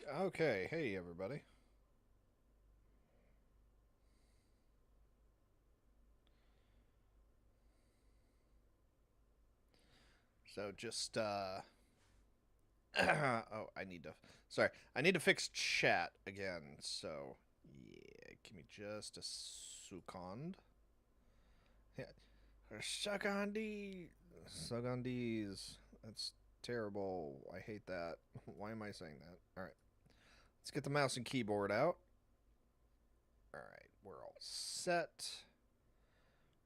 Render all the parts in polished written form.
Okay, hey everybody. So just oh, I need to fix chat again. So, yeah, give me just a second. Yeah. Secondis. That's terrible. I hate that. Why am I saying that? All right. Let's get the mouse and keyboard out. All right, we're all set.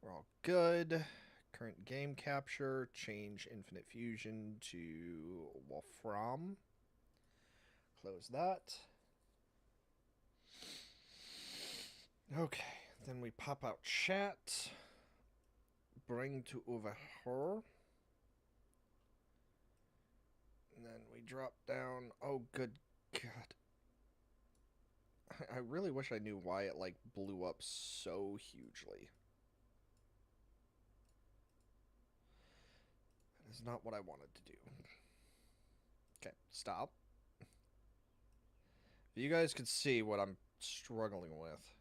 We're all good. Current game capture, change Infinite Fusion to Wolfram. Close that. Okay, then we pop out chat, bring to over her, and then we drop down. Oh, good God. I really wish I knew why it like blew up so hugely. That is not what I wanted to do. Okay, stop. You guys can see what I'm struggling with.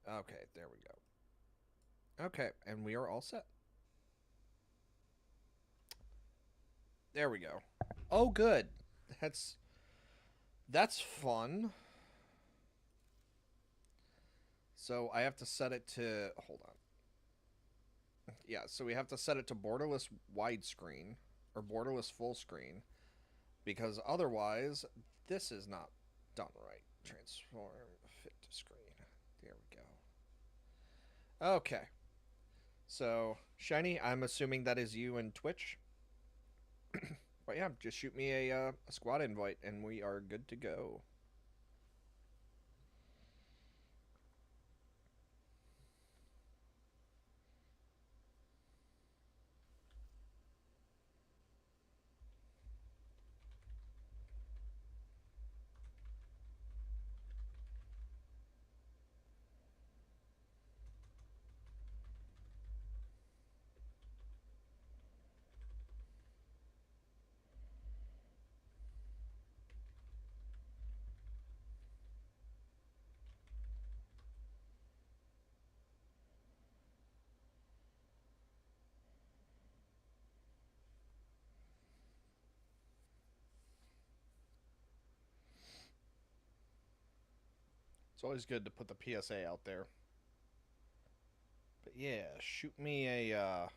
Okay, there we go. Okay, and we are all set. There we go. Oh, good. That's that's fun. So I have to set it to hold on. Yeah, so we have to set it to borderless widescreen or borderless full screen because otherwise this is not done right. Transform fit to screen. There we go. Okay. So, Shiny, I'm assuming that is you and Twitch. But yeah, just shoot me a squad invite and we are good to go. It's always good to put the PSA out there. But yeah, shoot me a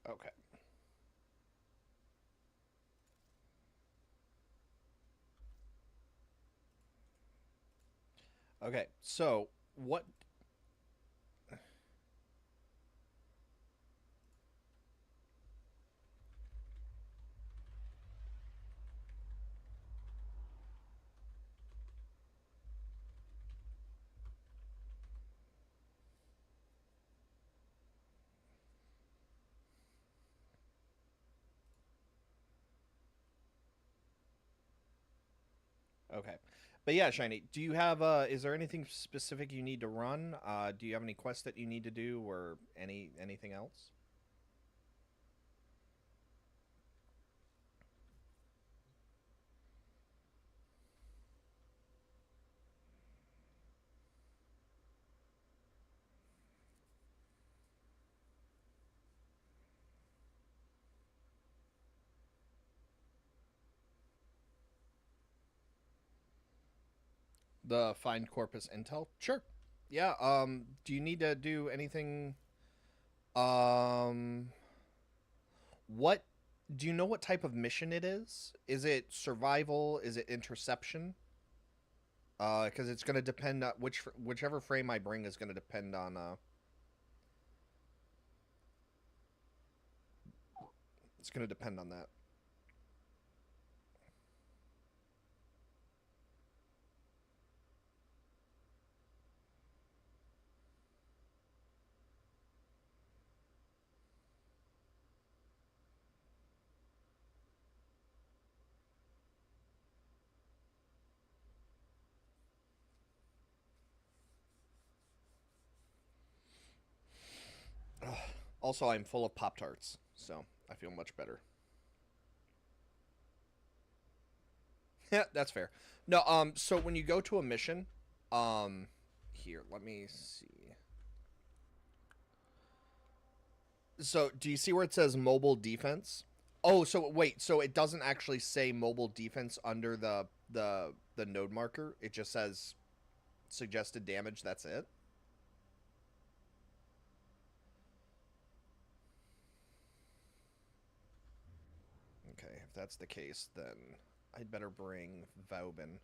okay. Okay, so what? Okay, but yeah, Shiny, do you have? Is there anything specific you need to run? Do you have any quests that you need to do, or anything else? The find corpus intel? Sure. Yeah. Do you need to do anything? Um, what? Do you know what type of mission it is? Is it survival? Is it interception? Because it's gonna depend on whichever frame I bring is gonna depend on. It's gonna depend on that. Ugh. Also, I'm full of Pop Tarts, so I feel much better. Yeah, that's fair. No, so when you go to a mission, um, here, let me see. So, do you see where it says mobile defense? Oh, so wait, so it doesn't actually say mobile defense under the node marker. It just says suggested damage. That's it. Okay, if that's the case, then I'd better bring Vaubin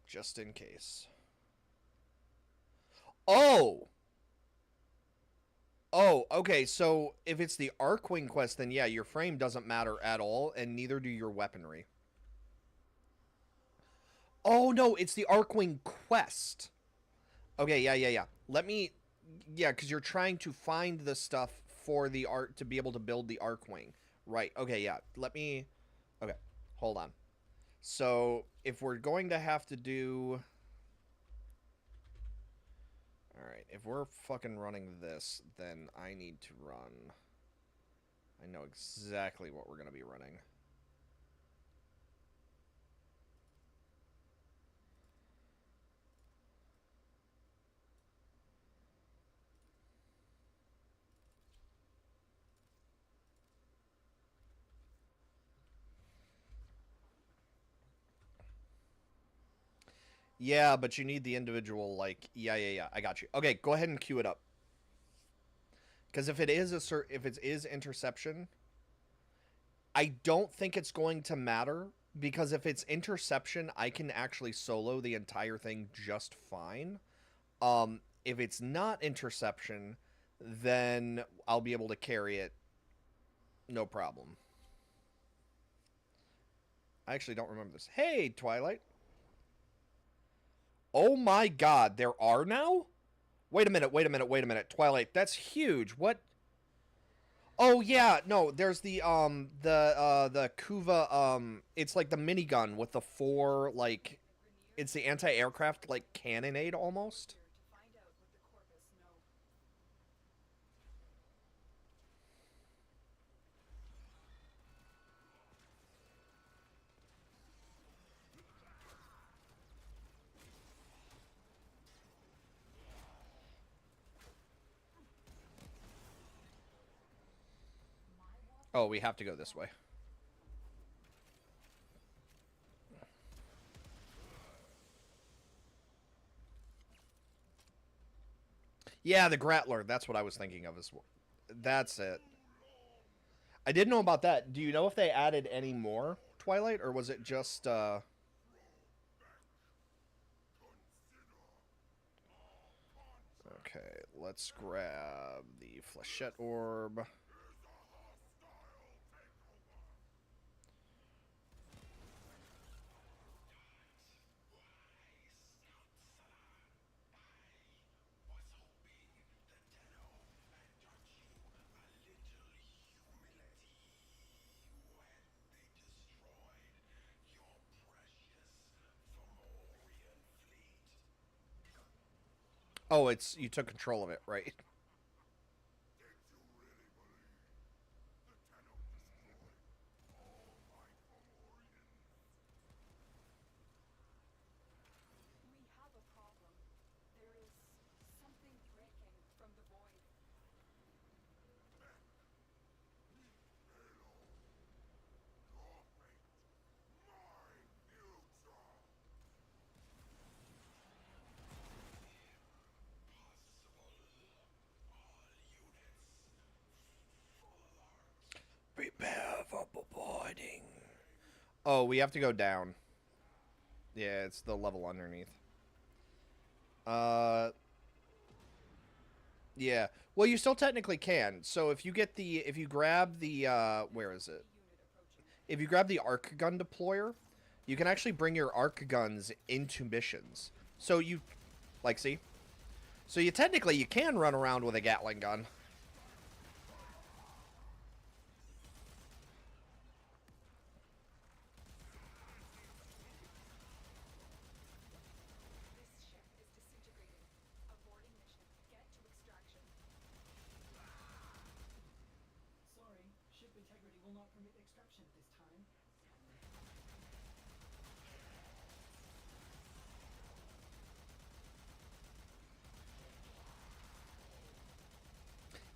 just in case. Oh, oh, okay. So if it's the Arcwing quest, then yeah, your frame doesn't matter at all, and neither do your weaponry. Oh no, it's the Arcwing quest. Okay, yeah, yeah, yeah. Let me, yeah, because you're trying to find the stuff for the art to be able to build the Arcwing. Right. Okay, yeah. Let me. Okay, hold on. So if we're going to have to do, all right, if we're fucking running this, then I need to run. I know exactly what we're gonna be running. Yeah, but you need the individual, like, yeah, yeah, yeah. I got you. Okay, go ahead and queue it up. Because if it is if it is interception, I don't think it's going to matter because if it's interception, I can actually solo the entire thing just fine. If it's not interception, then I'll be able to carry it no problem. I actually don't remember this. Hey, Twilight. Oh my god, there are now? Wait a minute, wait a minute, wait a minute. Twilight, that's huge. What? Oh yeah, no, there's the Kuva it's like the minigun with the four like it's the anti-aircraft like cannonade almost. Oh, we have to go this way. Yeah, the Grattler, that's what I was thinking of as well. That's it. I didn't know about that. Do you know if they added any more Twilight or was it just okay, let's grab the flechette orb. Oh, it's you took control of it, right? Oh, we have to go down. Yeah, it's the level underneath. Uh, yeah. Well, you still technically can. So if you get the, if you grab the, where is it? If you grab the arc gun deployer, you can actually bring your arc guns into missions. So you, like, see? So you technically, you can run around with a Gatling gun.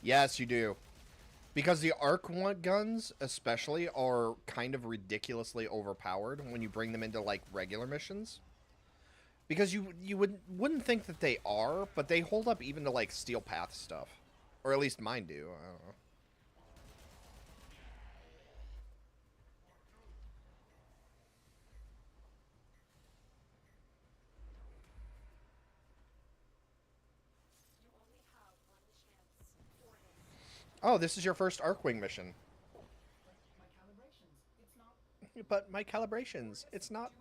Yes, you do. Because the arc guns, especially, are kind of ridiculously overpowered when you bring them into, like, regular missions. Because you wouldn't think that they are, but they hold up even to, like, Steel Path stuff. Or at least mine do. I don't know. Oh, this is your first Arcwing mission. But my calibrations, it's not.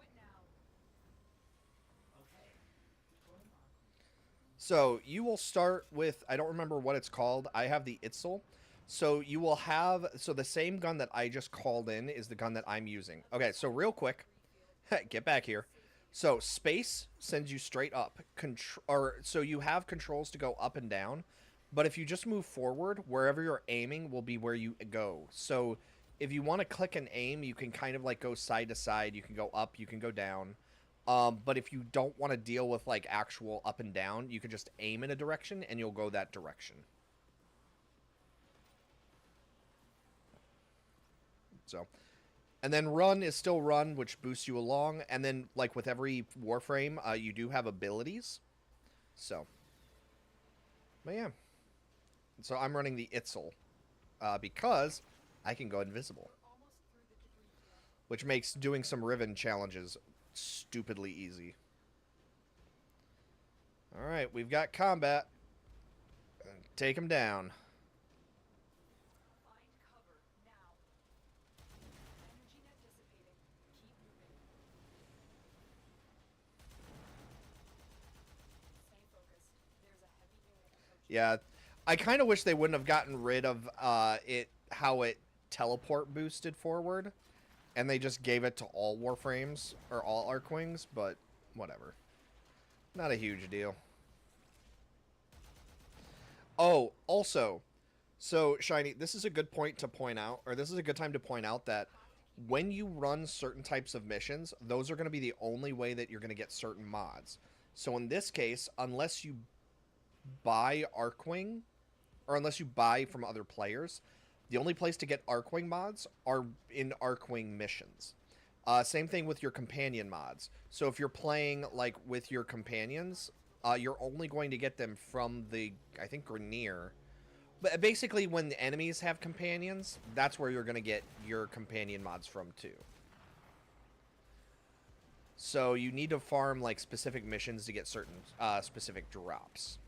So you will start with, I don't remember what it's called. I have the Itzel. So you will have, so the same gun that I just called in is the gun that I'm using. Okay, so real quick, get back here. So space sends you straight up. So you have controls to go up and down, but if you just move forward, wherever you're aiming will be where you go. So if you want to click and aim, you can kind of like go side to side. You can go up, you can go down. But if you don't want to deal with like actual up and down, you can just aim in a direction and you'll go that direction. So, and then run is still run, which boosts you along. And then, like with every Warframe, you do have abilities. So, but yeah. So I'm running the Itzel because I can go invisible, which makes doing some Riven challenges stupidly easy. All right, we've got combat. Take him down. Yeah, I kind of wish they wouldn't have gotten rid of how it teleport boosted forward, and they just gave it to all Warframes or all Arcwings. But whatever, not a huge deal. Oh, also, so Shiny, this is a good point to point out, or this is a good time to point out that when you run certain types of missions, those are going to be the only way that you're going to get certain mods. So in this case, unless you buy Arcwing, or unless you buy from other players, the only place to get Arcwing mods are in Arcwing missions. Same thing with your companion mods. So if you're playing like with your companions, you're only going to get them from the, I think, Grenier. But basically, when the enemies have companions, that's where you're going to get your companion mods from too. So you need to farm like specific missions to get certain specific drops.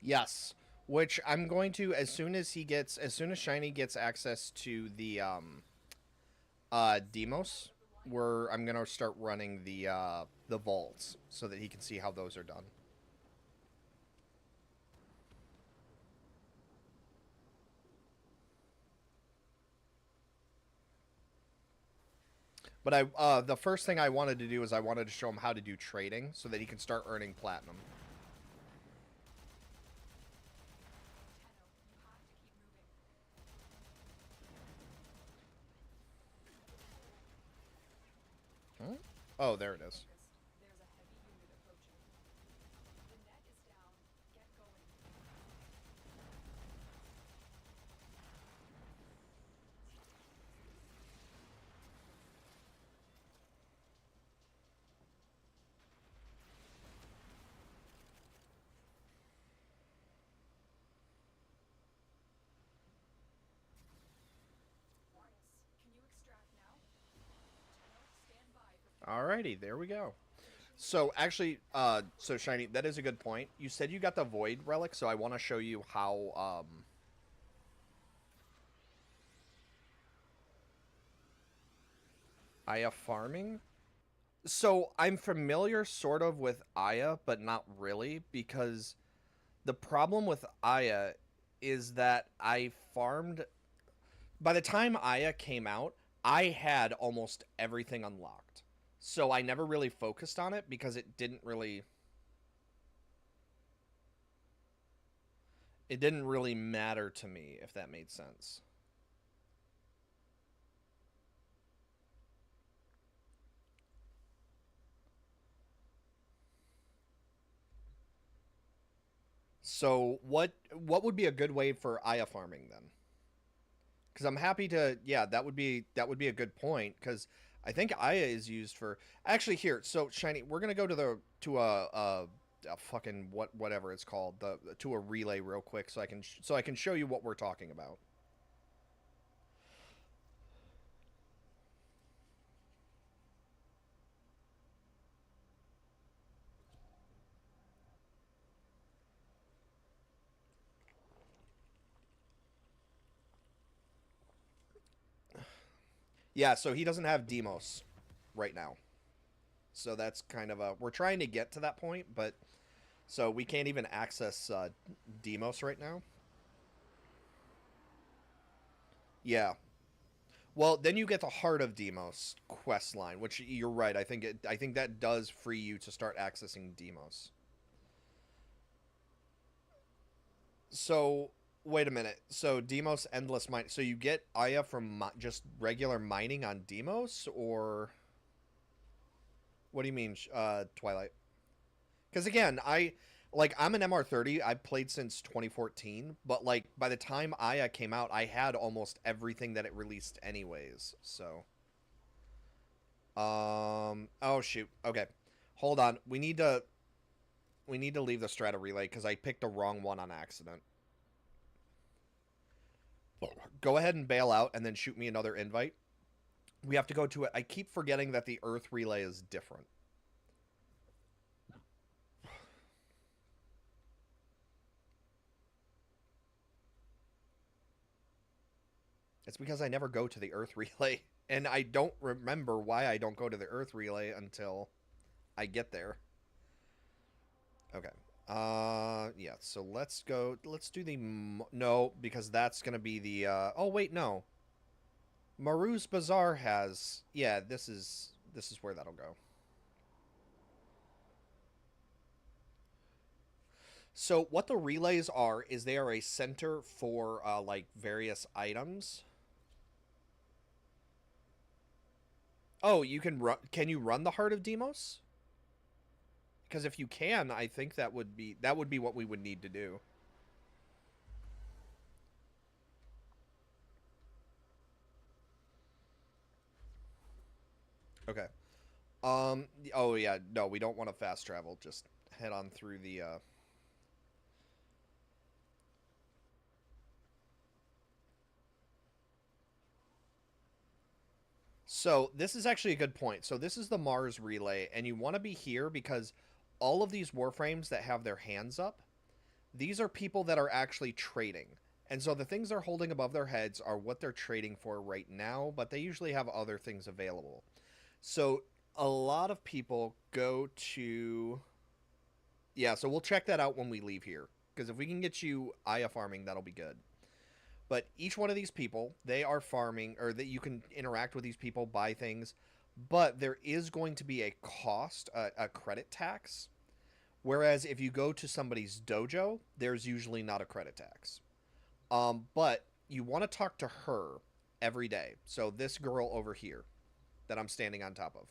Yes. which I'm going to as soon as Shiny gets access to the Demos, where I'm gonna start running the vaults so that he can see how those are done. But the first thing I wanted to do is I wanted to show him how to do trading so that he can start earning platinum. Huh? Oh, there it is. Alrighty, there we go. So actually, so Shiny, that is a good point. You said you got the Void Relic, so I want to show you how, Aya farming. So I'm familiar sort of with Aya, but not really, because the problem with Aya is that I farmed. By the time Aya came out, I had almost everything unlocked. So I never really focused on it because it didn't really matter to me, if that made sense. So what would be a good way for Aya farming then? Because I'm happy to, yeah, that would be a good point because I think Aya is used for actually here. So Shiny, we're gonna go to a fucking whatever it's called, the to a relay real quick so I can show you what we're talking about. Yeah, so he doesn't have Demos right now. So that's kind of a we're trying to get to that point, but so we can't even access Demos right now. Yeah. Well, then you get the Heart of Demos quest line, which you're right. I think that does free you to start accessing Demos. So wait a minute. So Demos endless mine. So you get Aya from just regular mining on Demos, or what do you mean, Twilight? Because again, I'm an MR30. I've played since 2014, but like by the time Aya came out, I had almost everything that it released anyways. So, oh shoot. Okay, hold on. We need to leave the strata relay because I picked the wrong one on accident. Go ahead and bail out and then shoot me another invite. We have to go to it. I keep forgetting that the Earth relay is different. It's because I never go to the Earth relay, and I don't remember why I don't go to the Earth relay until I get there. Okay. Yeah. So let's go. Let's do the no, because that's gonna be the. Oh wait, no. Maru's Bazaar has. Yeah, this is where that'll go. So what the relays are is they are a center for like various items. Oh, you can run. Can you run the Heart of Demos? Because if you can, I think that would be what we would need to do. Okay. Oh yeah. No, we don't want to fast travel. Just head on through the. So this is actually a good point. So this is the Mars relay, and you want to be here because all of these Warframes that have their hands up, these are people that are actually trading. And so the things they're holding above their heads are what they're trading for right now, but they usually have other things available. So a lot of people go to. Yeah, so we'll check that out when we leave here. Because if we can get you Aya farming, that'll be good. But each one of these people, they are farming, or that you can interact with these people, buy things. But there is going to be a cost, a credit tax. Whereas if you go to somebody's dojo, there's usually not a credit tax. But you want to talk to her every day. So this girl over here that I'm standing on top of.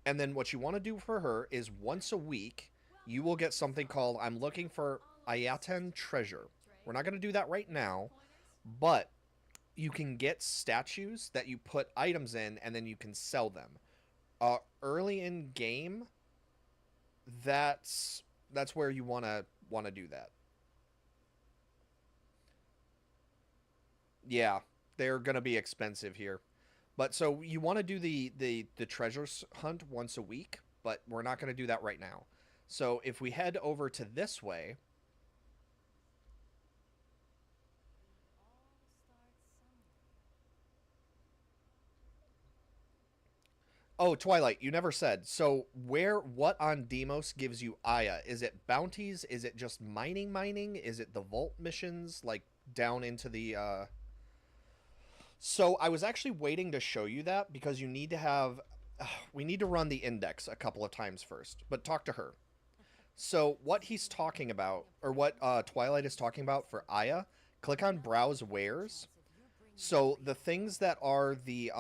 And then what you want to do for her is once a week, you will get something called I'm looking for Ayaten Treasure. We're not going to do that right now, but you can get statues that you put items in and then you can sell them. Early in game, that's where you want to do that. Yeah, they're going to be expensive here. But so you want to do the treasures hunt once a week, but we're not going to do that right now. So if we head over to this way. Oh, Twilight, you never said. So what on Demos gives you Aya? Is it bounties? Is it just mining? Is it the vault missions like down into the So I was actually waiting to show you that because you need to have we need to run the index a couple of times first, but talk to her. So what he's talking about, or what Twilight is talking about for Aya, click on Browse Wares. So the things that are the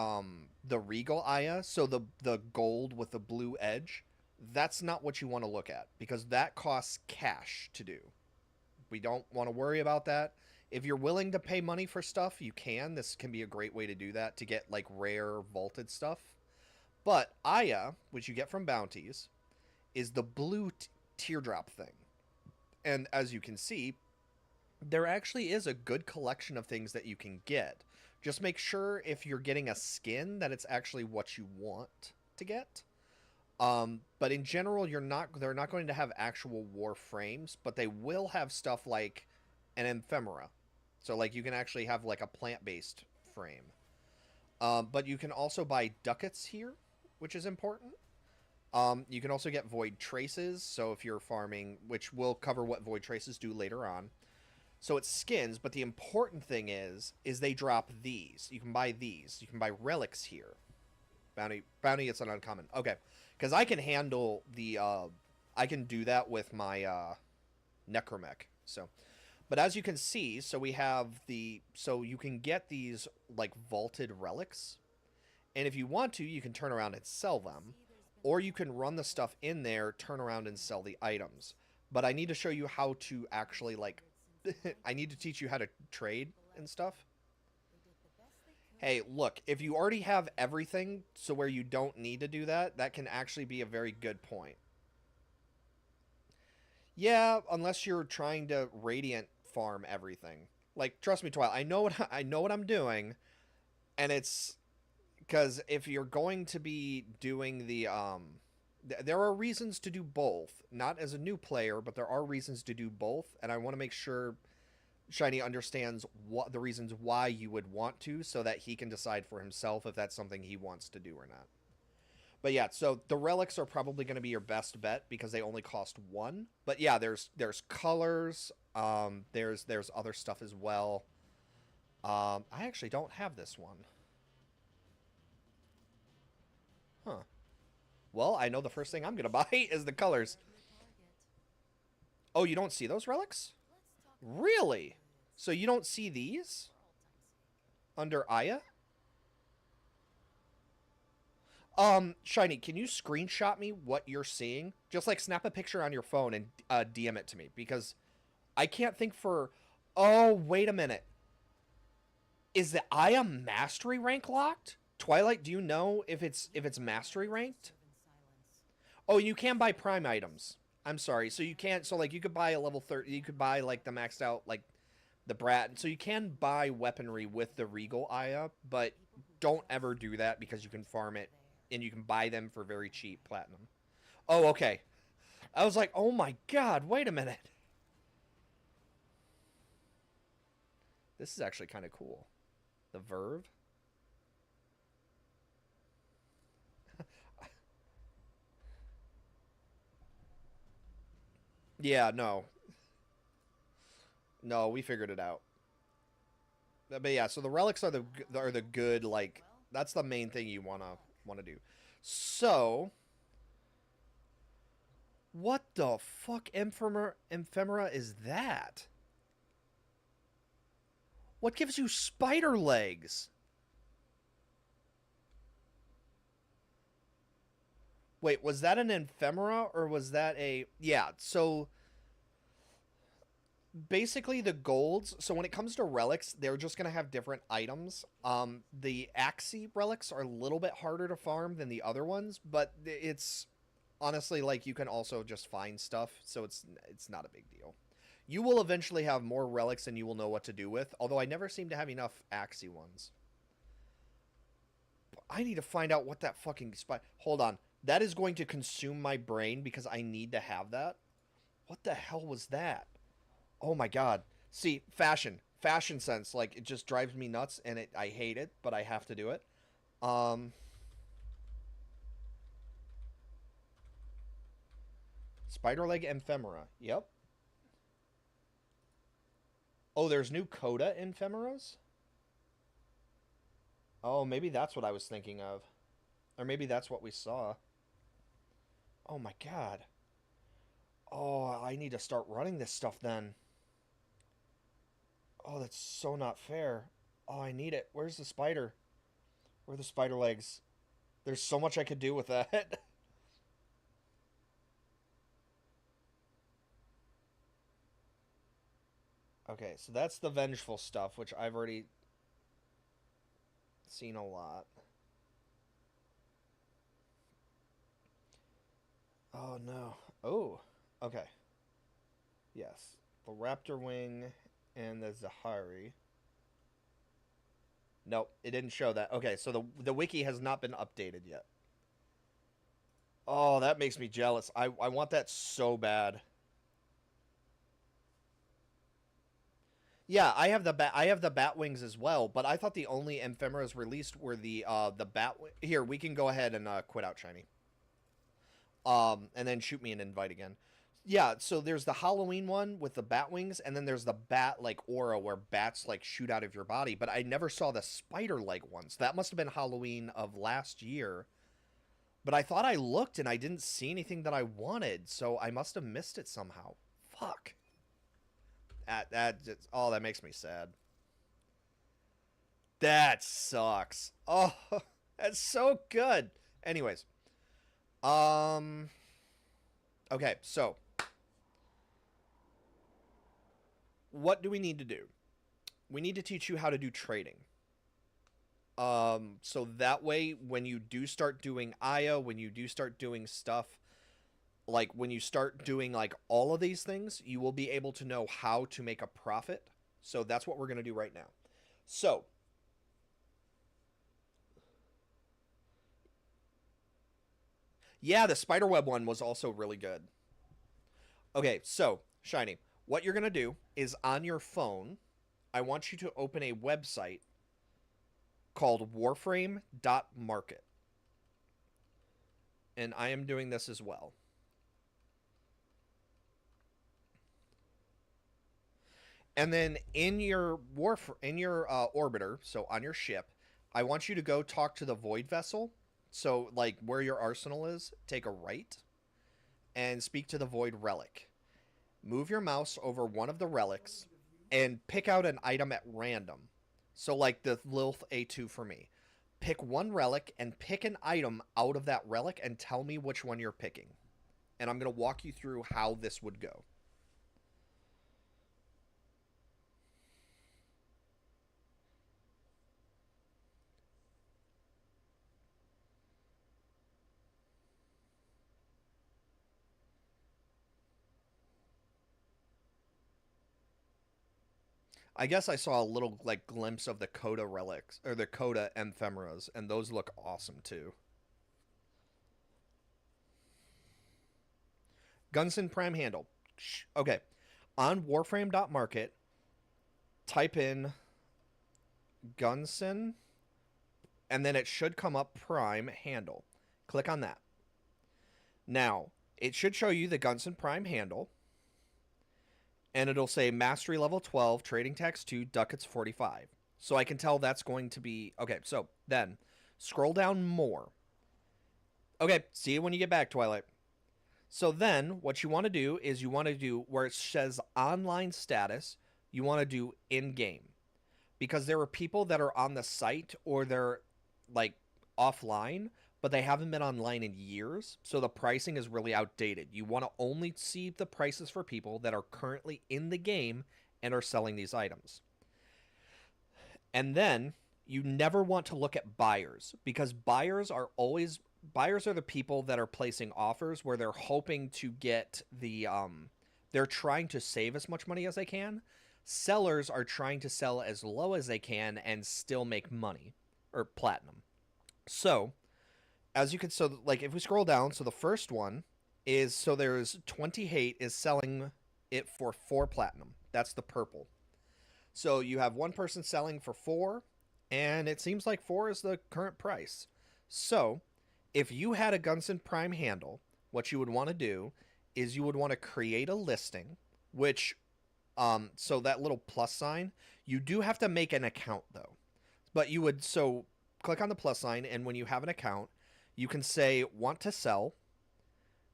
Regal Aya, so the gold with the blue edge, that's not what you want to look at because that costs cash to do. We don't want to worry about that. If you're willing to pay money for stuff, you can. This can be a great way to do that to get like rare vaulted stuff. But Aya, which you get from bounties, is the blue teardrop thing. And as you can see, there actually is a good collection of things that you can get. Just make sure if you're getting a skin that it's actually what you want to get. But in general, they're not going to have actual Warframes, but they will have stuff like an ephemera. So like you can actually have like a plant-based frame. But you can also buy ducats here, which is important. You can also get void traces. So if you're farming, which we'll cover what void traces do later on. So it's skins, but the important thing is they drop these. You can buy these. You can buy relics here. Bounty, it's an uncommon. Okay, because I can handle the, I can do that with my necromech. So, but as you can see, so we have so you can get these like vaulted relics, and if you want to, you can turn around and sell them, or you can run the stuff in there, turn around and sell the items. But I need to show you how to actually like. I need to teach you how to trade and stuff. Hey, look, if you already have everything so where you don't need to do that, that can actually be a very good point. Yeah, unless you're trying to radiant farm everything. Like, trust me, Twilight, I know what I'm doing, and it's because if you're going to be doing there are reasons to do both. Not as a new player, but there are reasons to do both, and I want to make sure Shiny understands what the reasons why you would want to, so that he can decide for himself if that's something he wants to do or not. But yeah, so the relics are probably going to be your best bet because they only cost one. But yeah, there's colors. There's other stuff as well. I actually don't have this one. Huh. Well, I know the first thing I'm going to buy is the colors. Oh, you don't see those relics? Really? So you don't see these? Under Aya? Shiny, can you screenshot me what you're seeing? Just like snap a picture on your phone and DM it to me because I can't think for. Oh, wait a minute. Is the Aya mastery rank locked? Twilight, do you know if it's mastery ranked? Oh, you can buy prime items. I'm sorry. So you can't. So like you could buy a level 30. You could buy like the maxed out like the brat. So you can buy weaponry with the regal Aya, but don't ever do that because you can farm it and you can buy them for very cheap platinum. Oh, okay. I was like, oh my god, wait a minute. This is actually kind of cool. The Verve. Yeah, no. No, we figured it out. But yeah, so the relics are the good, like, that's the main thing you wanna do. So, what the fuck ephemera is that? What gives you spider legs? Wait, was that an ephemera or was that a... Yeah, so basically the golds, so when it comes to relics, they're just going to have different items. The Axie relics are a little bit harder to farm than the other ones, but it's honestly like you can also just find stuff, so it's not a big deal. You will eventually have more relics than you will know what to do with, although I never seem to have enough Axie ones. I need to find out what that fucking spy... Hold on. That is going to consume my brain because I need to have that. What the hell was that? Oh my god. See, fashion. Fashion sense. Like, it just drives me nuts, and I hate it, but I have to do it. Spider leg ephemera. Yep. Oh, there's new Coda ephemeras? Oh, maybe that's what I was thinking of. Or maybe that's what we saw. Oh my god. Oh, I need to start running this stuff then. Oh, that's so not fair. Oh, I need it. Where's the spider? Where are the spider legs? There's so much I could do with that. Okay, so that's the vengeful stuff, which I've already seen a lot. Oh, no. Oh, okay. Yes. The Raptor Wing and the Zahari. Nope, it didn't show that. Okay, so the wiki has not been updated yet. Oh, that makes me jealous. I want that so bad. Yeah, I have the bat wings as well, but I thought the only ephemeras released were the bat. Here, we can go ahead and quit out shiny. And then shoot me an invite again. Yeah, so there's the Halloween one with the bat wings, and then there's the bat like aura where bats like shoot out of your body. But I never saw the spider leg ones. That must have been Halloween of last year. But I thought I looked and I didn't see anything that I wanted, so I must have missed it somehow. Fuck. Oh, that makes me sad. That sucks. Oh, that's so good. Anyways, okay, so what do we need to do? We need to teach you how to do trading. So that way, when you do start doing Aya, when you do start doing stuff, like when you start doing like all of these things, you will be able to know how to make a profit. So that's what we're going to do right now. So, yeah, the spiderweb one was also really good. Okay, so, Shiny, what you're going to do is on your phone, I want you to open a website called Warframe.market. And I am doing this as well. And then in your orbiter, so on your ship, I want you to go talk to the void vessel. So like where your arsenal is, take a right and speak to the void relic. Move your mouse over one of the relics and pick out an item at random. So like the Lilith A2 for me. Pick one relic and pick an item out of that relic and tell me which one you're picking. And I'm going to walk you through how this would go. I guess I saw a little like glimpse of the Coda relics or the Coda ephemeras, and those look awesome too. Gunson Prime handle. Okay. On Warframe.market, type in Gunson, and then it should come up Prime handle. Click on that. Now, it should show you the Gunson Prime handle, and it'll say Mastery level 12, Trading Tax 2, Ducats 45. So I can tell that's going to be... Okay, so then, scroll down more. Okay, see you when you get back, Twilight. So then, what you want to do is you want to do, where it says online status, you want to do in-game. Because there are people that are on the site, or they're, like, offline, but they haven't been online in years, so the pricing is really outdated. You want to only see the prices for people that are currently in the game and are selling these items. And then, you never want to look at buyers, because buyers are the people that are placing offers where they're hoping to get the they're trying to save as much money as they can. Sellers are trying to sell as low as they can and still make money, or platinum. So as you can, so like if we scroll down, so the first one is, so there's 20 hate is selling it for 4 platinum. That's the purple. So you have one person selling for 4, and it seems like 4 is the current price. So if you had a Gunson Prime handle, what you would want to do is you would want to create a listing, which, so that little plus sign, you do have to make an account though. But you would, so click on the plus sign, and when you have an account, you can say want to sell,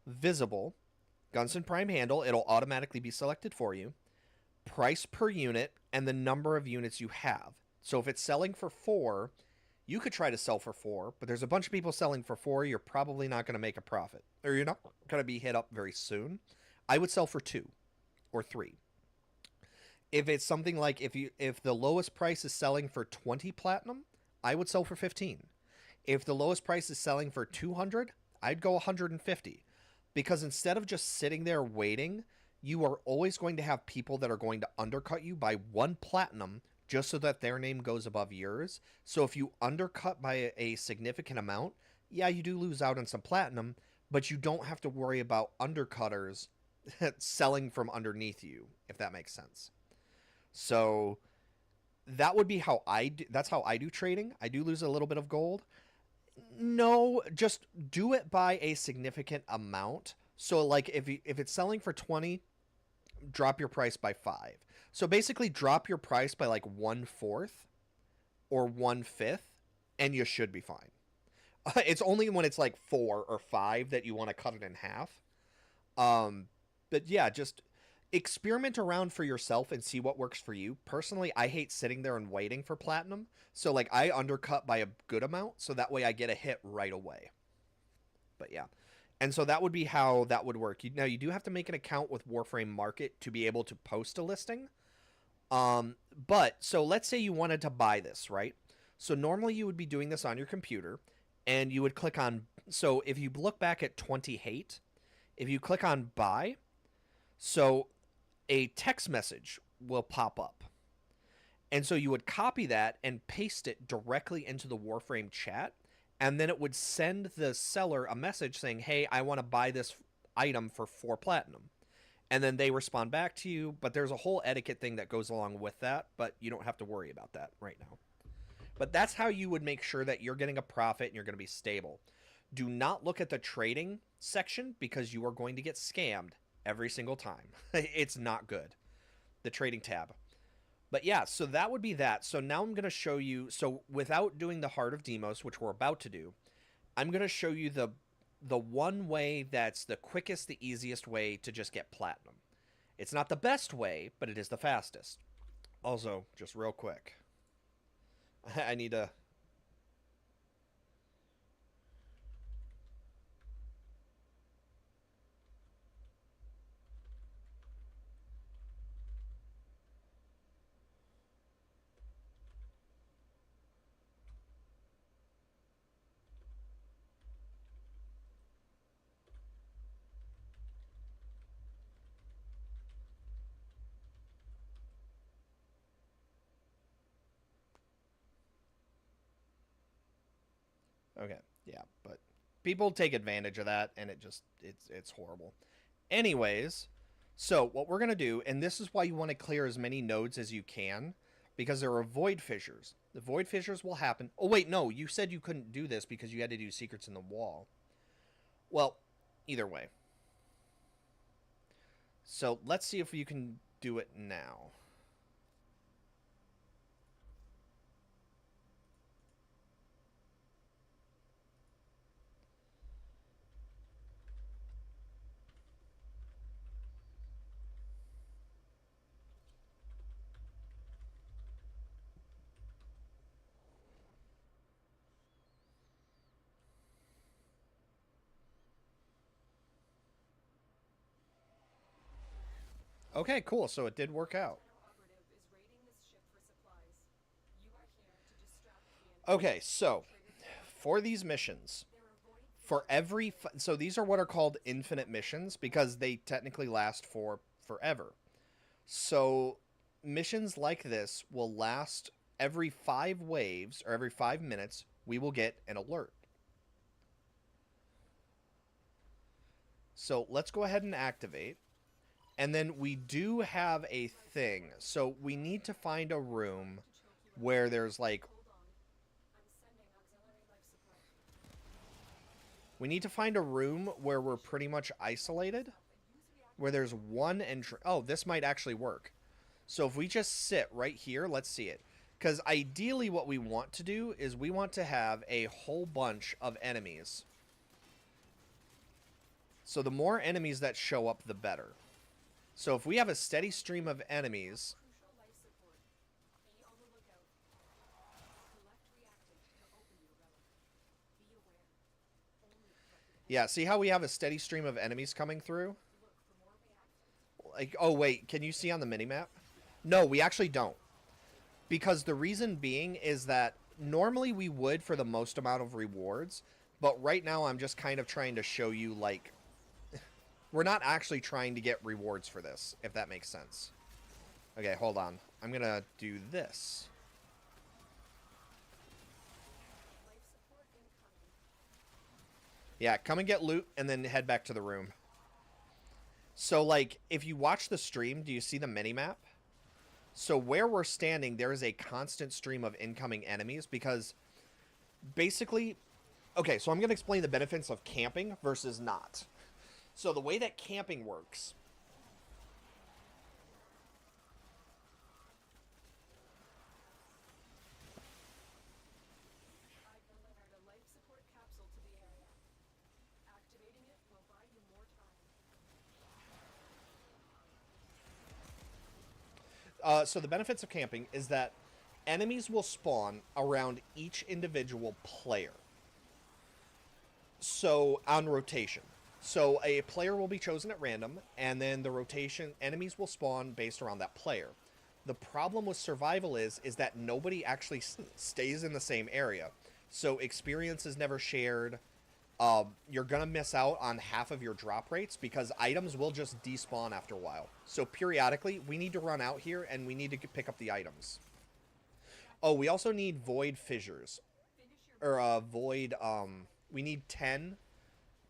visible, Gunson Prime handle, it'll automatically be selected for you, price per unit, and the number of units you have. So if it's selling for 4, you could try to sell for 4, but there's a bunch of people selling for 4. You're probably not going to make a profit, or you're not going to be hit up very soon. I would sell for 2 or 3. If it's something like if the lowest price is selling for 20 platinum, I would sell for 15. If the lowest price is selling for 200, I'd go 150. Because instead of just sitting there waiting, you are always going to have people that are going to undercut you by 1 platinum just so that their name goes above yours. So if you undercut by a significant amount, yeah, you do lose out on some platinum, but you don't have to worry about undercutters selling from underneath you, if that makes sense. So that would be how that's how I do trading. I do lose a little bit of gold. No, just do it by a significant amount. So like if it's selling for 20, drop your price by 5. So basically drop your price by like 1/4 or 1/5, and you should be fine. It's only when it's like 4 or 5 that you want to cut it in half. But yeah, just experiment around for yourself and see what works for you. Personally, I hate sitting there and waiting for platinum. So like I undercut by a good amount, so that way I get a hit right away. But yeah. And so that would be how that would work. Now, you do have to make an account with Warframe Market to be able to post a listing. But, so let's say you wanted to buy this, right? So normally you would be doing this on your computer, and you would click on, so if you look back at 20 hate, if you click on buy, so a text message will pop up. And so you would copy that and paste it directly into the Warframe chat, and then it would send the seller a message saying, hey, I want to buy this item for 4 platinum. And then they respond back to you, but there's a whole etiquette thing that goes along with that, but you don't have to worry about that right now. But that's how you would make sure that you're getting a profit and you're going to be stable. Do not look at the trading section, because you are going to get scammed every single time. It's not good. The trading tab. But yeah, so that would be that. So now I'm going to show you, so without doing the Heart of Deimos, which we're about to do, I'm going to show you the one way that's the quickest, the easiest way to just get platinum. It's not the best way, but it is the fastest. Also, just real quick, I need to... Okay, yeah, but people take advantage of that, and it's horrible. Anyways, so what we're going to do, and this is why you want to clear as many nodes as you can, because there are void fissures. The void fissures will happen. Oh, wait, no, you said you couldn't do this because you had to do secrets in the wall. Well, either way. So let's see if you can do it now. Okay, cool. So it did work out. Okay, so for these missions, for every so these are what are called infinite missions because they technically last for forever. So missions like this will last every 5 waves or every 5 minutes. We will get an alert. So let's go ahead and activate. And then we do have a thing. So we need to find a room where there's like... We need to find a room where we're pretty much isolated. Where there's one entry. Oh, this might actually work. So if we just sit right here, let's see it. Because ideally what we want to do is we want to have a whole bunch of enemies. So the more enemies that show up, the better. So if we have a steady stream of enemies... Yeah, see how we have a steady stream of enemies coming through? Like, oh wait, can you see on the minimap? No, we actually don't. Because the reason being is that normally we would for the most amount of rewards, but right now I'm just kind of trying to show you, like... We're not actually trying to get rewards for this, if that makes sense. Okay, hold on. I'm gonna do this. Yeah, come and get loot, and then head back to the room. So, like, if you watch the stream, do you see the minimap? So where we're standing, there is a constant stream of incoming enemies, because basically... Okay, so I'm going to explain the benefits of camping versus not. So the way that camping works... So the benefits of camping is that enemies will spawn around each individual player. So, on rotation. So, a player will be chosen at random, and then the rotation, enemies will spawn based around that player. The problem with survival is that nobody actually stays in the same area. So, experience is never shared. You're going to miss out on half of your drop rates because items will just despawn after a while. So, periodically, we need to run out here, and we need to pick up the items. Oh, we also need void fissures. Or, void, we need 10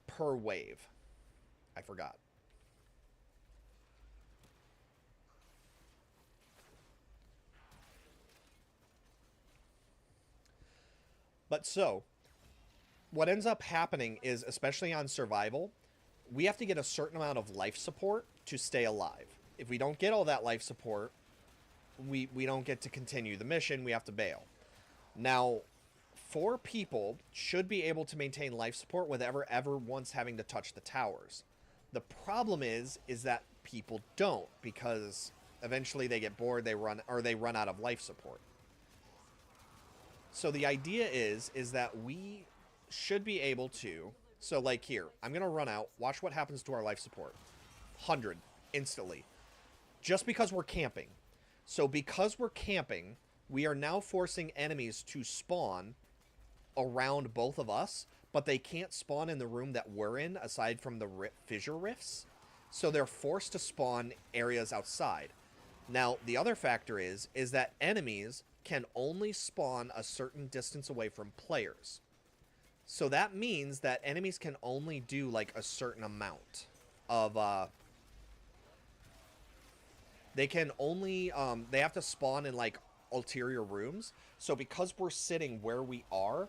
per wave. I forgot. But so, what ends up happening is, especially on survival, we have to get a certain amount of life support to stay alive. If we don't get all that life support, we don't get to continue the mission. We have to bail. Now, 4 people should be able to maintain life support without ever once having to touch the towers. The problem is that people don't, because eventually they get bored, they run out of life support. So the idea is that we should be able to... So, like here, I'm going to run out. Watch what happens to our life support. 100 instantly. Just because we're camping. So because we're camping, we are now forcing enemies to spawn around both of us, but they can't spawn in the room that we're in aside from the fissure rifts. So they're forced to spawn areas outside. Now, the other factor is that enemies can only spawn a certain distance away from players. So that means that enemies can only do like a certain amount of they can only they have to spawn in like ulterior rooms. So because we're sitting where we are,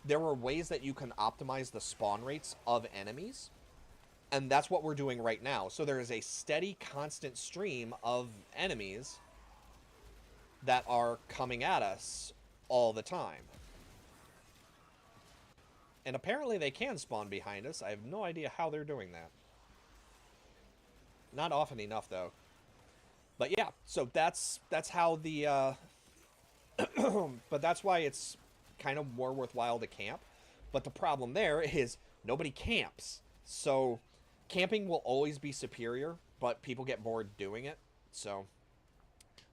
there are ways that you can optimize the spawn rates of enemies. And that's what we're doing right now. So there is a steady, constant stream of enemies that are coming at us all the time. And apparently they can spawn behind us. I have no idea how they're doing that. Not often enough, though. But yeah, so that's how the... but that's why it's kind of more worthwhile to camp. But the problem there is nobody camps. So camping will always be superior, but people get bored doing it. So...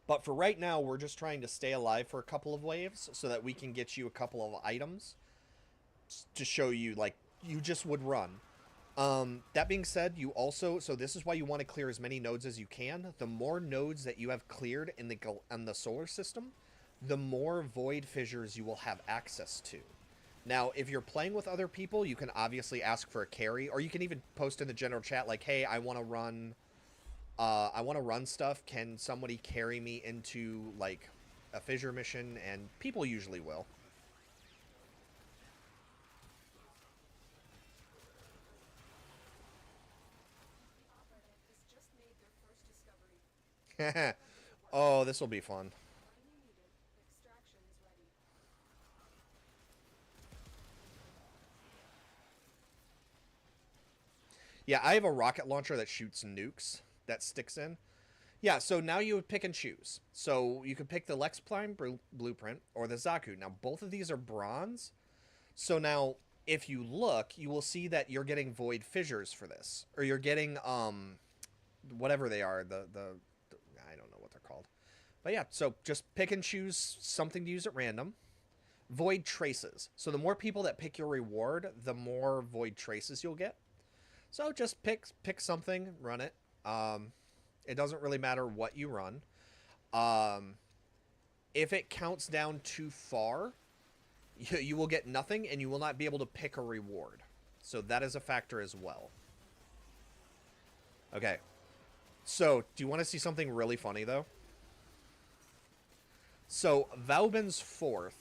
But for right now, we're just trying to stay alive for a couple of waves so that we can get you a couple of items to show you, like, you just would run. That being said, you also... So this is why you want to clear as many nodes as you can. The more nodes that you have cleared in the solar system, the more void fissures you will have access to. Now, if you're playing with other people, you can obviously ask for a carry, or you can even post in the general chat, like, hey, I want to run stuff. Can somebody carry me into, like, a fissure mission? And people usually will. Oh, this will be fun. Yeah, I have a rocket launcher that shoots nukes that sticks in. Yeah, so now you would pick and choose. So you could pick the Lex Prime blueprint or the Zaku. Now, both of these are bronze. So now, if you look, you will see that you're getting void fissures for this. Or you're getting, whatever they are. The I don't know what they're called. But yeah, so just pick and choose something to use at random. Void traces. So the more people that pick your reward, the more void traces you'll get. So just pick something, run it. It doesn't really matter what you run. If it counts down too far, you will get nothing, and you will not be able to pick a reward. So that is a factor as well. Okay. So, do you want to see something really funny, though? So, Vaubin's 4th.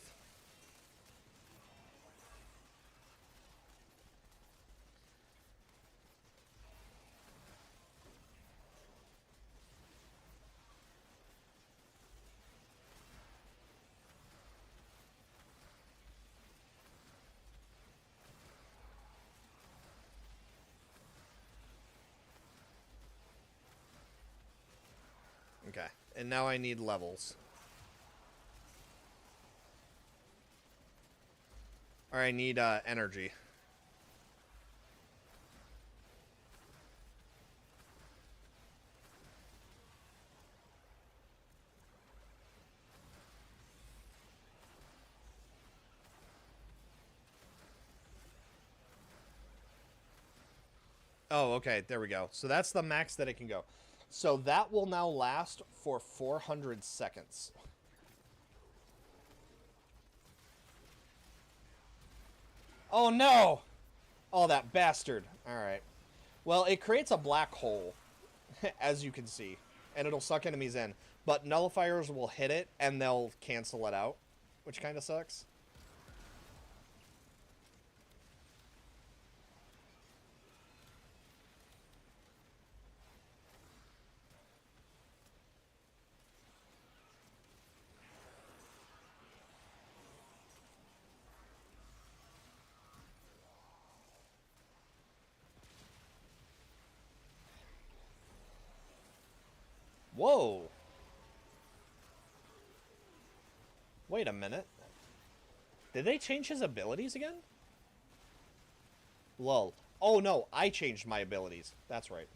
Okay, and now I need levels. Or I need energy. Oh, okay, there we go. So that's the max that it can go. So that will now last for 400 seconds. Oh, no! Oh, that bastard. Alright. Well, it creates a black hole, as you can see. And it'll suck enemies in. But nullifiers will hit it, and they'll cancel it out. Which kind of sucks. Whoa! Wait a minute. Did they change his abilities again? Lol. Oh no, I changed my abilities. That's right.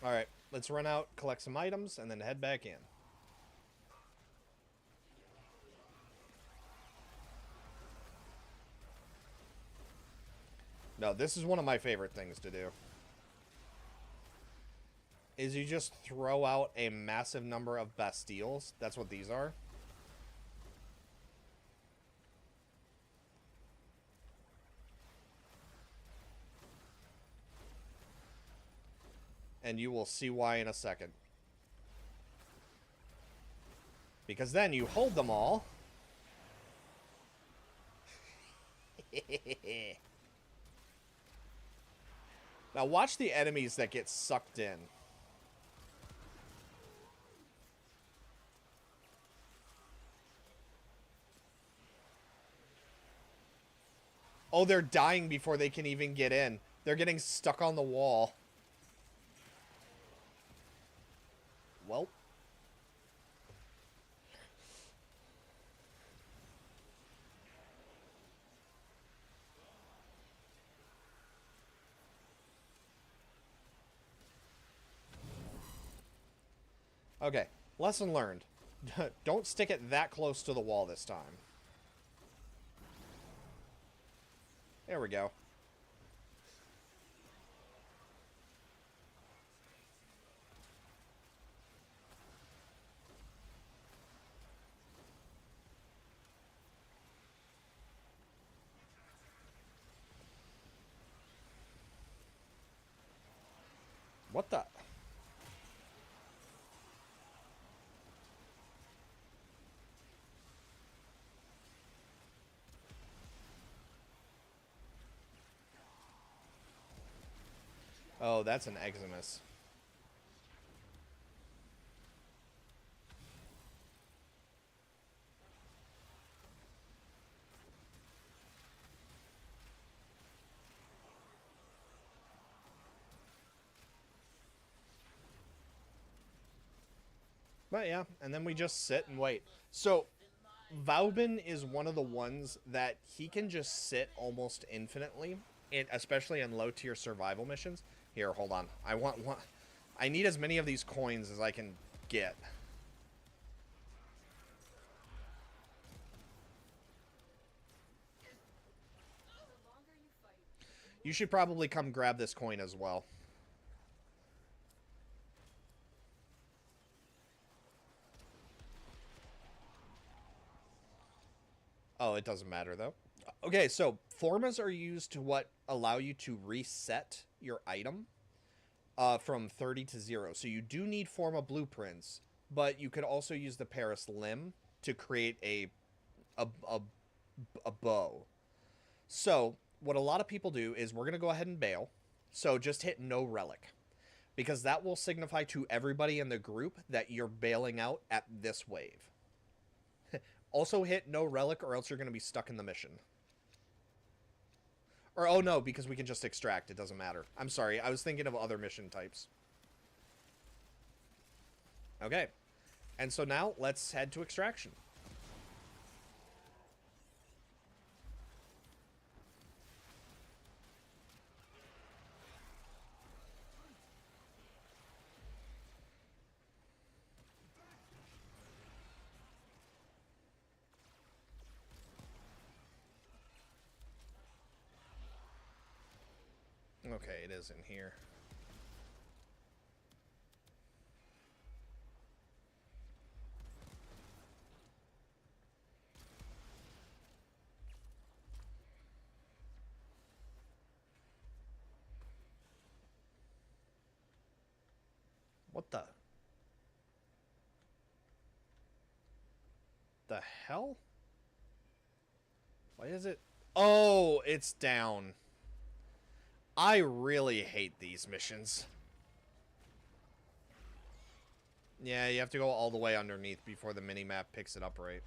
Alright, let's run out, collect some items, and then head back in. No, this is one of my favorite things to do. Is you just throw out a massive number of Bastilles. That's what these are. And you will see why in a second. Because then you hold them all. Now watch the enemies that get sucked in. Oh, they're dying before they can even get in. They're getting stuck on the wall. Well. Okay, lesson learned. Don't stick it that close to the wall this time. There we go. What the? Oh, that's an Eximus. But yeah, and then we just sit and wait. So, Vaubin is one of the ones that he can just sit almost infinitely, especially in low-tier survival missions. Here, hold on. I want one. I need as many of these coins as I can get. You should probably come grab this coin as well. Oh, it doesn't matter, though. Okay, so formas are used to what allow you to reset your item from 30 to 0. So you do need forma blueprints, but you could also use the Paris limb to create a bow. So what a lot of people do is we're going to go ahead and bail. So just hit no relic, because that will signify to everybody in the group that you're bailing out at this wave. Also hit no relic or else you're going to be stuck in the mission. Or, oh no, because we can just extract. It doesn't matter. I'm sorry. I was thinking of other mission types. Okay. And so now, let's head to extraction. Okay, it is in here. What the? The hell? Why is it? Oh, it's down. I really hate these missions. Yeah, you have to go all the way underneath before the minimap picks it up right.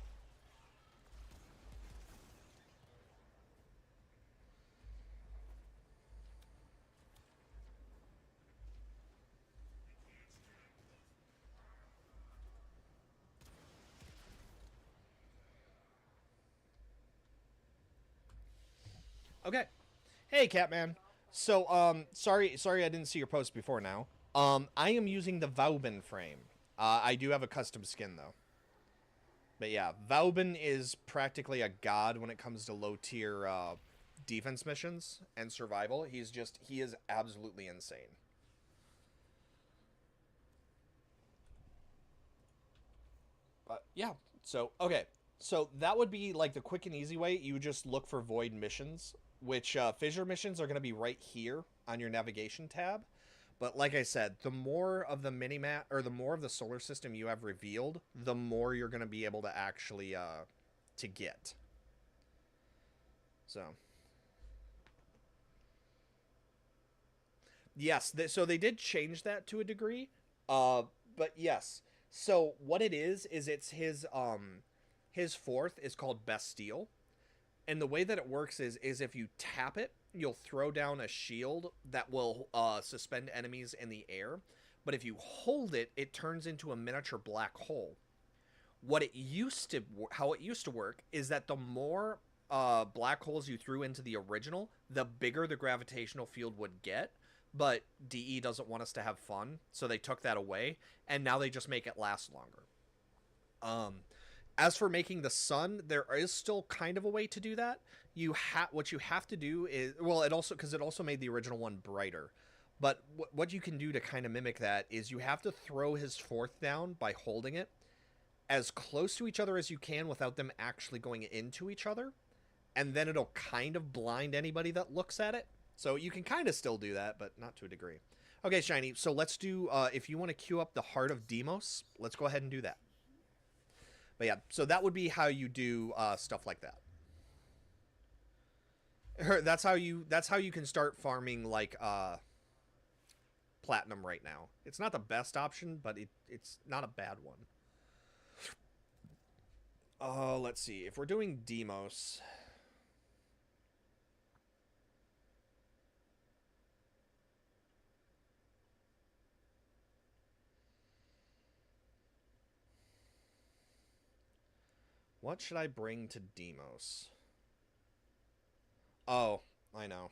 Okay. Hey, Catman. So, sorry I didn't see your post before now. I am using the Vaubin frame. I do have a custom skin, though. But yeah, Vaubin is practically a god when it comes to low-tier, defense missions and survival, he is absolutely insane. But yeah, so okay, so that would be like the quick and easy way. You would just look for void missions, which fissure missions are going to be right here on your navigation tab. But like I said, the more of the mini map or the more of the solar system you have revealed, the more you're going to be able to actually to get. So yes, so they did change that to a degree. Uh, but yes. So what it is it's his fourth is called Bastille, and the way that it works is if you tap it, you'll throw down a shield that will suspend enemies in the air. But if you hold it, it turns into a miniature black hole. How it used to work is that the more black holes you threw into the original, the bigger the gravitational field would get. But DE doesn't want us to have fun, so they took that away, and now they just make it last longer. Um, as for making the sun, there is still kind of a way to do that. What you have to do is, well, it also made the original one brighter. But what you can do to kind of mimic that is you have to throw his fourth down by holding it as close to each other as you can without them actually going into each other, and then it'll kind of blind anybody that looks at it. So you can kind of still do that, but not to a degree. Okay, Shiny, so let's do, if you want to queue up the Heart of Demos, let's go ahead and do that. But yeah, so that would be how you do stuff like that. That's how you can start farming like platinum right now. It's not the best option, but it's not a bad one. Let's see. If we're doing Demos, what should I bring to Demos? Oh, I know.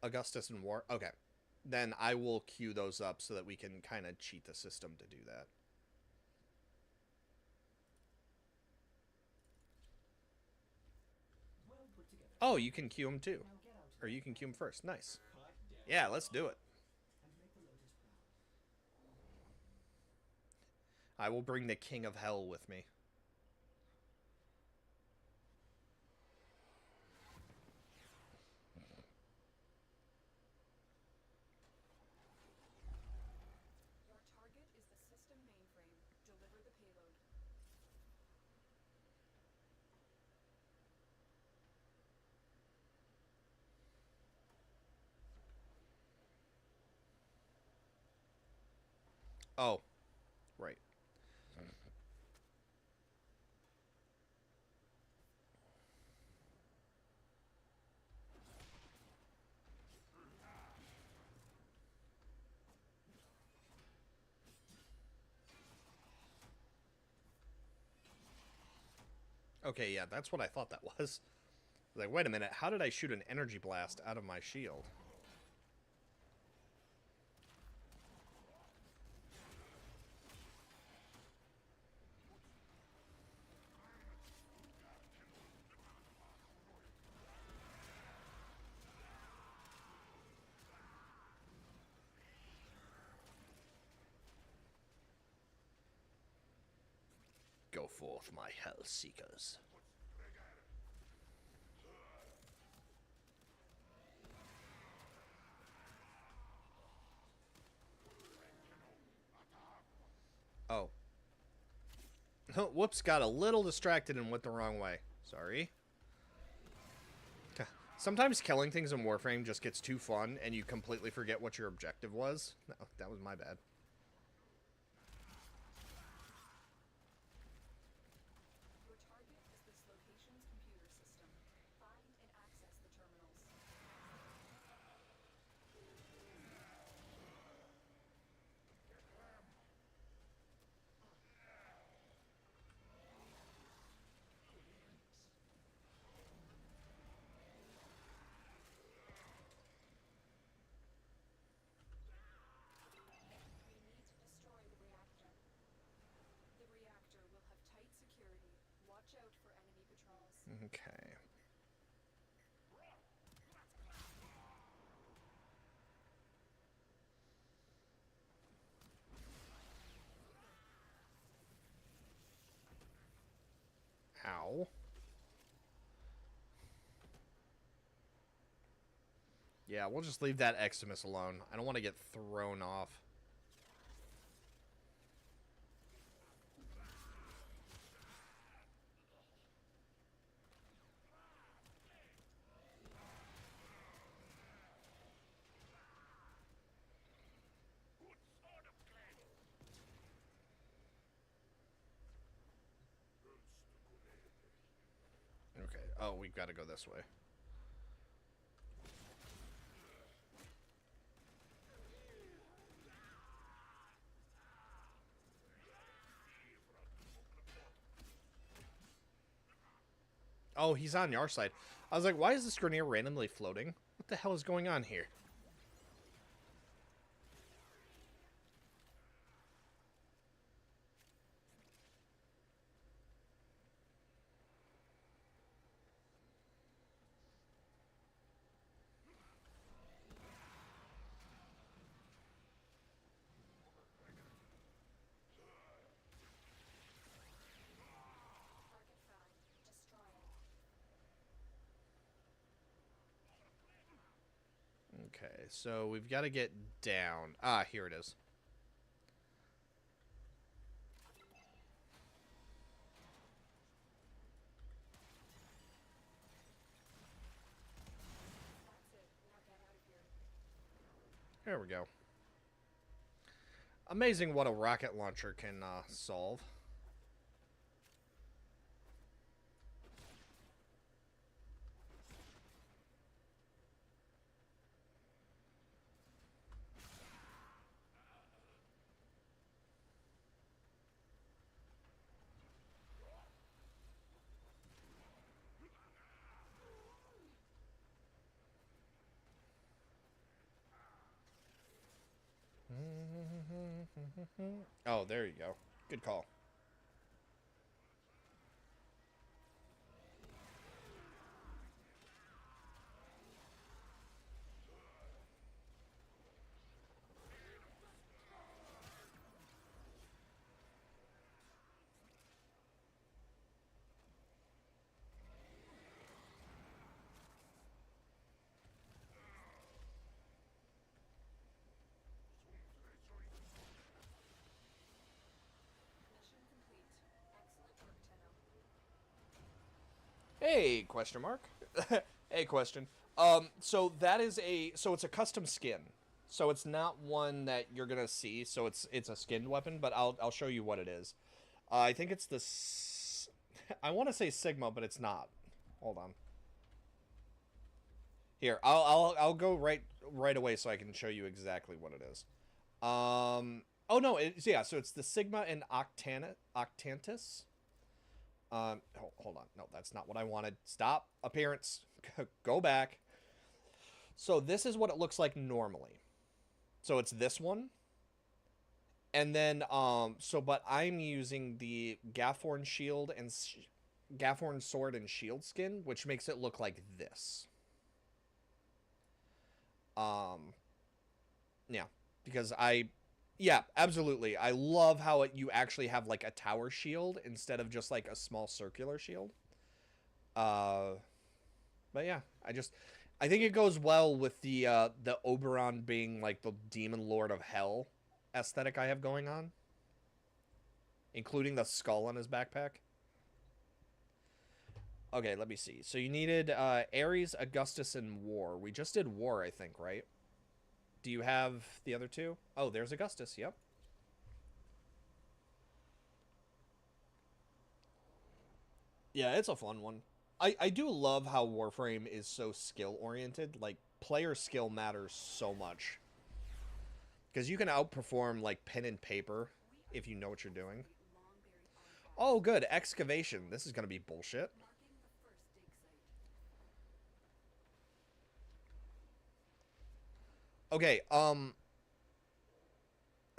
Augustus and War. Okay. Then I will queue those up so that we can kind of cheat the system to do that. Oh, you can queue them too. Or you can queue them first. Nice. Yeah, let's do it. I will bring the King of Hell with me. Your target is the system mainframe. Deliver the payload. Oh, right. Okay, yeah, that's what I thought that was. Like, wait a minute, how did I shoot an energy blast out of my shield? Go forth, my hell seekers. Oh. Whoops, got a little distracted and went the wrong way. Sorry. Sometimes killing things in Warframe just gets too fun and you completely forget what your objective was. No, that was my bad. Your target is this location's computer system. Find and access the terminals. Okay. Ow. Yeah, we'll just leave that Eximus alone. I don't want to get thrown off. Okay. Oh, we've got to go this way. Oh, he's on your side. I was like, why is this Grenier randomly floating? What the hell is going on here? Target found. Destroy it. Okay, so we've got to get down. Ah, here it is. That's it. Now get out of here. There we go. Amazing what a rocket launcher can solve. Oh, there you go. Good call. Mission complete. Excellent work, Tenno. Hey, question mark. Hey, question. So that is so it's a custom skin. So it's not one that you're gonna see. So it's a skinned weapon, but I'll show you what it is. I think it's the. I want to say Sigma, but it's not. Hold on. Here, I'll go right away so I can show you exactly what it is. Oh no, yeah. So it's the Sigma and Octantis. Hold on. No, that's not what I wanted. Stop. Appearance. Go back. So this is what it looks like normally. So it's this one. And then, but I'm using the Gathorn shield and Gathorn sword and shield skin, which makes it look like this. Yeah, because yeah, absolutely. I love how you actually have like a tower shield instead of just like a small circular shield. But yeah, I think it goes well with the Oberon being like the demon lord of hell aesthetic I have going on, including the skull on his backpack. Okay, let me see. So you needed Ares, Augustus, and War. We just did War, I think, right? Do you have the other two? Oh, there's Augustus. Yep. Yeah, it's a fun one. I do love how Warframe is so skill oriented. Like player skill matters so much because you can outperform like pen and paper if you know what you're doing. Oh, good excavation. This is gonna be bullshit. Marking the first dig site. Okay.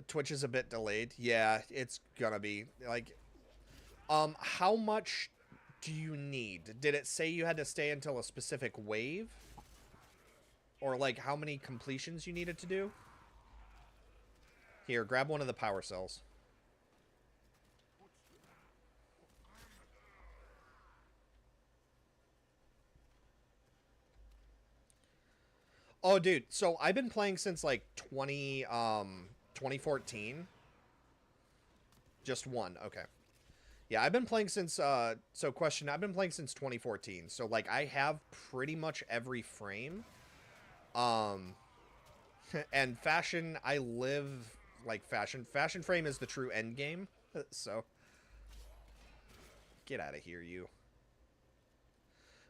Twitch is a bit delayed. Yeah, it's gonna be like. How much do you need? Did it say you had to stay until a specific wave? Or, like, how many completions you needed to do? Here, grab one of the power cells. Oh, dude, so I've been playing since, like, 2014. Just one, okay. Yeah, I've been playing since, so question, I've been playing since 2014. So, like, I have pretty much every frame. And fashion, I live like fashion. Fashion frame is the true end game. So, get out of here, you.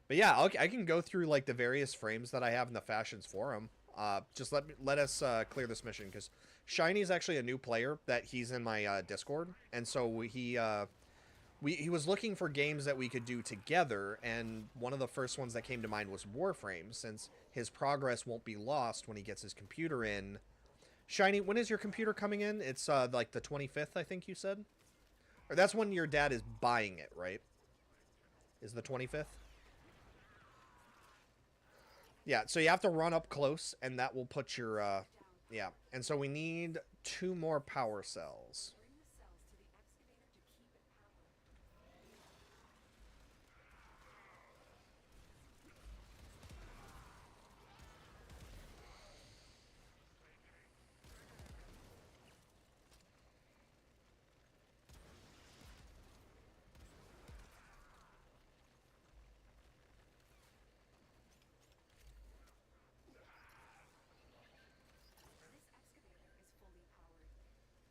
But yeah, I can go through like the various frames that I have in the fashions forum. Just let us clear this mission because Shiny is actually a new player that he's in my Discord, and so he was looking for games that we could do together, and one of the first ones that came to mind was Warframe, since his progress won't be lost when he gets his computer in. Shiny, when is your computer coming in? It's like the 25th, I think you said? Or that's when your dad is buying it, right? Is the 25th? Yeah, so you have to run up close, and that will put your, yeah. And so we need 2 more power cells.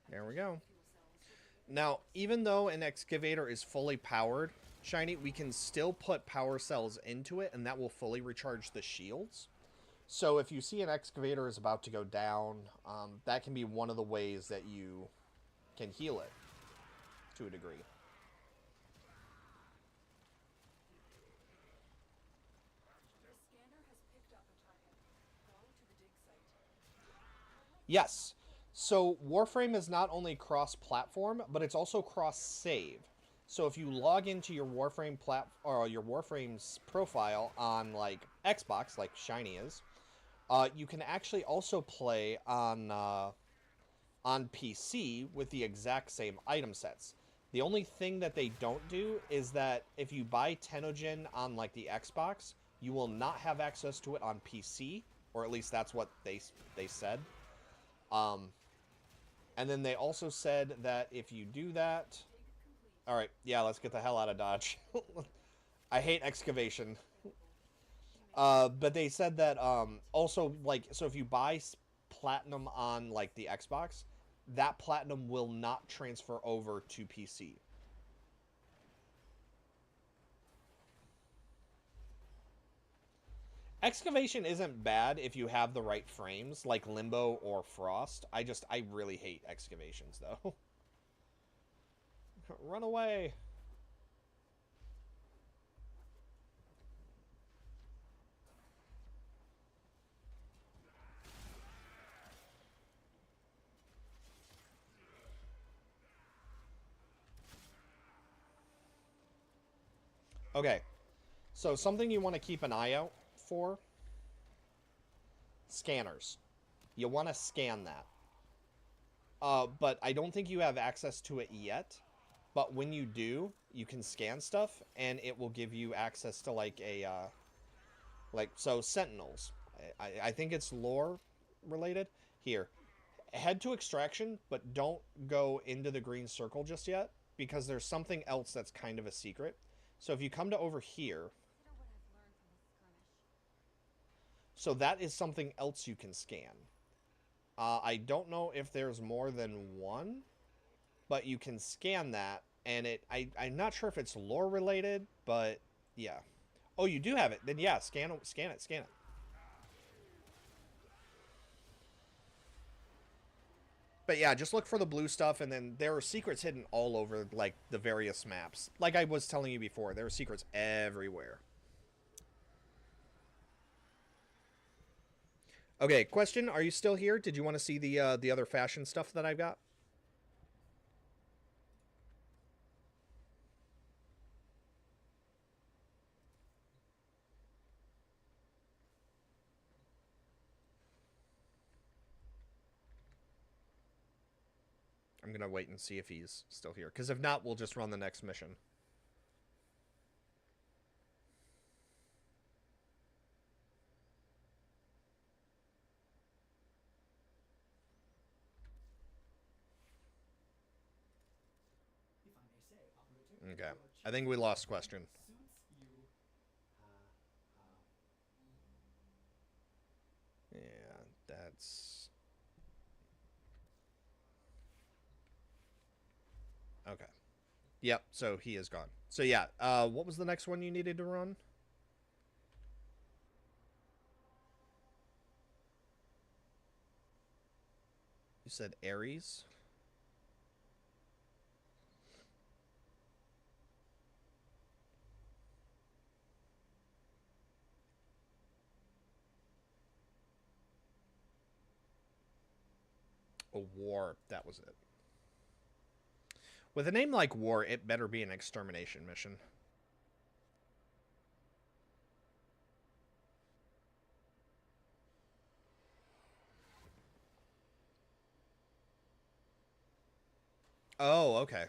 There we go. Now, even though an excavator is fully powered, Shiny, we can still put power cells into it, and that will fully recharge the shields. So if you see an excavator is about to go down, that can be one of the ways that you can heal it to a degree. Yes. So Warframe is not only cross-platform, but it's also cross-save. So if you log into your Warframe or your Warframe's profile on like Xbox, like Shiny is, you can actually also play on PC with the exact same item sets. The only thing that they don't do is that if you buy Tenogen on like the Xbox, you will not have access to it on PC, or at least that's what they said. And then they also said that if you do that... Alright, yeah, let's get the hell out of Dodge. I hate excavation. But they said that also, like, so if you buy Platinum on, like, the Xbox, that Platinum will not transfer over to PC. Excavation isn't bad if you have the right frames, like Limbo or Frost. I really hate excavations, though. Run away. Okay. So something you want to keep an eye out for. Scanners. You want to scan that. But I don't think you have access to it yet. But when you do, you can scan stuff, and it will give you access to, like, a, so Sentinels. I think it's lore related. Here. Head to Extraction, but don't go into the green circle just yet, because there's something else that's kind of a secret. So if you come to over here... So that is something else you can scan. I don't know if there's more than one, but you can scan that, and I'm not sure if it's lore related, but yeah. Oh, you do have it. Then yeah, scan it. But yeah, just look for the blue stuff, and then there are secrets hidden all over, like, the various maps. Like I was telling you before, there are secrets everywhere. Okay, question, are you still here? Did you want to see the other fashion stuff that I've got? I'm gonna wait and see if he's still here. Because if not, we'll just run the next mission. Okay. I think we lost question. Yeah, that's... Okay. Yep, so he is gone. So yeah, what was the next one you needed to run? You said Ares? A war, that was it. With a name like War, it better be an extermination mission. Oh, okay.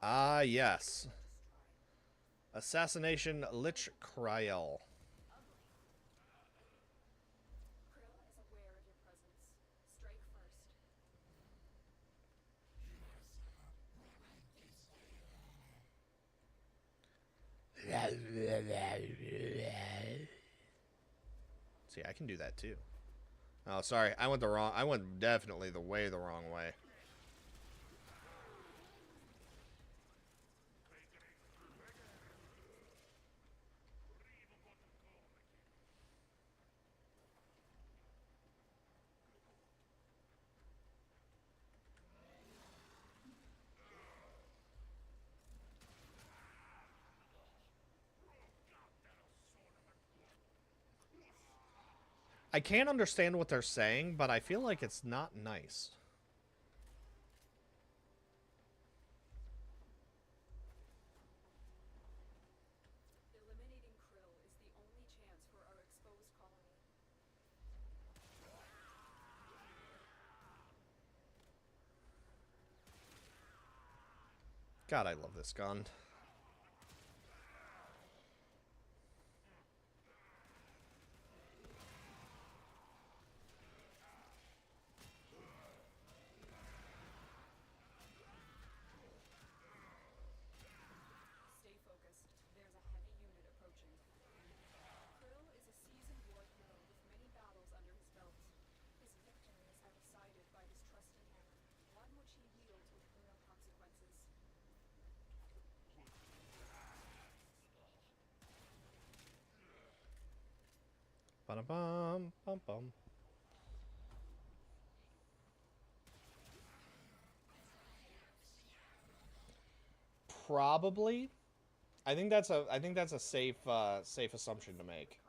Ah, yes. Assassination Lich Kryel. See, I can do that too. Oh, sorry. I went definitely the wrong way. I can't understand what they're saying, but I feel like it's not nice. Eliminating Krill is the only chance for our exposed colony. God, I love this gun. Stay focused. There's a heavy unit approaching. Krill is a seasoned war hero with many battles under his belt. His victories are decided by his trusty hammer, one which he wields with real consequences. Ba-da-bum, bum-bum. Probably. I think that's a safe assumption to make.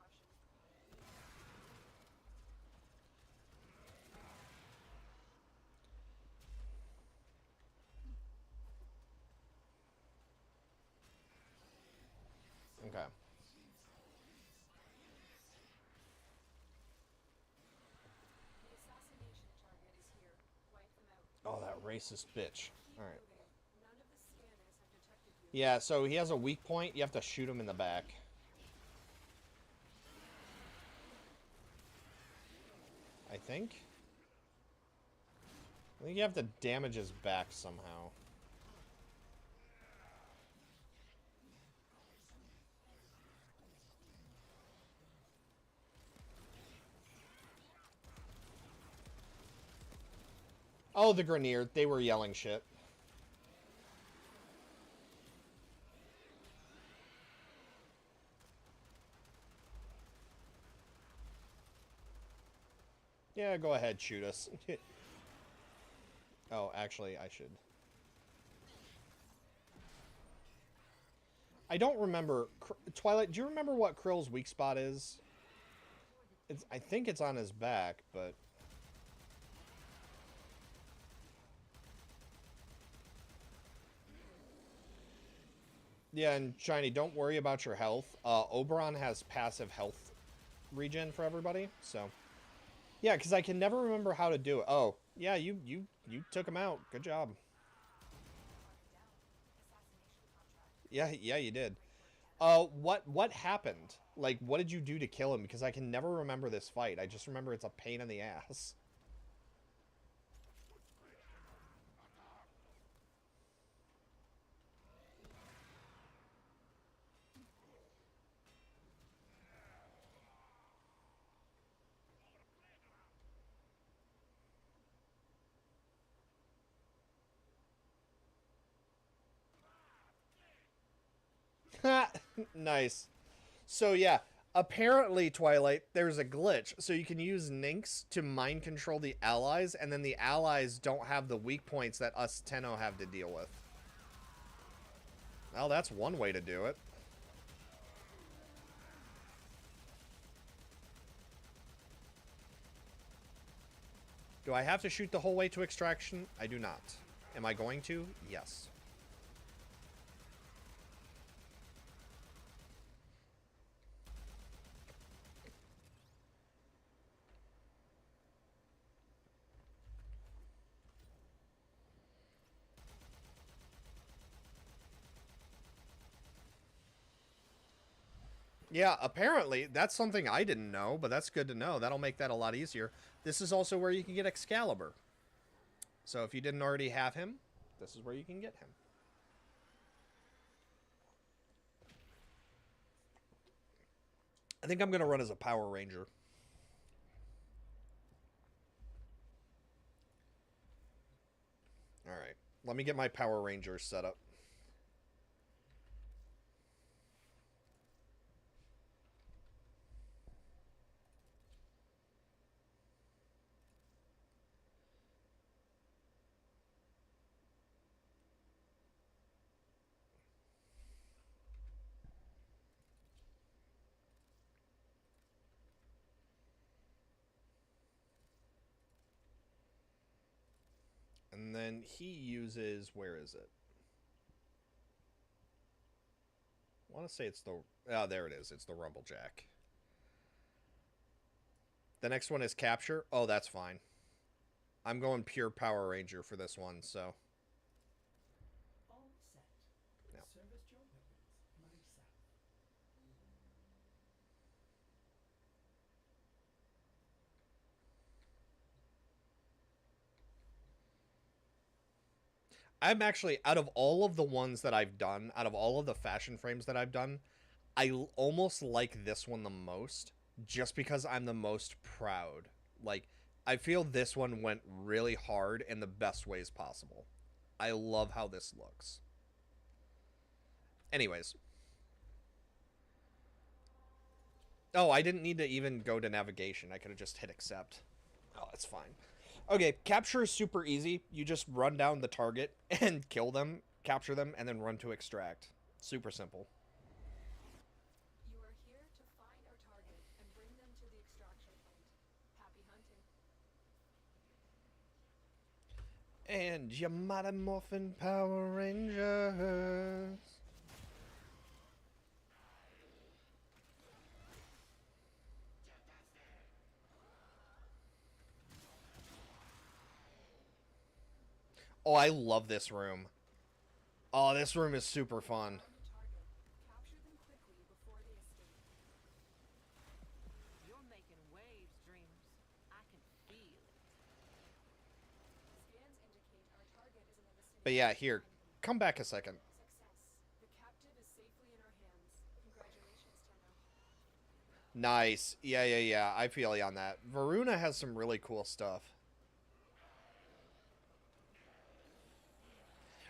Okay. The assassination target is here. Wipe them out. Oh, that racist bitch. All right. None of the scanners have detected you. Yeah, so he has a weak point. You have to shoot him in the back. I think you have to damage his back somehow. Oh, the Grenier. They were yelling shit. Yeah, go ahead, shoot us. Oh, actually, I should. I don't remember. Twilight, do you remember what Krill's weak spot is? I think it's on his back, but... Yeah, and Shiny, don't worry about your health. Oberon has passive health regen for everybody, so... Yeah, because I can never remember how to do it. Oh, yeah, you took him out. Good job. Yeah, yeah, you did. What happened? Like, what did you do to kill him? Because I can never remember this fight. I just remember it's a pain in the ass. Nice. So yeah, apparently Twilight, there's a glitch, so you can use Ninx to mind control the allies, and then the allies don't have the weak points that us Tenno have to deal with. Well, that's one way to do it. Do I have to shoot the whole way to extraction? I do not. Am I going to? Yes. Yeah, apparently, that's something I didn't know, but that's good to know. That'll make that a lot easier. This is also where you can get Excalibur. So if you didn't already have him, this is where you can get him. I think I'm going to run as a Power Ranger. Alright, let me get my Power Rangers set up. And then he uses, where is it? I want to say it's the, oh, there it is. It's the Rumblejack. The next one is Capture. Oh, that's fine. I'm going pure Power Ranger for this one, so. All set. No. Service your weapons myself. I'm actually, out of all of the ones that I've done, out of all of the fashion frames that I've done, I almost like this one the most, just because I'm the most proud. Like, I feel this one went really hard in the best ways possible. I love how this looks. Anyways. Oh, I didn't need to even go to navigation. I could have just hit accept. Oh, it's fine. Okay, capture is super easy. You just run down the target and kill them, capture them, and then run to extract. Super simple. You are here to find our target and bring them to the extraction point. Happy hunting. And your Mighty Morphin Power Rangers. Oh, I love this room. Oh, this room is super fun. Find the target. Capture them quickly before they escape. You're making waves, Dreams. I can feel it. Scans indicate our target is in the vicinity. But yeah, here, come back a second. Success. The captive is safely in our hands. Congratulations, Tenno. Nice. Yeah. I feel you on that. Varuna has some really cool stuff.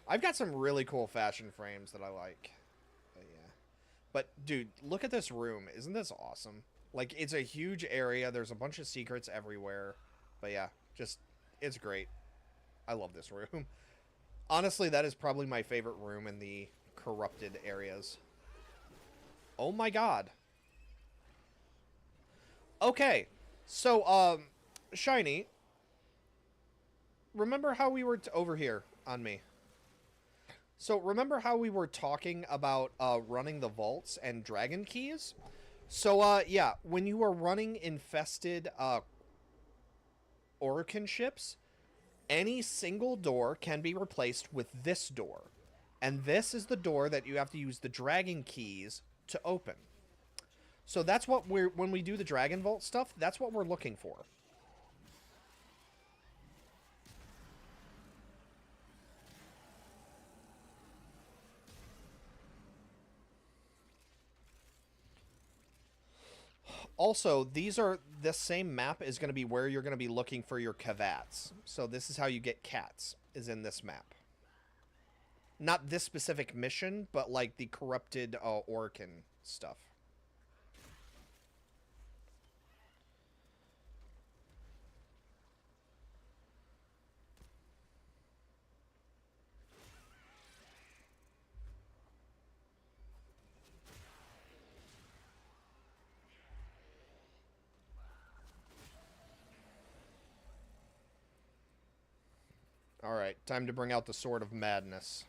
I've got some really cool fashion frames that I like. But yeah. But, dude, look at this room. Isn't this awesome? Like, it's a huge area. There's a bunch of secrets everywhere. But yeah, just, it's great. I love this room. Honestly, that is probably my favorite room in the corrupted areas. Oh my god. Okay. So, Shiny. Remember how we were over here on me? So remember how we were talking about running the vaults and dragon keys? So yeah, when you are running infested Orokin ships, any single door can be replaced with this door. And this is the door that you have to use the dragon keys to open. So that's what when we do the Dragon Vault stuff, that's what we're looking for. Also, this same map is going to be where you're going to be looking for your cavats. So this is how you get cats, is in this map. Not this specific mission, but like the corrupted Orokin stuff. Alright, time to bring out the Sword of Madness.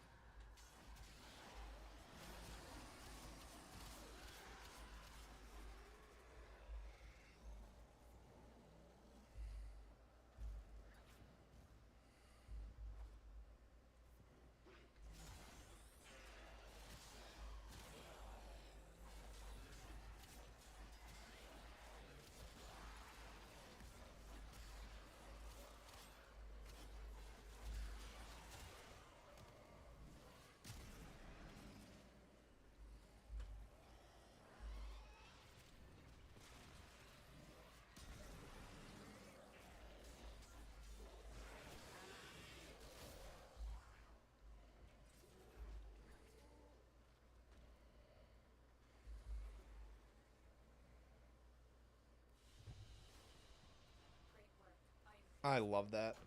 I love that.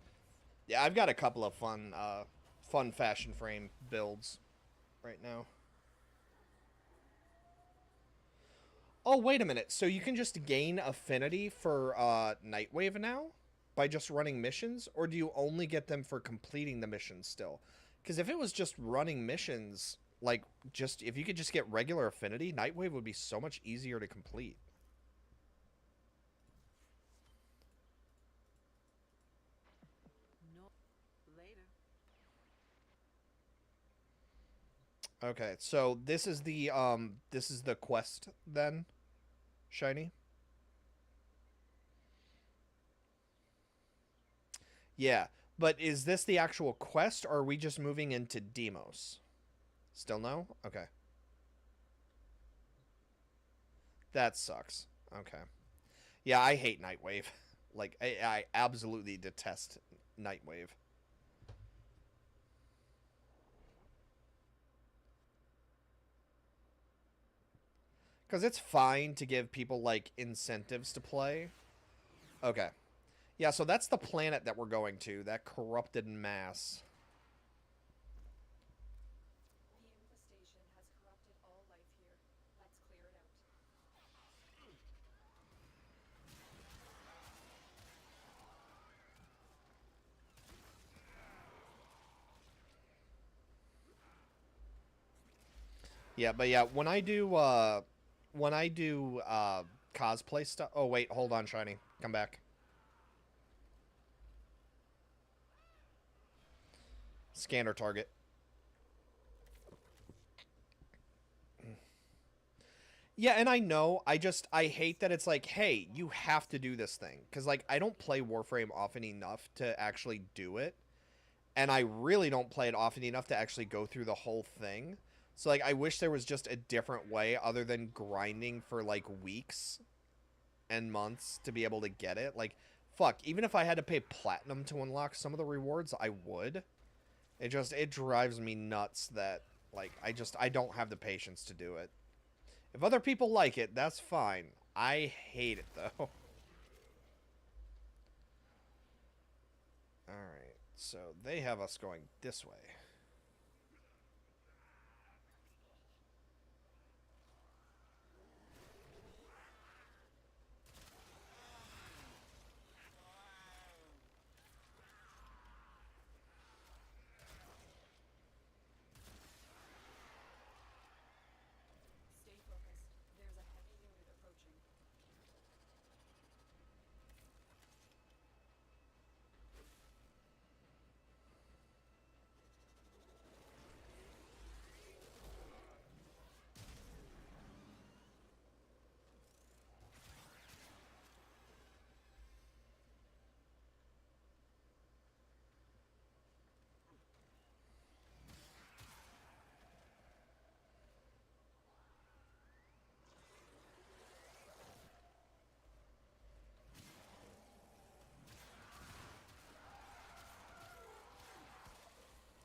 Yeah, I've got a couple of fun fashion frame builds right now. Oh, wait a minute. So you can just gain affinity for Nightwave now by just running missions? Or do you only get them for completing the missions still? Because if it was just running missions, like, if you could just get regular affinity, Nightwave would be so much easier to complete. No. Later. Okay, so this is the quest then, Shiny? Yeah, but is this the actual quest, or are we just moving into Demos? Still no? Okay. That sucks. Okay. Yeah, I hate Nightwave. Like, I absolutely detest Nightwave. Because it's fine to give people, like, incentives to play. Okay. Yeah, so that's the planet that we're going to. That corrupted mass. The infestation has corrupted all life here. Let's clear it out. Yeah, but yeah, when I do cosplay stuff. Oh wait, hold on, Shiny. Come back. Scanner target. Yeah, and I know, I hate that it's like, hey, you have to do this thing. Because, like, I don't play Warframe often enough to actually do it. And I really don't play it often enough to actually go through the whole thing. So, like, I wish there was just a different way other than grinding for, like, weeks and months to be able to get it. Like, fuck, even if I had to pay platinum to unlock some of the rewards, I would. It drives me nuts that, like, I don't have the patience to do it. If other people like it, that's fine. I hate it, though. Alright, so they have us going this way. Stay focused. There's a heavy unit approaching.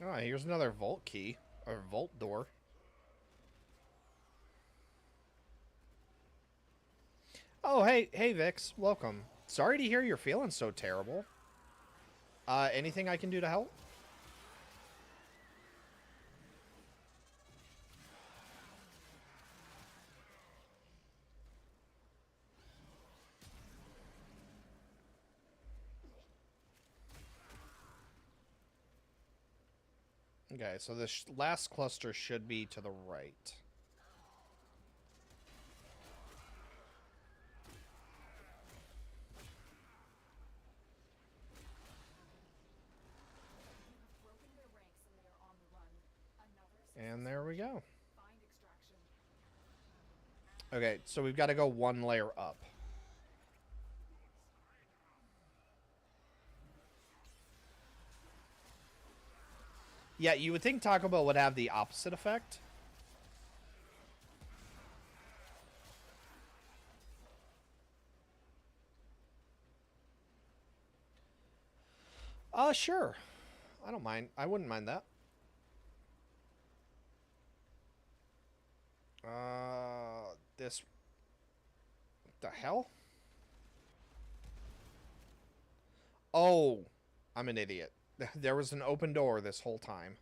Oh, here's another vault key. Or vault door. Oh, hey, Vix. Welcome. Sorry to hear you're feeling so terrible. Anything I can do to help? Okay, so this last cluster should be to the right. Broken their ranks and they are on the run. And there we go. Find extraction. Okay, so we've got to go one layer up. Yeah, you would think Taco Bell would have the opposite effect. Sure. I don't mind. I wouldn't mind that. This... What the hell? Oh, I'm an idiot. There was an open door this whole time.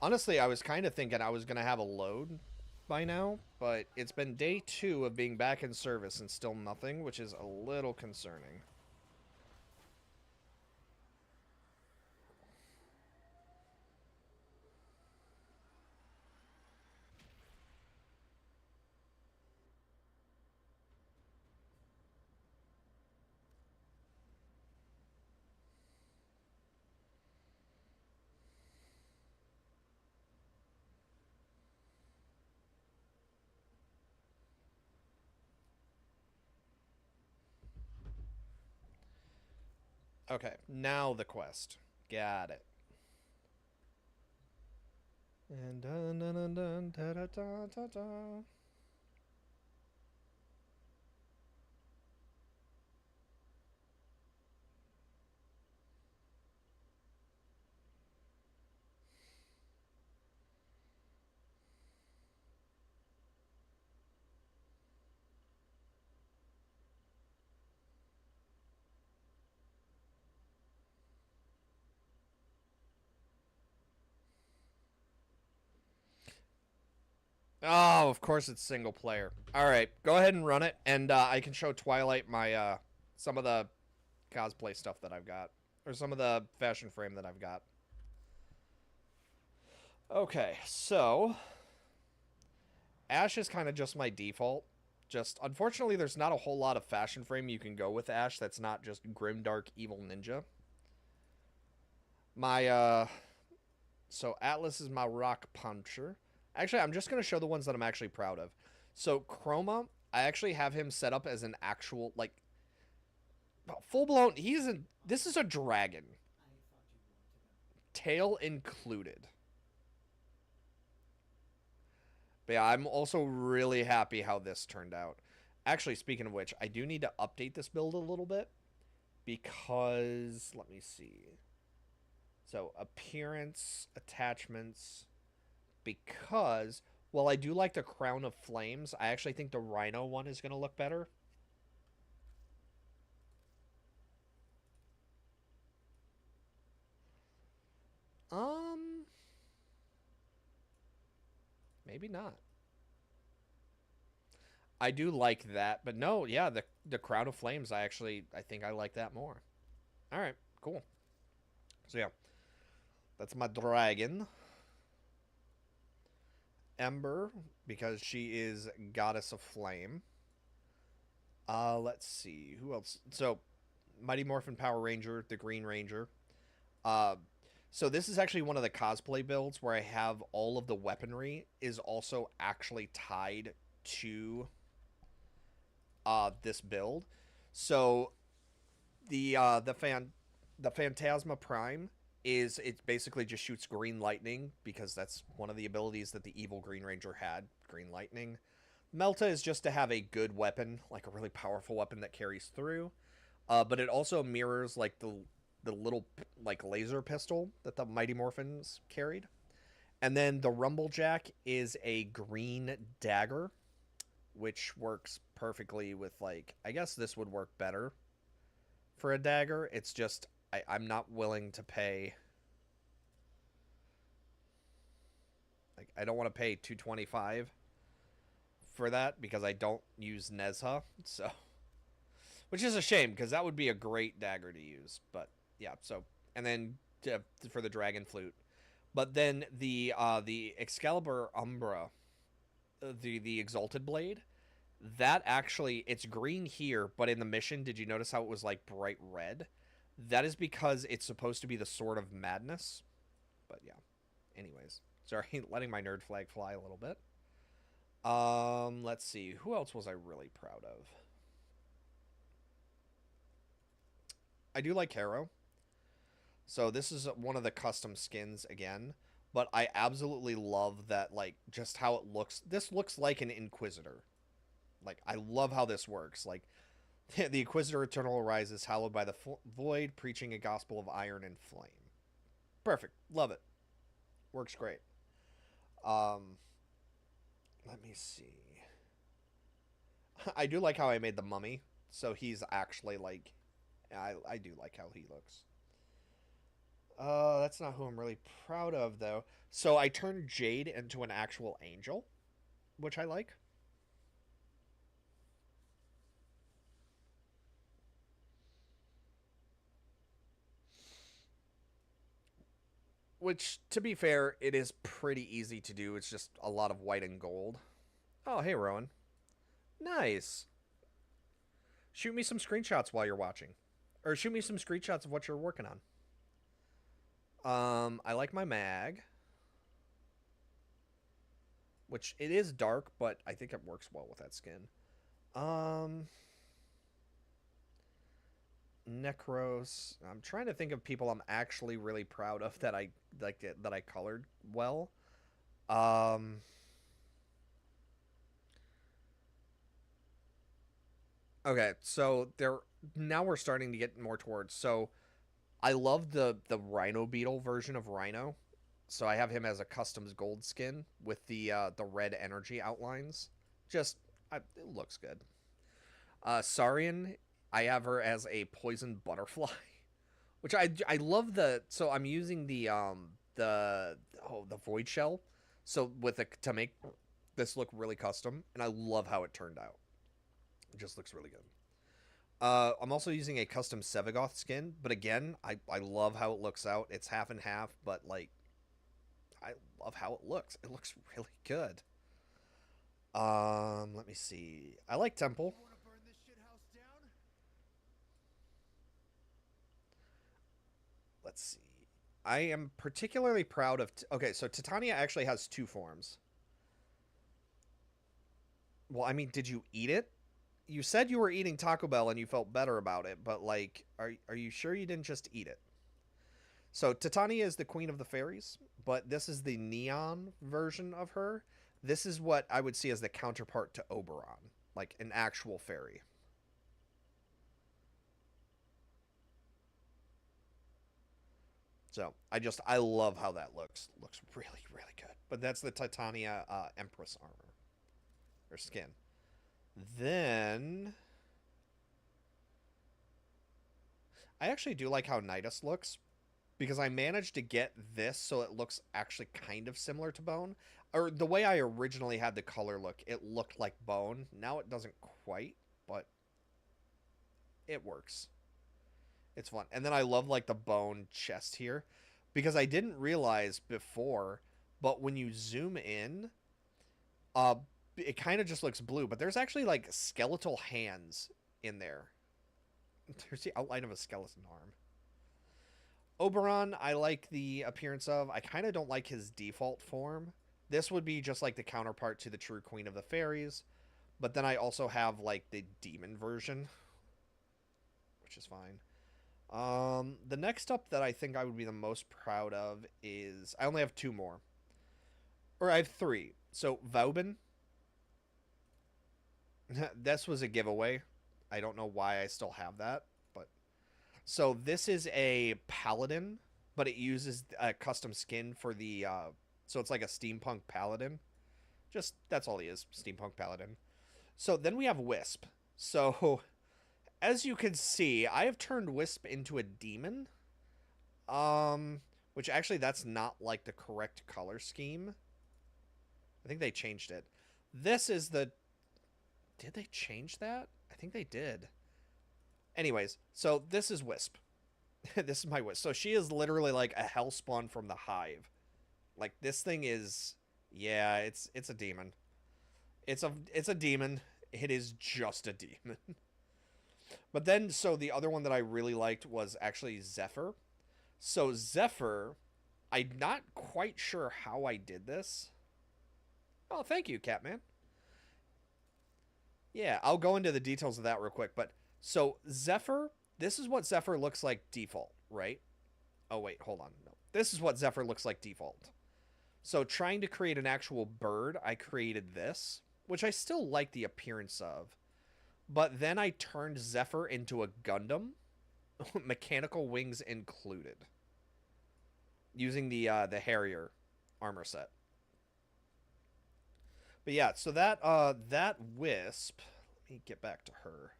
Honestly, I was kind of thinking I was going to have a load by now, but it's been day 2 of being back in service and still nothing, which is a little concerning. Okay, now the quest. Got it. And dun dun dun dun da da da da da. Oh, of course it's single player. All right, go ahead and run it, and I can show Twilight my some of the cosplay stuff that I've got, or some of the fashion frame that I've got. Okay, so Ash is kind of just my default. Just unfortunately, there's not a whole lot of fashion frame you can go with Ash that's not just grimdark evil ninja. My so Atlas is my rock puncher. Actually, I'm just going to show the ones that I'm actually proud of. So Chroma, I actually have him set up as an actual, like, full-blown, this is a dragon. Tail included. But yeah, I'm also really happy how this turned out. Actually, speaking of which, I do need to update this build a little bit. Because, let me see. So, appearance, attachments... Because, while I do like the Crown of Flames, I actually think the Rhino one is going to look better. Maybe not. I do like that, but no, yeah, the Crown of Flames, I think I like that more. All right, cool. So yeah, that's my dragon. Ember, because she is Goddess of Flame. Let's see, who else? So, Mighty Morphin Power Ranger, the Green Ranger. So this is actually one of the cosplay builds where I have all of the weaponry is also actually tied to this build. So the Phantasma Prime it basically just shoots green lightning because that's one of the abilities that the evil Green Ranger had, green lightning. Melta is just to have a good weapon, like a really powerful weapon that carries through. But it also mirrors like the little like laser pistol that the Mighty Morphins carried. And then the Rumblejack is a green dagger, which works perfectly with like I guess this would work better for a dagger. It's just I'm not willing to pay like I don't want to pay 225 for that because I don't use Nezha, so which is a shame because that would be a great dagger to use. But yeah, so and then for the dragon flute, but then the Excalibur Umbra, the exalted blade, that actually it's green here, but in the mission, did you notice how it was like bright red? That is because it's supposed to be the sword of madness. But yeah, anyways, sorry, letting my nerd flag fly a little bit. Let's see, who else was I really proud of? I do like Harrow. So this is one of the custom skins again, but I absolutely love that, like, just how it looks. This looks like an Inquisitor. Like, I love how this works. Like, the Inquisitor Eternal arises, hallowed by the void, preaching a gospel of iron and flame. Perfect. Love it. Works great. Let me see. I do like how I made the mummy. So he's actually, like, I do like how he looks. That's not who I'm really proud of, though. So I turned Jade into an actual angel, which I like. Which, to be fair, it is pretty easy to do. It's just a lot of white and gold. Oh, hey, Rowan. Nice. Shoot me some screenshots while you're watching. Or shoot me some screenshots of what you're working on. I like my mag. Which, it is dark, but I think it works well with that skin. Necros. I'm trying to think of people I'm actually really proud of that I like that I colored well. Okay, so now we're starting to get more towards. So I love the Rhino Beetle version of Rhino. So I have him as a customs gold skin with the red energy outlines. Just it looks good. Sarian, I have her as a poison butterfly, which I love the. So I'm using the void shell, so with a to make this look really custom, and I love how it turned out. It just looks really good. I'm also using a custom Sevagoth skin, but again, I love how it looks out. It's half and half, but like, I love how it looks. It looks really good. Let me see. I like Temple. Let's see. I am particularly proud of. Okay, so Titania actually has two forms. Well, I mean, did you eat it? You said you were eating Taco Bell and you felt better about it, but like, are you sure you didn't just eat it? So Titania is the queen of the fairies, but this is the neon version of her. This is what I would see as the counterpart to Oberon, like an actual fairy. So I love how that looks. Looks really really good. But that's the Titania Empress armor or skin. Then I actually do like how Nidus looks because I managed to get this so it looks actually kind of similar to bone. Or the way I originally had the color look, it looked like bone. Now it doesn't quite, but it works. It's fun. And then I love like the bone chest here because I didn't realize before, but when you zoom in, uh it kind of just looks blue, but there's actually like skeletal hands in there. There's the outline of a skeleton arm. Oberon, I like the appearance of. I kind of don't like his default form. This would be just like the counterpart to the true queen of the fairies, but then I also have like the demon version, which is fine. The next up that I think I would be the most proud of is I only have two more, or I have three. So Vauban, This was a giveaway. I don't know why I still have that, but so this is a paladin, but it uses a custom skin for the so it's like a steampunk paladin. Just that's all he is, steampunk paladin. So then we have Wisp. So as you can see, I have turned Wisp into a demon. Which actually that's not like the correct color scheme. I think they changed it. This is the Did they change that? I think they did. Anyways, so this is Wisp. This is my Wisp. So she is literally like a hellspawn from the hive. Like this thing is yeah, it's a demon. It's a demon. It is just a demon. But then so the other one that I really liked was actually Zephyr. So Zephyr, I'm not quite sure how I did this. Oh, thank you, Catman. Yeah, I'll go into the details of that real quick. But so Zephyr, this is what Zephyr looks like default, right? Oh, wait, hold on. No. This is what Zephyr looks like default. So trying to create an actual bird, I created this, which I still like the appearance of. But then I turned Zephyr into a Gundam, mechanical wings included, using the Harrier armor set. But yeah, so that Wisp, let me get back to her.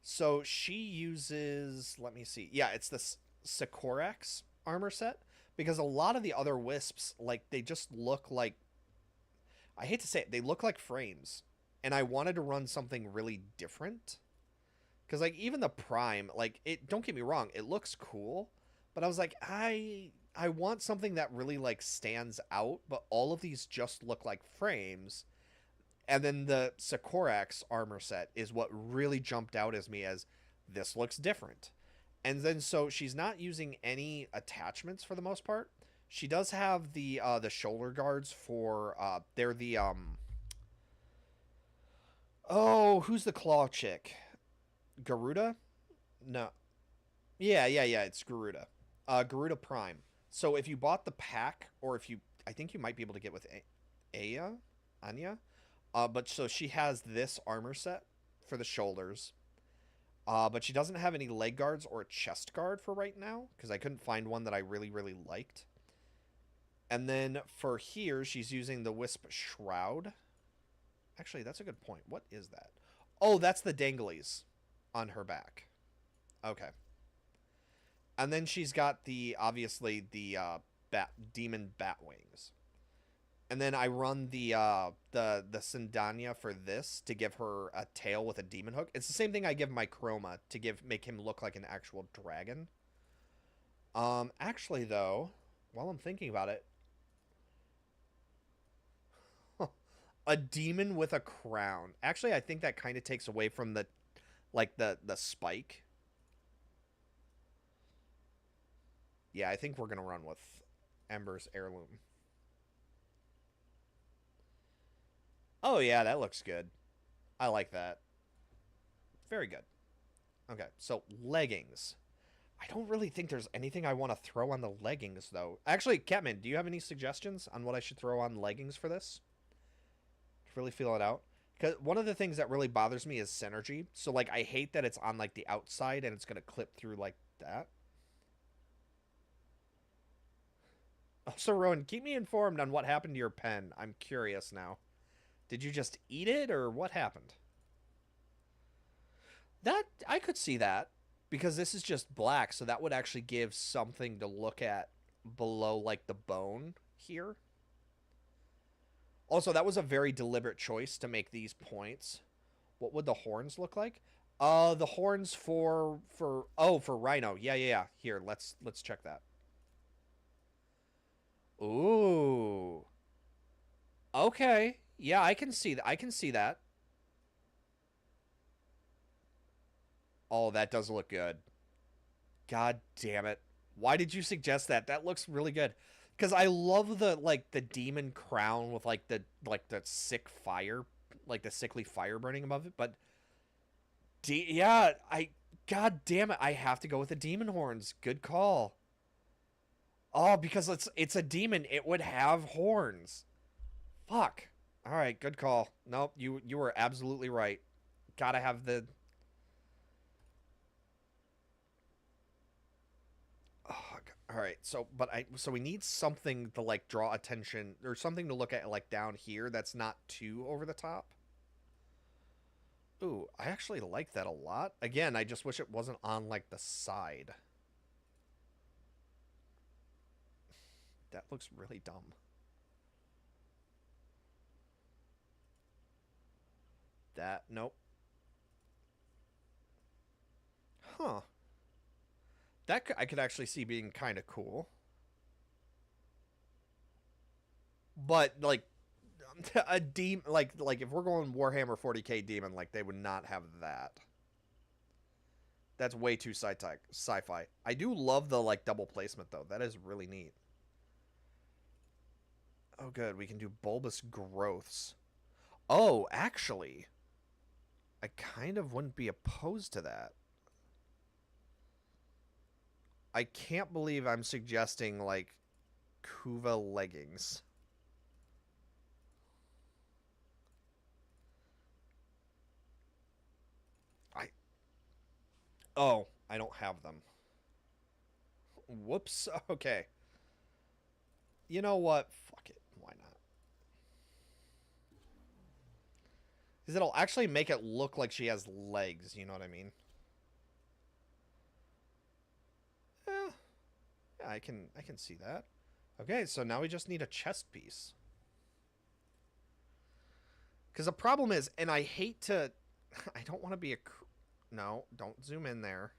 So she uses, let me see. Yeah, it's the Sikorax armor set because a lot of the other Wisps, like they just look like, I hate to say it, they look like frames. And I wanted to run something really different. Cuz like even the Prime, like it, don't get me wrong, it looks cool, but I was like I want something that really like stands out, but all of these just look like frames. And then the Sikorax armor set is what really jumped out as me as this looks different. And then so she's not using any attachments for the most part. She does have the shoulder guards for they're the oh, who's the claw chick? Garuda? No. Yeah, it's Garuda. Garuda Prime. So if you bought the pack, or if you, I think you might be able to get with Anya. But so she has this armor set for the shoulders. But she doesn't have any leg guards or a chest guard for right now, because I couldn't find one that I really, really liked. And then for here, she's using the Wisp Shroud. Actually, that's a good point. What is that? Oh, that's the danglies on her back. Okay. And then she's got the, obviously, the demon bat wings. And then I run the Sindanya for this to give her a tail with a demon hook. It's the same thing I give my Chroma to make him look like an actual dragon. Actually, though, while I'm thinking about it, a demon with a crown. Actually, I think that kind of takes away from the, like, the spike. Yeah, I think we're going to run with Ember's Heirloom. Oh, yeah, that looks good. I like that. Very good. Okay, so leggings. I don't really think there's anything I want to throw on the leggings, though. Actually, Catman, do you have any suggestions on what I should throw on leggings for this? Really feel it out. Because one of the things that really bothers me is synergy. So, like, I hate that it's on, like, the outside and it's going to clip through like that. Also, Rowan, keep me informed on what happened to your pen. I'm curious now. Did you just eat it, or what happened? That, I could see that. Because this is just black, so that would actually give something to look at below, like, the bone here. Also, that was a very deliberate choice to make these points. What would the horns look like? The horns for Rhino. Yeah. Here, let's check that. Ooh. Okay. Yeah, I can see that. I can see that. Oh, that does look good. God damn it. Why did you suggest that? That looks really good. Because I love the, like, the demon crown with, like, the sick fire, like, the sickly fire burning above it. But, yeah, God damn it, I have to go with the demon horns. Good call. Oh, because it's a demon. It would have horns. Fuck. All right, good call. Nope, you were absolutely right. Gotta have the. Oh, all right, so we need something to like draw attention or something to look at like down here that's not too over the top. Ooh, I actually like that a lot. Again, I just wish it wasn't on like the side. That looks really dumb. That nope. Huh. I could actually see being kind of cool. But like a demon like if we're going Warhammer 40K demon like they would not have that. That's way too sci-fi. I do love the like double placement though. That is really neat. Oh good, we can do bulbous growths. Oh, actually, I kind of wouldn't be opposed to that. I can't believe I'm suggesting like Kuva leggings. I Oh, I don't have them. Whoops. Okay. You know what? Fuck it. Why not? Because it'll actually make it look like she has legs. You know what I mean? Yeah, yeah, I can see that. Okay, so now we just need a chest piece. Because the problem is, and I hate to, I don't want to be a. No, don't zoom in there.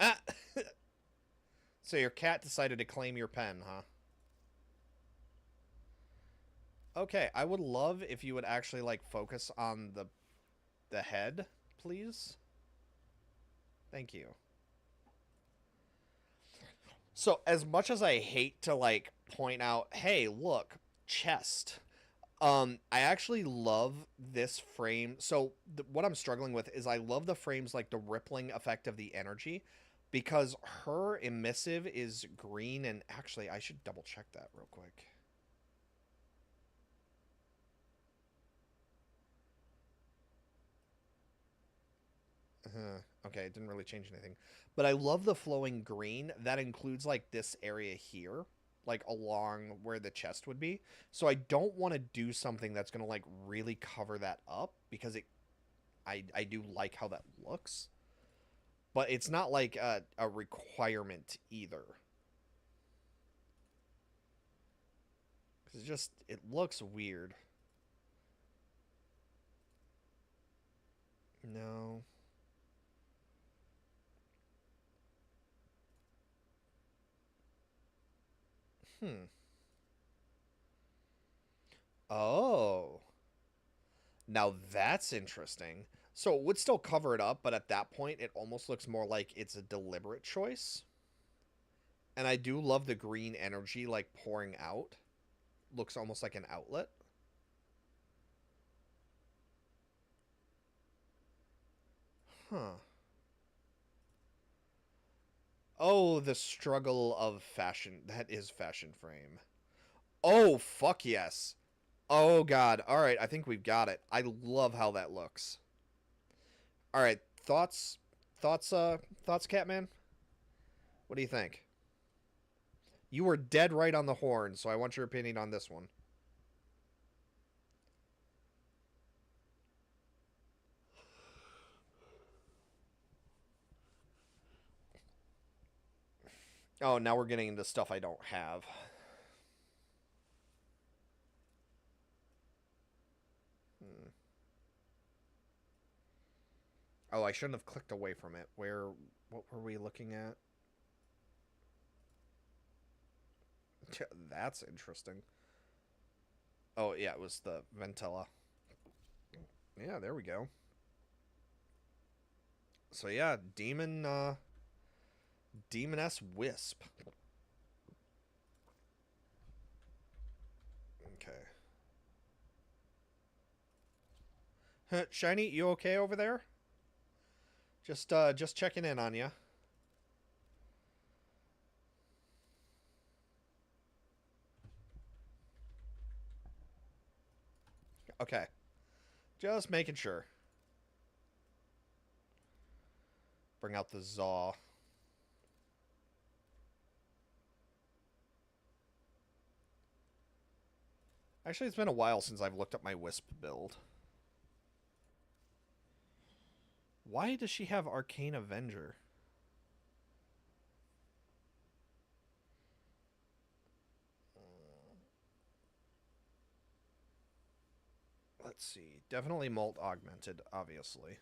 Ah! So your cat decided to claim your pen, huh? Okay, I would love if you would actually like focus on the head, please. Thank you. So as much as I hate to like point out, hey, look, chest. I actually love this frame. So what I'm struggling with is I love the frames like the rippling effect of the energy because her emissive is green and actually I should double check that real quick. Okay, it didn't really change anything. But I love the flowing green. That includes like this area here, like along where the chest would be. So I don't want to do something that's going to like really cover that up because I do like how that looks. But it's not like a requirement either. Cuz it looks weird. No. Hmm. Oh. Now that's interesting. So it would still cover it up, but at that point, it almost looks more like it's a deliberate choice. And I do love the green energy like pouring out. Looks almost like an outlet. Huh. Oh, the struggle of fashion. That is fashion frame. Oh, fuck yes. Oh, God. All right, I think we've got it. I love how that looks. All right, thoughts? Thoughts, Catman? What do you think? You were dead right on the horn, so I want your opinion on this one. Oh, now we're getting into stuff I don't have. Hmm. Oh, I shouldn't have clicked away from it. What were we looking at? That's interesting. Oh, yeah, it was the Ventella. Yeah, there we go. So yeah, Demoness Wisp. Shiny, you okay over there? Just checking in on you. Okay. Just making sure. Bring out the Zaw. Actually, it's been a while since I've looked up my Wisp build. Why does she have Arcane Avenger? Let's see. Definitely Molt Augmented, obviously.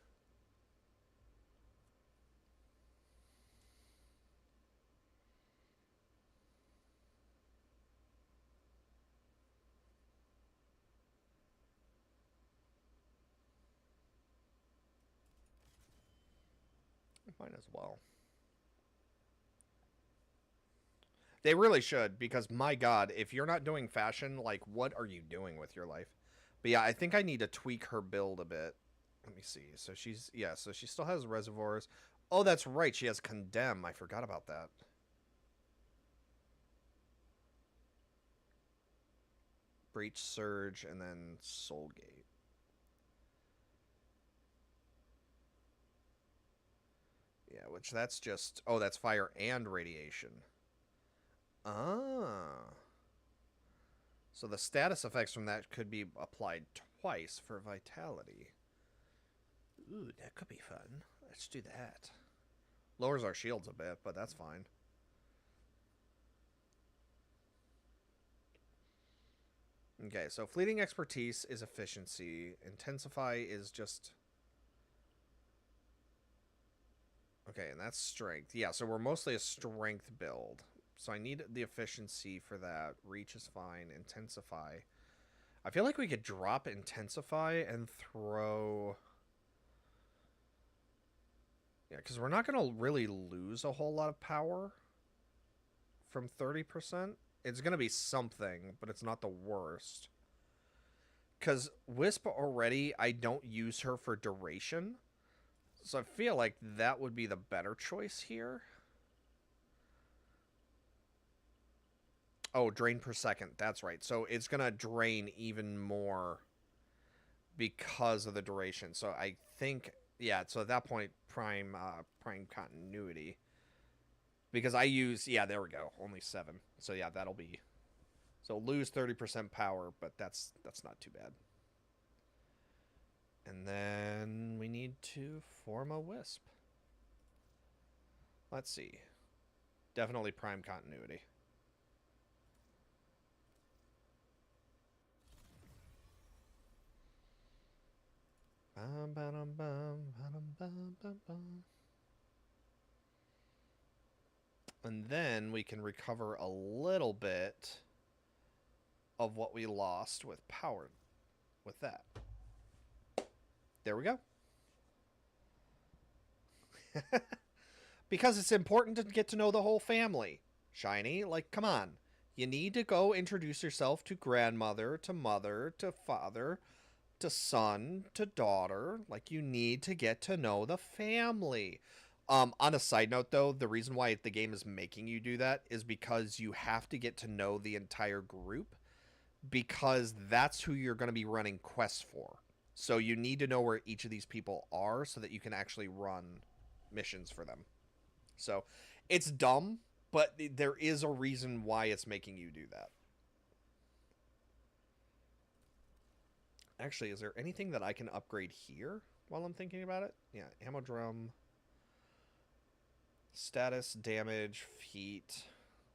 Might as well. They really should, because my god, if you're not doing fashion, like, what are you doing with your life? But yeah, I think I need to tweak her build a bit. Let me see. So she's, yeah, so she still has reservoirs. Oh, that's right, she has Condemn. I forgot about that. Breach, Surge, and then Soulgate. Yeah, which that's just, oh, that's fire and radiation. Ah. So the status effects from that could be applied twice for vitality. Ooh, that could be fun. Let's do that. Lowers our shields a bit, but that's fine. Okay, so fleeting expertise is efficiency. Intensify is just... Okay, and that's strength. Yeah, so we're mostly a strength build. So I need the efficiency for that. Reach is fine. Intensify. I feel like we could drop Intensify and throw... Yeah, because we're not going to really lose a whole lot of power from 30%. It's going to be something, but it's not the worst. Because Wisp already, I don't use her for duration. So I feel like that would be the better choice here. Oh, drain per second. That's right. So it's going to drain even more because of the duration. So I think, yeah, so at that point, prime continuity. Because I use, yeah, there we go, only 7. So yeah, that'll be, so lose 30% power, but that's not too bad. And then we need to form a Wisp. Let's see. Definitely prime continuity. And then we can recover a little bit of what we lost with power with that. There we go. Because it's important to get to know the whole family. Shiny, like, come on. You need to go introduce yourself to grandmother, to mother, to father, to son, to daughter. Like, you need to get to know the family. On a side note, though, the reason why the game is making you do that is because you have to get to know the entire group, because that's who you're going to be running quests for. So you need to know where each of these people are so that you can actually run missions for them. So it's dumb, but there is a reason why it's making you do that. Actually, is there anything that I can upgrade here while I'm thinking about it? Yeah, ammo drum. Status, damage, feat.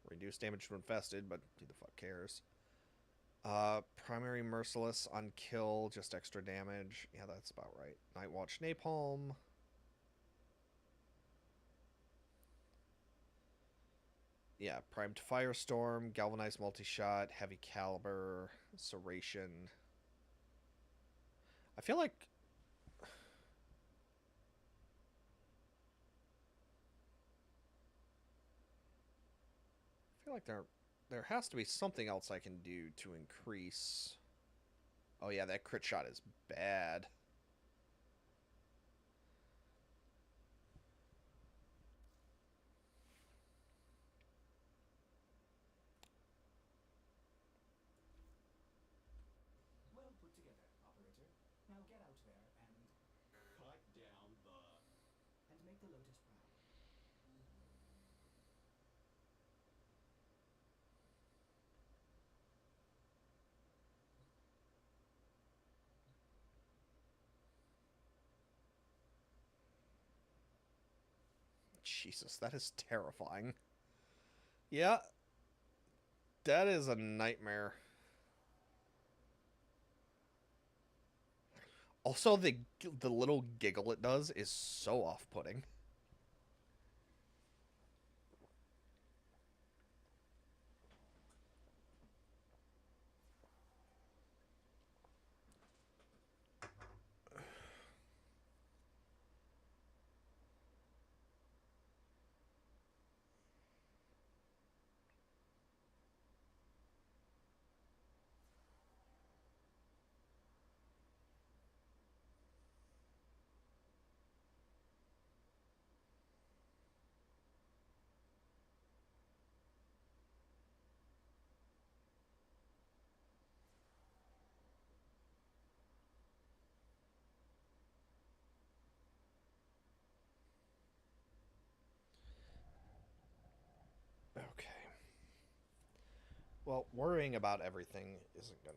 Reduce damage to infested, but who the fuck cares? Primary merciless on kill, just extra damage. Yeah, that's about right. Nightwatch napalm. Yeah, primed firestorm, galvanized multi-shot, heavy caliber, serration. I feel like there has to be something else I can do to increase. Oh yeah, that crit shot is bad. Break the lotus brow. Jesus, that is terrifying. Yeah, that is a nightmare. Also, the little giggle it does is so off-putting. Okay. Well, worrying about everything isn't gonna.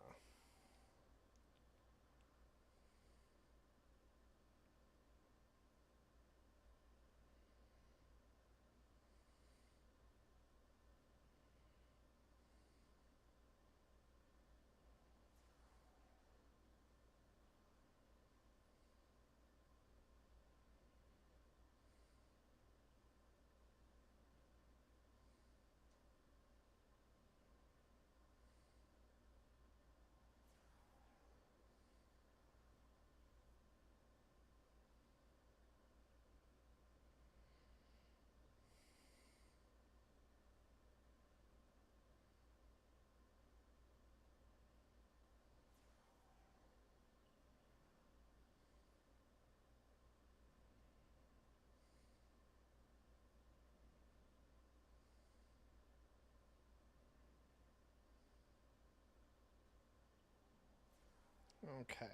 Okay.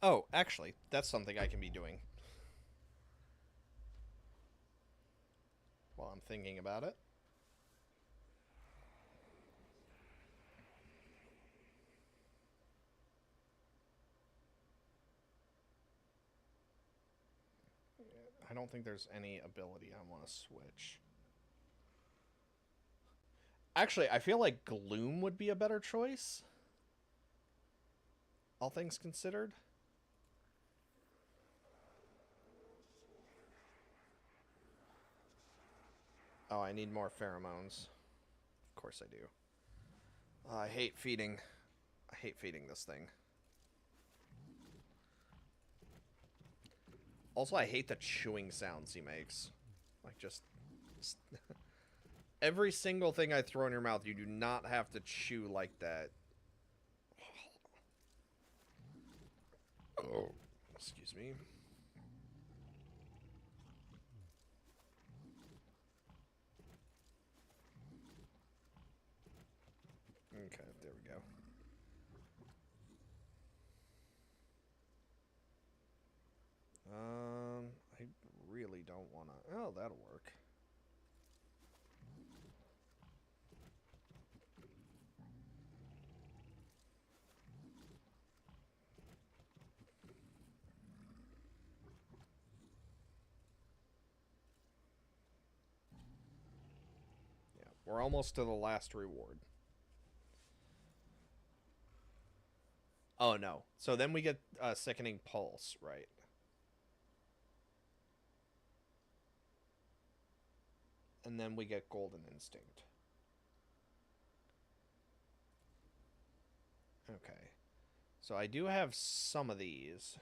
Oh, actually, that's something I can be doing while I'm thinking about it. I don't think there's any ability I want to switch. Actually, I feel like Gloom would be a better choice. All things considered. Oh, I need more pheromones. Of course I do. I hate feeding. I hate feeding this thing. Also, I hate the chewing sounds he makes. Like, just every single thing I throw in your mouth, you do not have to chew like that. Oh, excuse me. Okay, there we go. I really don't want to. Oh, that'll work. We're almost to the last reward. Oh, no. So then we get Sickening Pulse, right? And then we get Golden Instinct. Okay. So I do have some of these.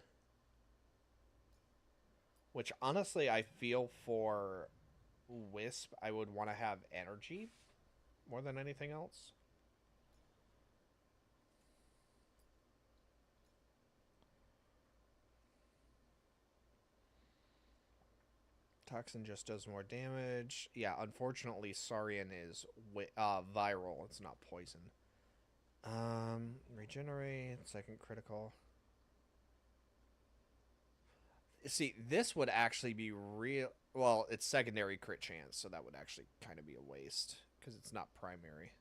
Which, honestly, I feel for Wisp, I would want to have energy more than anything else. Toxin just does more damage. Yeah, unfortunately, Saurian is viral. It's not poison. Regenerate, second critical. See, this would actually be real. Well, it's secondary crit chance, so that would actually kind of be a waste because it's not primary.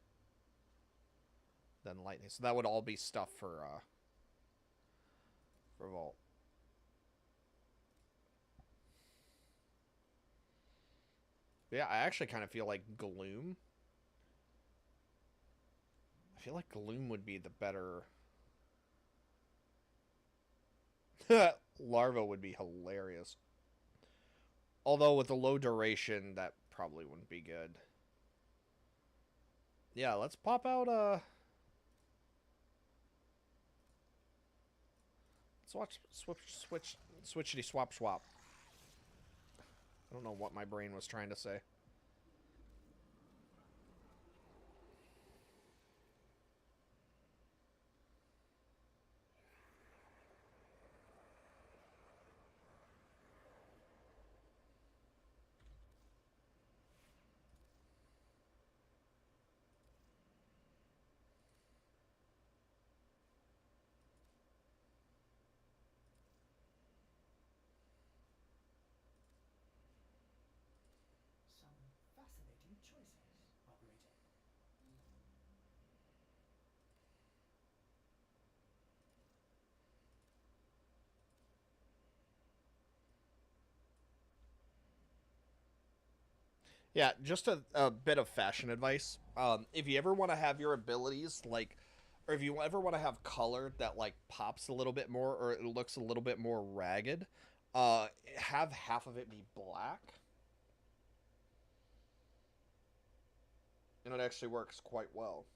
Then lightning. So that would all be stuff for Vault. Yeah, I actually kind of feel like Gloom. I feel like Gloom would be the better. Larva would be hilarious. Although with the low duration, that probably wouldn't be good. Yeah, let's pop out let's watch switchity swap. I don't know what my brain was trying to say. Some fascinating choices, Operator. Yeah, just a bit of fashion advice. If you ever want to have your abilities like, or if you ever want to have color that like pops a little bit more, or it looks a little bit more ragged, have half of it be black, and it actually works quite well.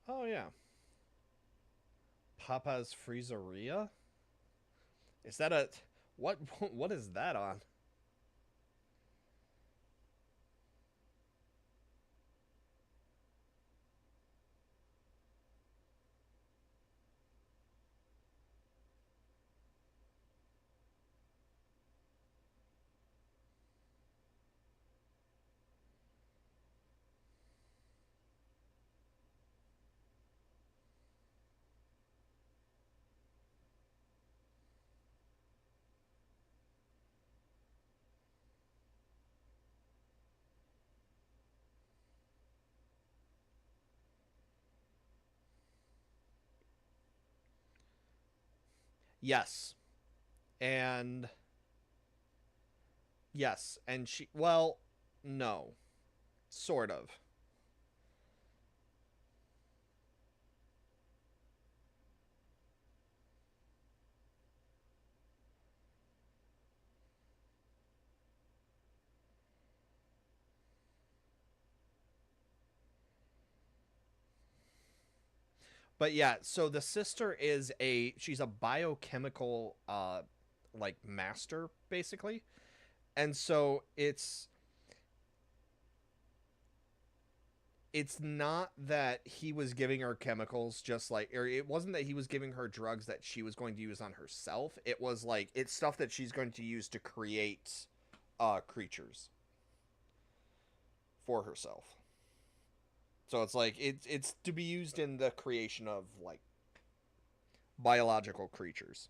Oh yeah, Papa's Freezeria. Is that a what? What is that on? Yes, and yes, and she. Well, no, sort of. But yeah, so the sister is she's a biochemical like master basically. And so it's not that he was giving her chemicals just like, or it wasn't that he was giving her drugs that she was going to use on herself. It was like it's stuff that she's going to use to create creatures for herself. So it's like it's to be used in the creation of like biological creatures.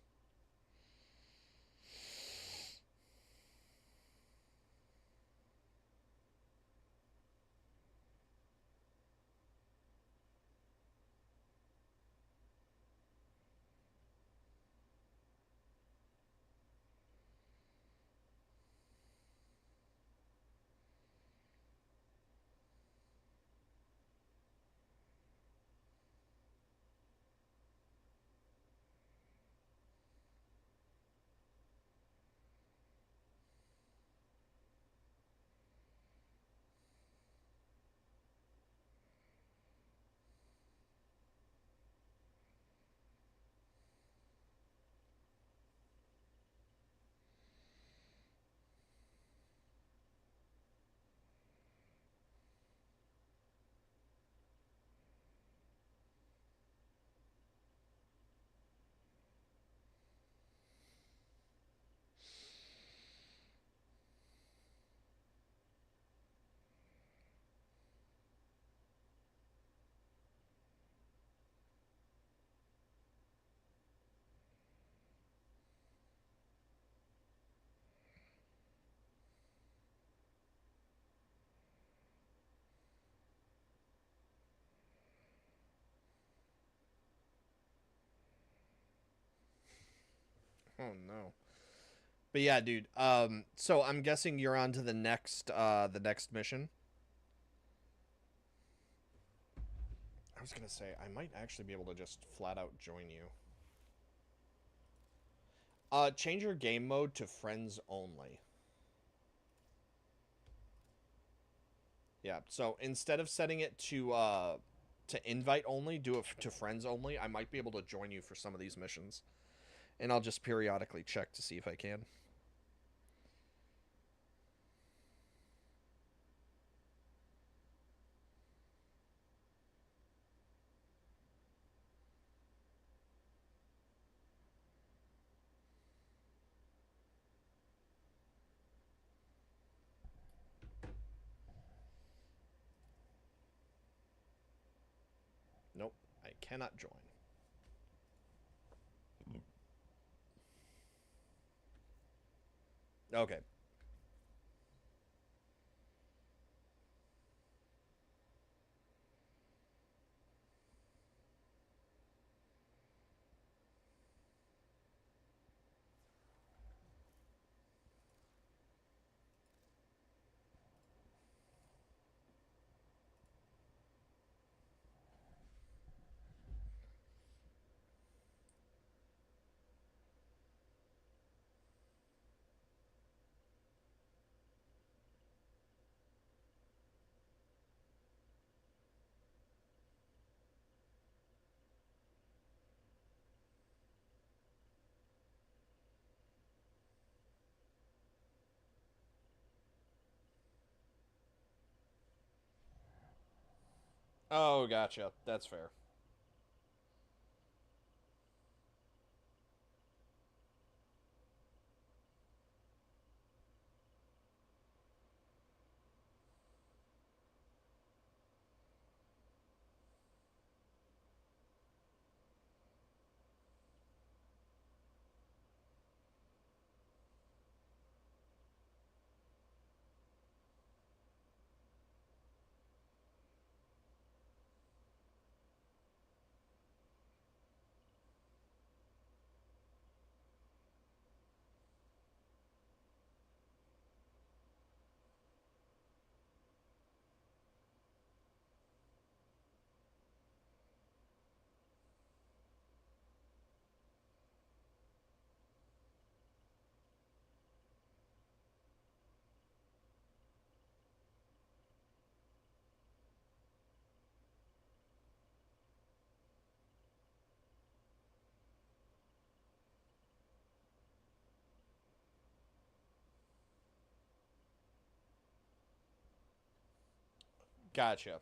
Oh no. But yeah, dude. So I'm guessing you're on to the next mission. I was gonna say I might actually be able to just flat out join you. Change your game mode to friends only. Yeah. So instead of setting it to invite only, do it to friends only. I might be able to join you for some of these missions, and I'll just periodically check to see if I can. Nope, I cannot join. Okay. Oh, gotcha. That's fair. Gotcha.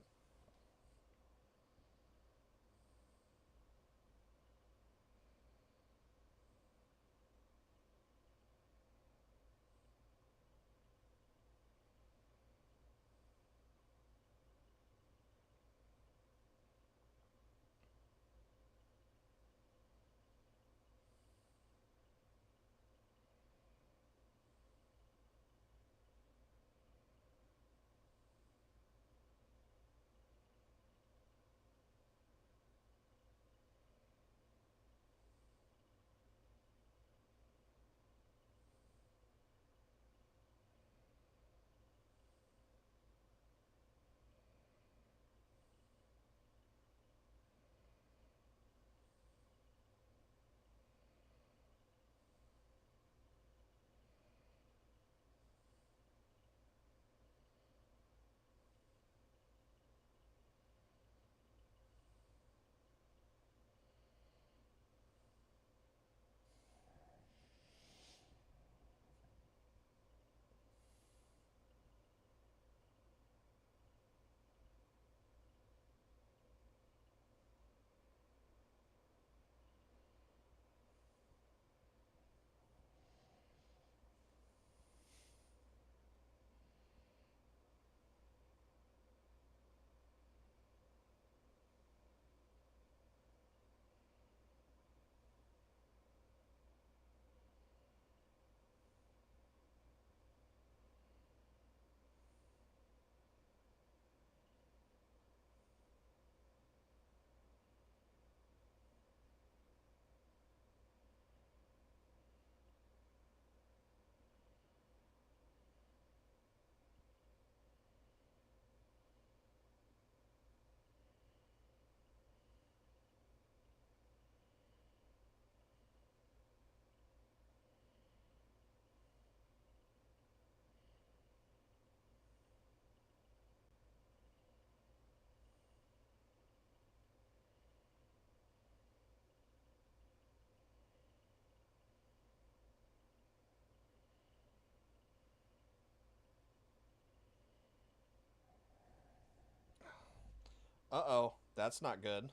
Uh-oh, that's not good.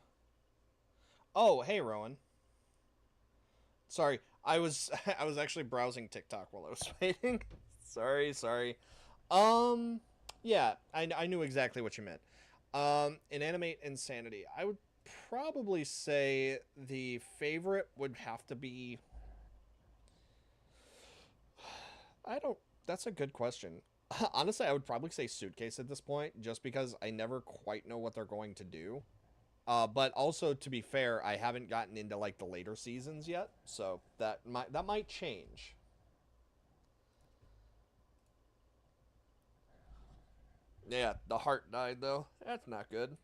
Oh, hey, Rowan. Sorry, I was I was actually browsing TikTok while I was waiting. Sorry. Um, yeah, I knew exactly what you meant. Inanimate insanity. I would probably say the favorite would have to be. I don't. That's a good question. Honestly, I would probably say suitcase at this point, just because I never quite know what they're going to do. But also, to be fair, I haven't gotten into like the later seasons yet, so that might change. Yeah, the heart died though. That's not good.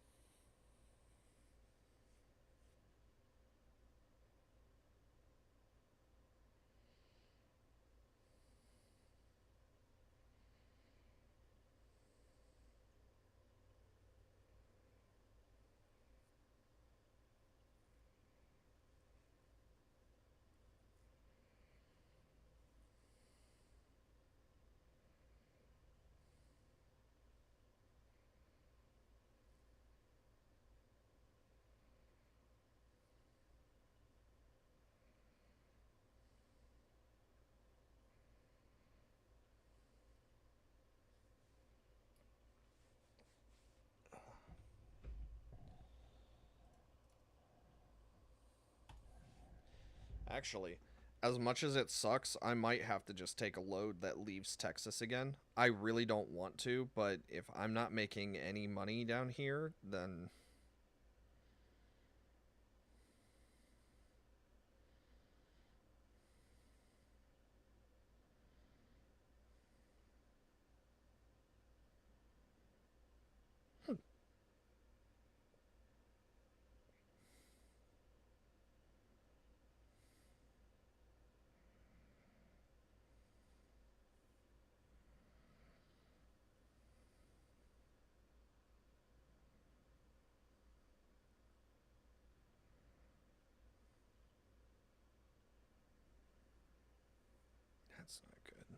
Actually, as much as it sucks, I might have to just take a load that leaves Texas again. I really don't want to, but if I'm not making any money down here, then that's not good.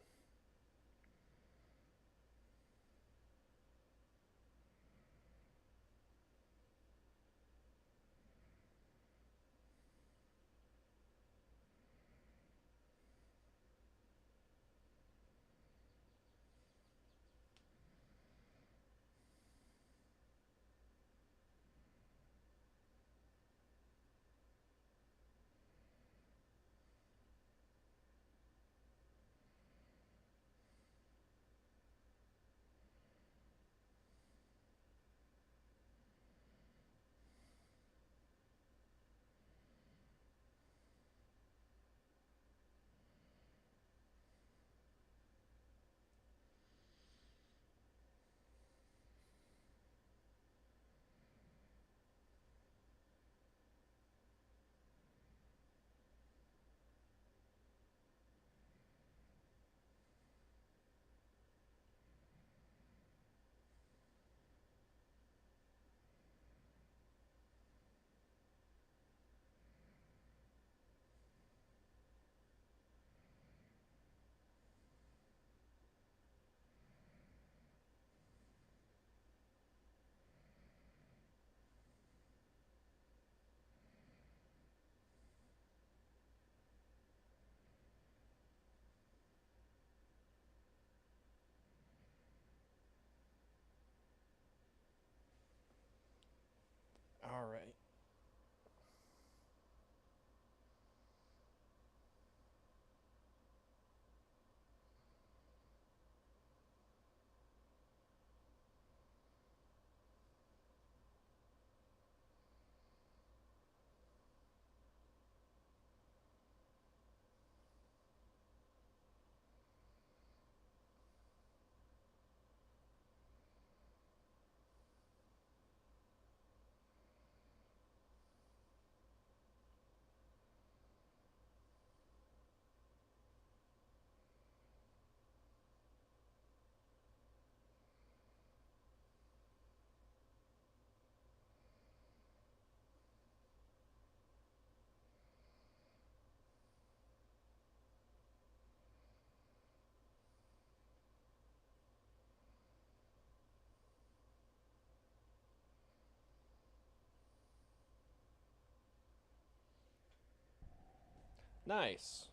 Nice.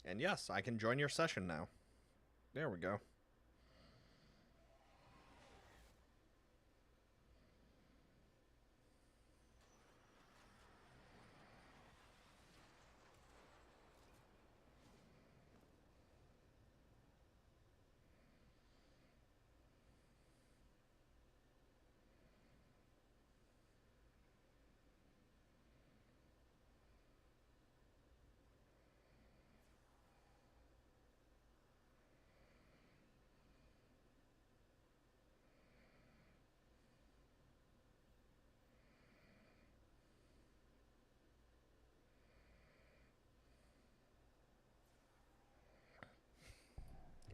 And yes, I can join your session now. There we go.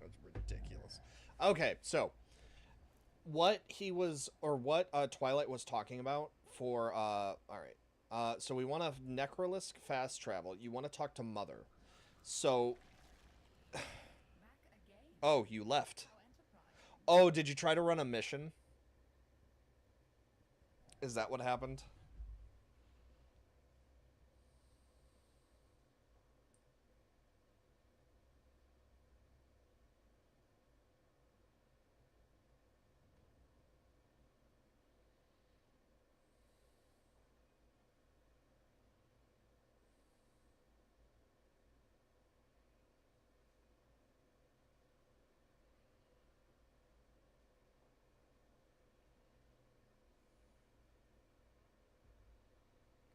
That's ridiculous. Okay, so what he was, or what Twilight was talking about for, all right. So we want a Necrolisk fast travel. You want to talk to Mother. So, Back again? oh, you left. How enterprising. Oh, did you try to run a mission? Is that what happened?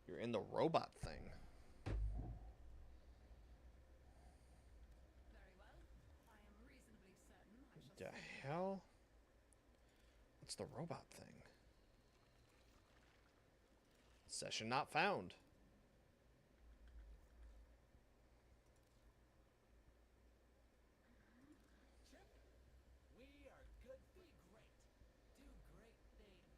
You're in the robot thing. Very well. I am reasonably certain I shall The see you. hell? What's the robot thing? Session not found. Chip, we are good. Be great. Do great things.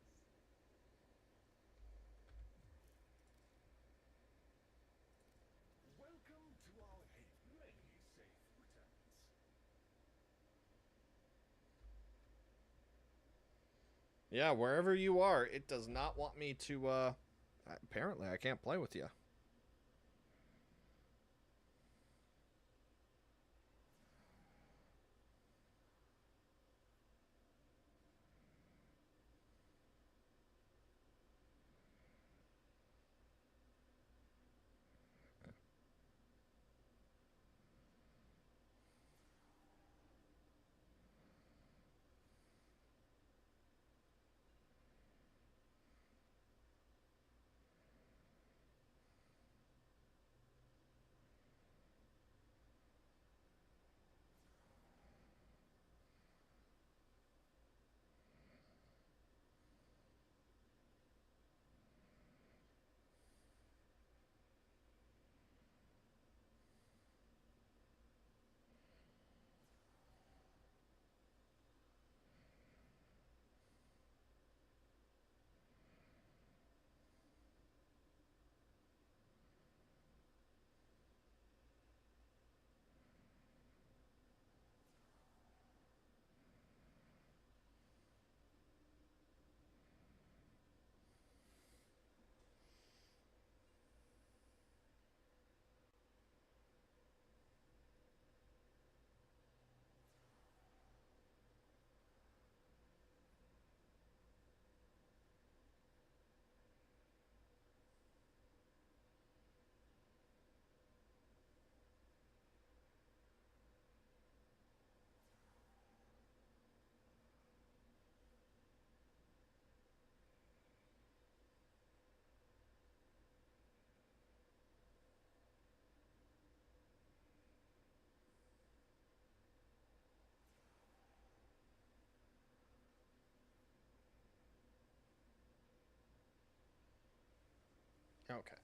Welcome to our haven. Many safe returns. Yeah, wherever you are, it does not want me to, apparently I can't play with you. Okay.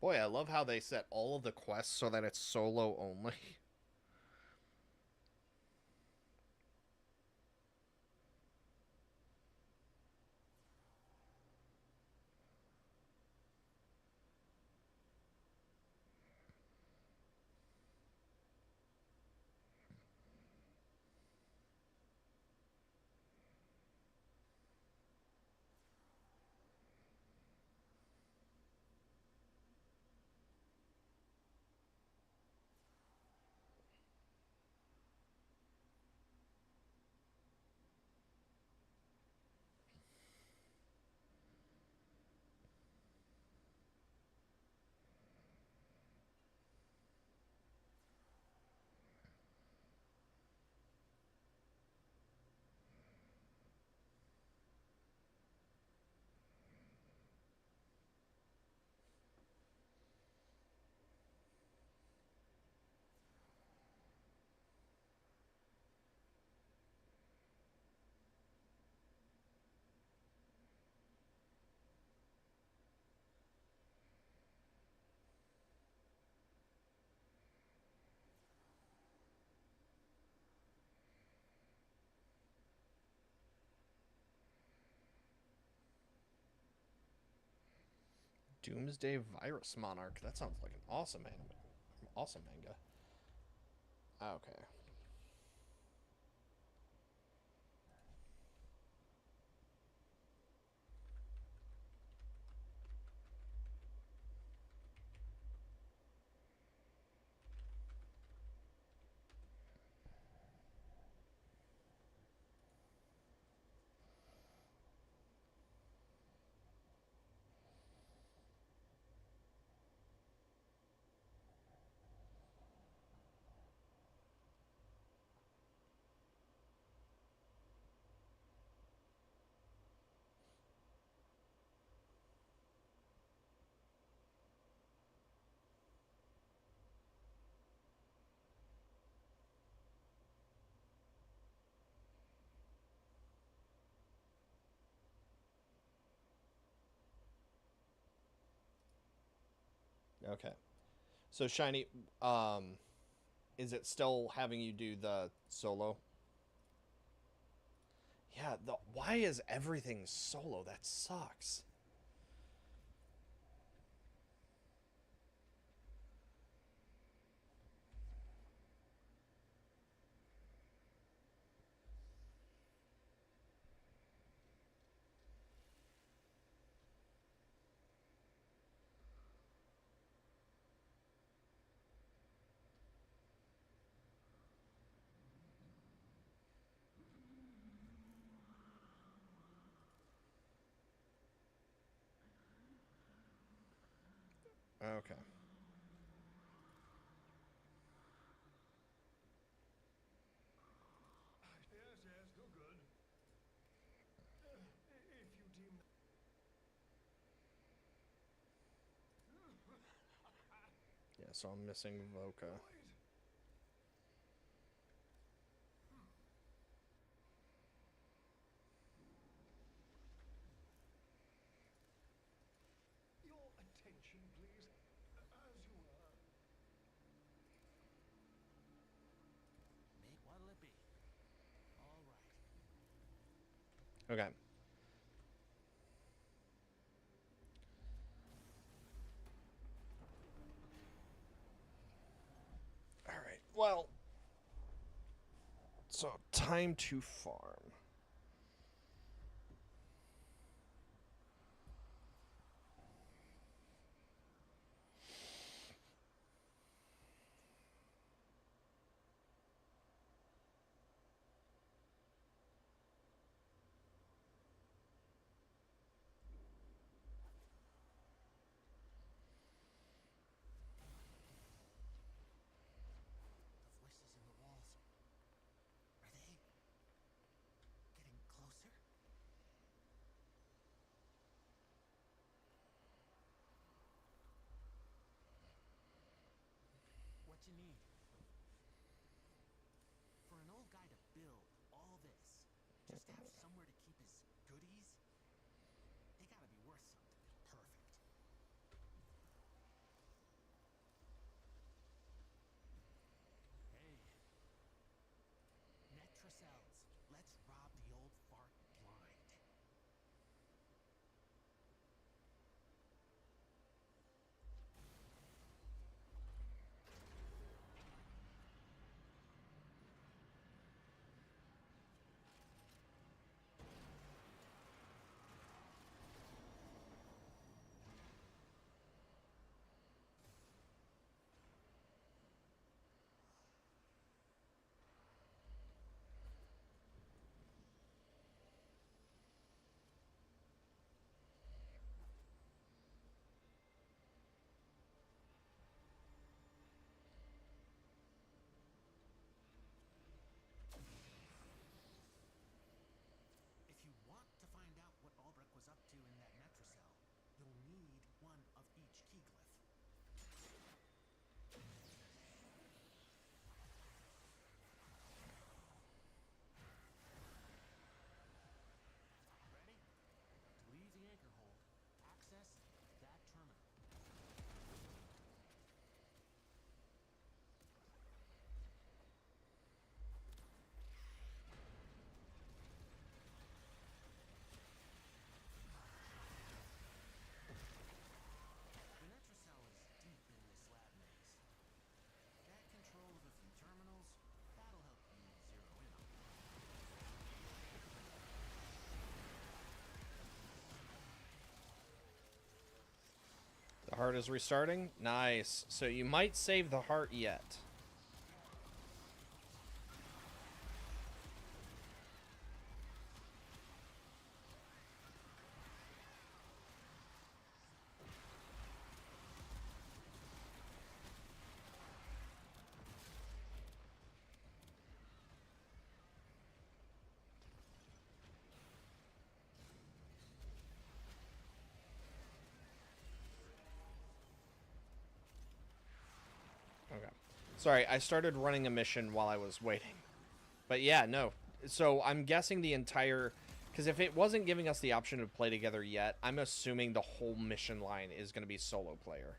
Boy, I love how they set all of the quests so that it's solo only. Doomsday Virus Monarch. That sounds like an awesome anime. Awesome manga. Okay. Okay. So Shiny, is it still having you do the solo? Yeah, why is everything solo? That sucks. Okay. Yes, yes, go good. If you deem that. Yeah, so I'm missing Voka. Wait. Your attention, please. As you were. What'll it be? All right. Okay. All right. Well, so time to farm. The voices in the walls. Are they? heart is restarting. Nice. So you might save the heart yet. Okay. Sorry, I started running a mission while I was waiting. But yeah, no. So I'm guessing the entire... Because if it wasn't giving us the option to play together yet, I'm assuming the whole mission line is going to be solo player.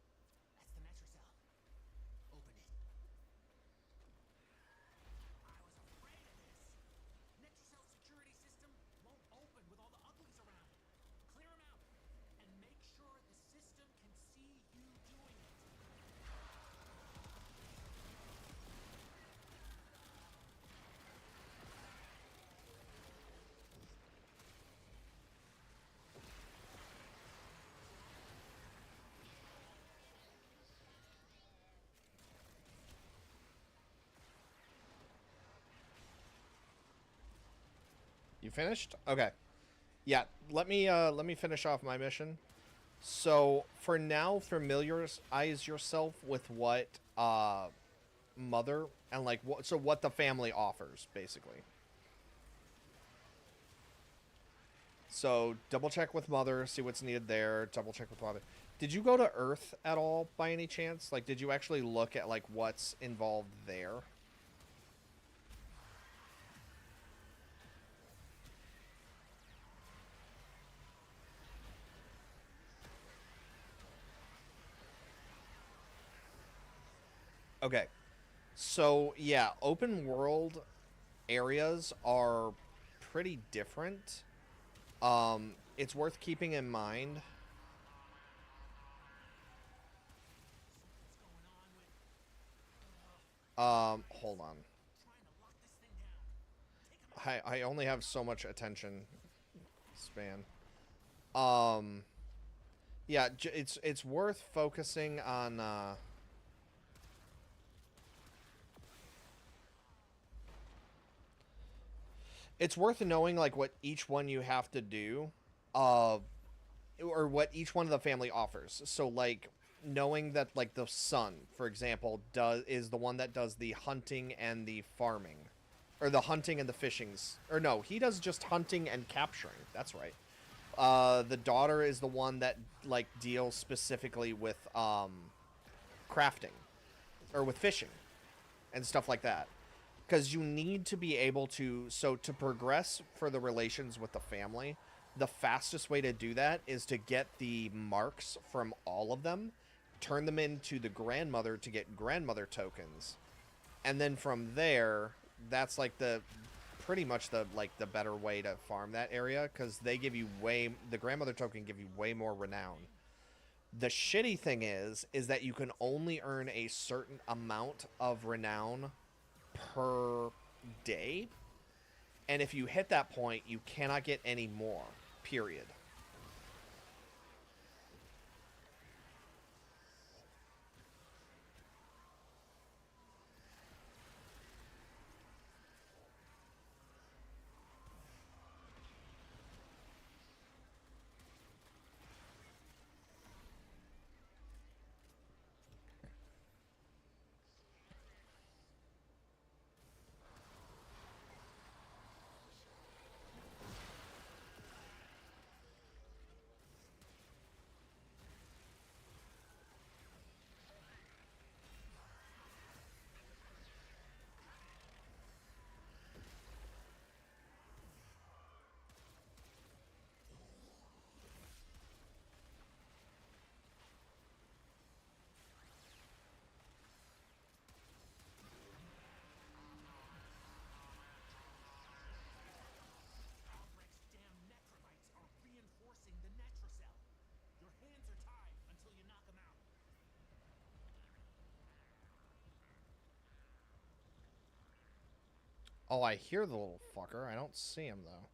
That's the master cell. Open it. I was afraid of this. Netracell's security system won't open with all the uglies around. Clear them out. And make sure the system can see you doing it. You finished? Okay. Yeah, let me finish off my mission. So, for now, familiarize yourself with what mother and like what the family offers basically. So, double check with mother, see what's needed there, double check with father. Did you go to Earth at all by any chance? Like did you actually look at like what's involved there? Okay. So, yeah, open world areas are pretty different. It's worth keeping in mind. What's going on with Hold on. trying to lock this thing down? Take 'em out. I only have so much attention span. Um, yeah, it's worth focusing on. It's worth knowing like what each one you have to do, uh, or what each one of the family offers. So like knowing that like the son, for example, is the one that does the hunting and the farming, or the hunting and the fishings. Or no, he does just hunting and capturing. That's right. The daughter is the one that like deals specifically with crafting or with fishing and stuff like that. Because you need to be able to, so to progress for the relations with the family, the fastest way to do that is to get the marks from all of them, turn them into the grandmother to get grandmother tokens, and then from there, that's like the pretty much the like the better way to farm that area, because they give you the grandmother token give you way more renown. The shitty thing is that you can only earn a certain amount of renown per day. And if you hit that point, you cannot get any more. Period. Albrecht's damn necrovites are reinforcing the Netrocell. Your hands are tied until you knock them out. Oh, I hear the little fucker. I don't see him, though.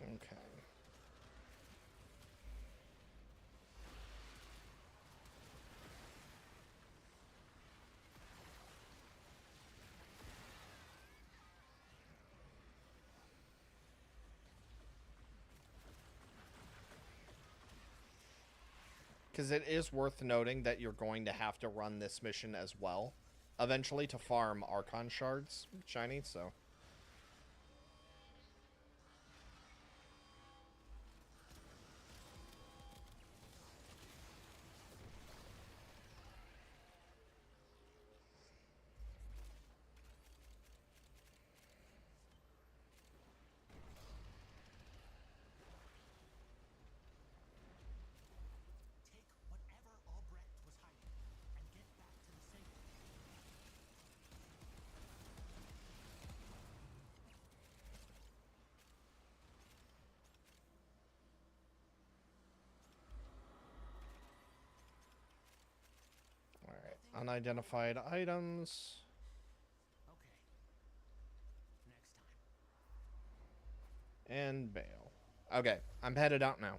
Okay. Because it is worth noting that you're going to have to run this mission as well, eventually, to farm Archon shards shiny, so... Take whatever Albrecht was hiding and get back to the sanctum. Alright, unidentified items. Okay. Next time. And bail. Okay, I'm headed out now.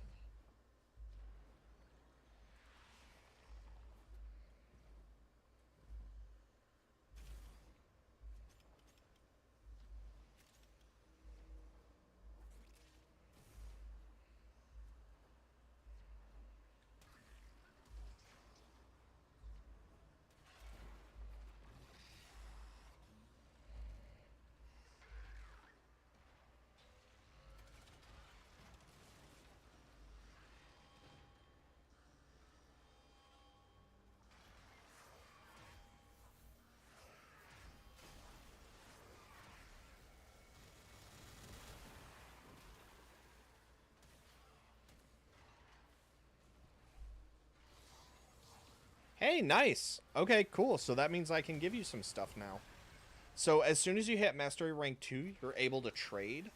Hey, nice. Okay, cool. So that means I can give you some stuff now. So as soon as you hit Mastery Rank 2, you're able to trade.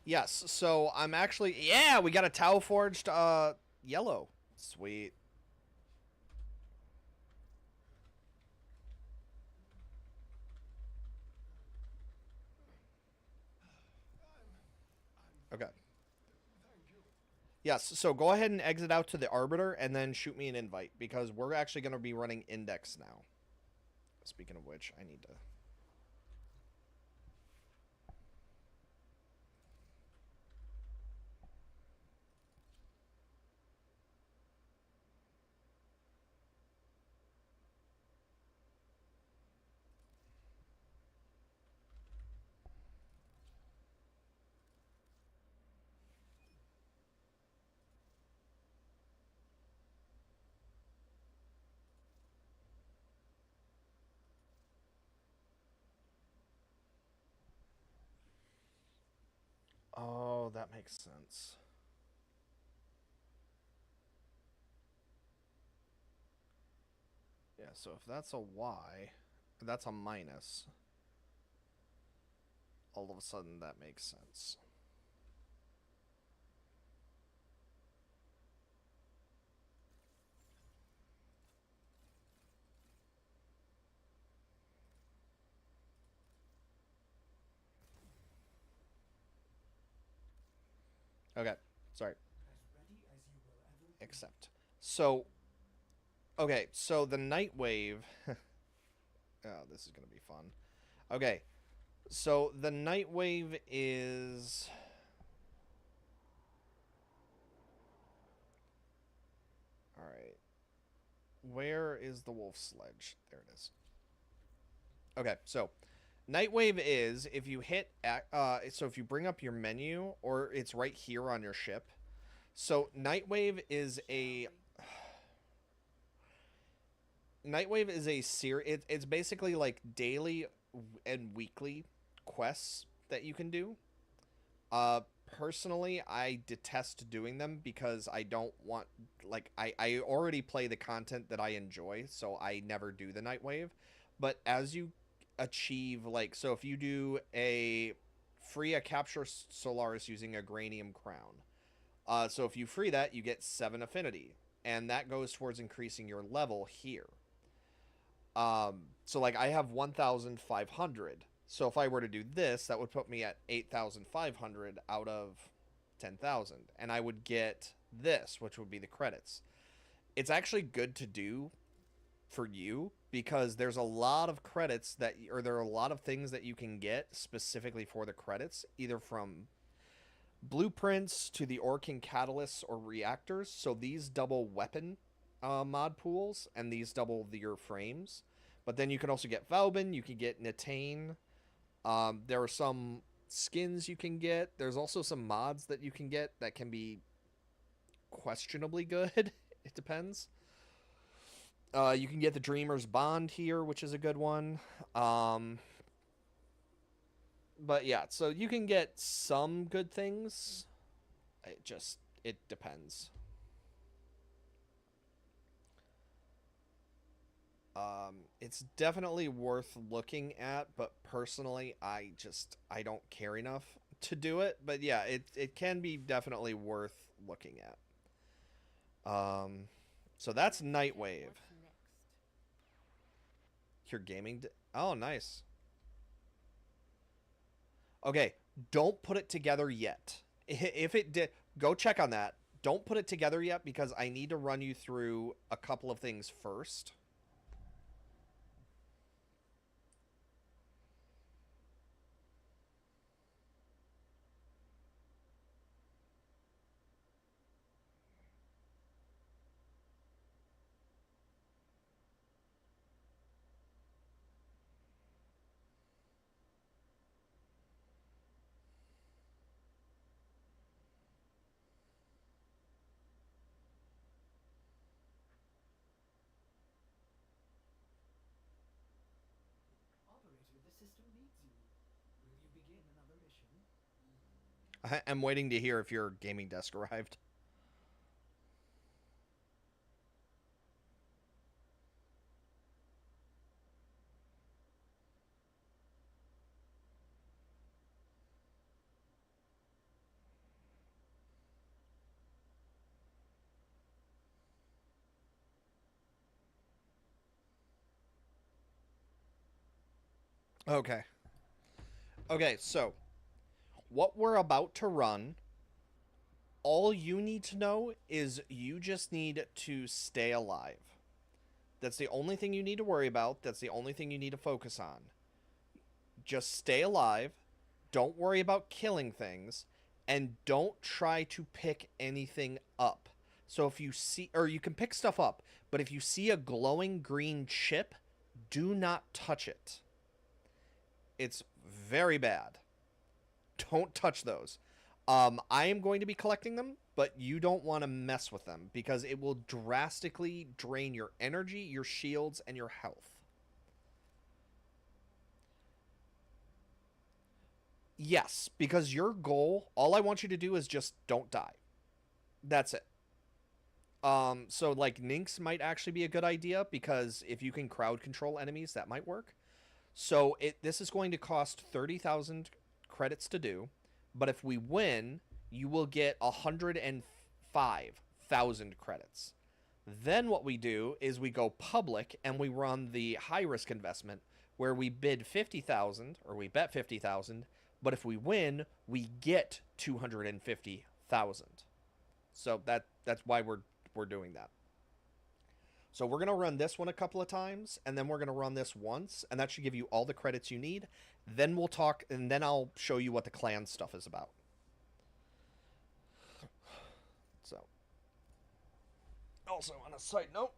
Yes, so I'm actually... Yeah, we got a Tau Forged yellow. Sweet. Yes, so go ahead and exit out to the Arbiter and then shoot me an invite because we're actually going to be running Index now. Speaking of which, I need to... Oh, that makes sense. Yeah, so if that's a Y, that's a minus. All of a sudden, that makes sense. Okay, sorry. As ready as you will ever be. Accept. So, okay, so the Night Wave... oh, this is going to be fun. Okay, so the Night Wave is... Alright. Where is the wolf sledge? There it is. Okay, so Nightwave is if you hit so if you bring up your menu or it's right here on your ship. So Nightwave is a series. It's basically like daily and weekly quests that you can do. Uh, Personally, I detest doing them because I don't want I already play the content that I enjoy, so I never do the Nightwave. But as you achieve so if you do a capture Solaris using a Granium crown. So if you free that, you get 7 affinity, and that goes towards increasing your level here. So I have 1,500. So if I were to do this, that would put me at 8,500 out of 10,000, and I would get this, which would be the credits. It's actually good to do for you because there's a lot of credits there are a lot of things that you can get specifically for the credits, either from blueprints to the Orkin catalysts or reactors. So these double weapon mod pools, and these double your frames. But then you can also get Valbin, you can get Natane. There are some skins you can get. There's also some mods that you can get that can be questionably good. It depends. You can get the Dreamer's Bond here, which is a good one. But yeah, so you can get some good things. It depends. It's definitely worth looking at, but personally, I don't care enough to do it. But yeah, it can be definitely worth looking at. So that's Nightwave. What's next? Your gaming. Oh, nice. Okay, don't put it together yet. If it did, go check on that. Don't put it together yet because I need to run you through a couple of things first. Operator, the system needs you. Will you begin another mission? I'm waiting to hear if your gaming desk arrived. Okay. Okay, so what we're about to run All you need to know is you just need to stay alive. That's the only thing you need to worry about. That's the only thing you need to focus on. Just stay alive. Don't worry about killing things. And don't try to pick anything up. So if you see, or you can pick stuff up, but if you see a glowing green chip, do not touch it. It's very bad. Don't touch those. I am going to be collecting them, but you don't want to mess with them because it will drastically drain your energy, your shields, and your health. Yes, because your goal, all I want you to do is just don't die. That's it. So like Ninx might actually be a good idea because if you can crowd control enemies, that might work. So this is going to cost 30,000 credits to do, but if we win, you will get 105,000 credits. Then what we do is we go public and we run the high risk investment where we bid 50,000 or we bet 50,000, but if we win, we get 250,000. So that's why we're doing that. So we're going to run this one a couple of times, and then we're going to run this once, and that should give you all the credits you need. Then we'll talk, and then I'll show you what the clan stuff is about. So, also on a side note,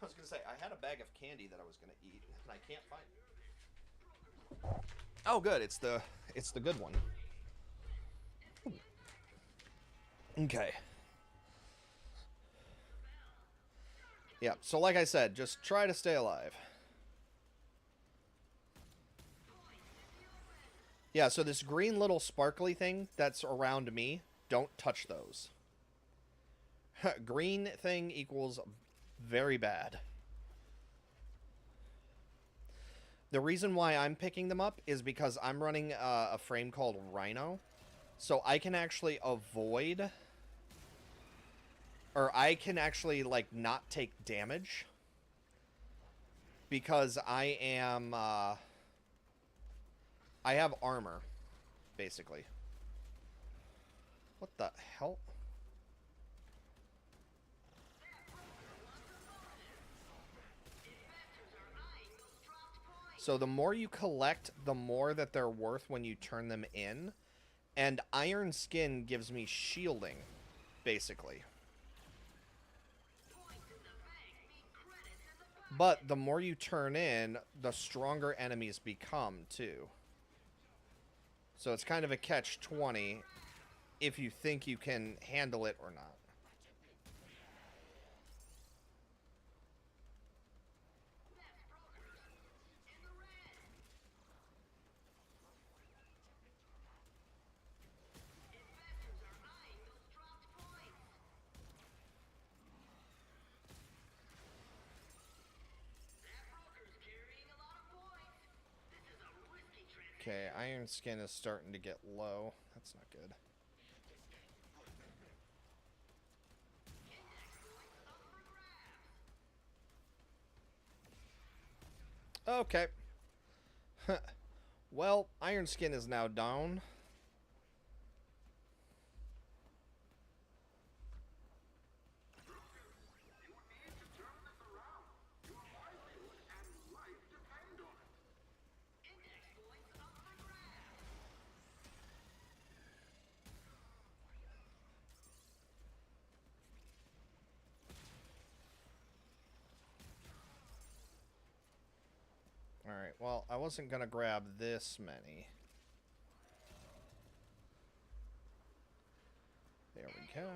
I was gonna say I had a bag of candy that I was gonna eat, and I can't find it. Oh, good. It's the good one. Okay. Yeah. So, like I said, just try to stay alive. Yeah. So this green little sparkly thing that's around me, don't touch those. Green thing equals very bad. The reason why I'm picking them up is because I'm running a frame called Rhino. So I can actually avoid... Or I can actually, like, not take damage. Because I am... I have armor, basically. What the hell? So the more you collect, the more that they're worth when you turn them in. And iron skin gives me shielding, basically. But the more you turn in, the stronger enemies become, too. So it's kind of a catch-20 if you think you can handle it or not. Okay, iron skin is starting to get low. That's not good. Okay. Well, iron skin is now down. Alright, well, I wasn't gonna grab this many. There we go.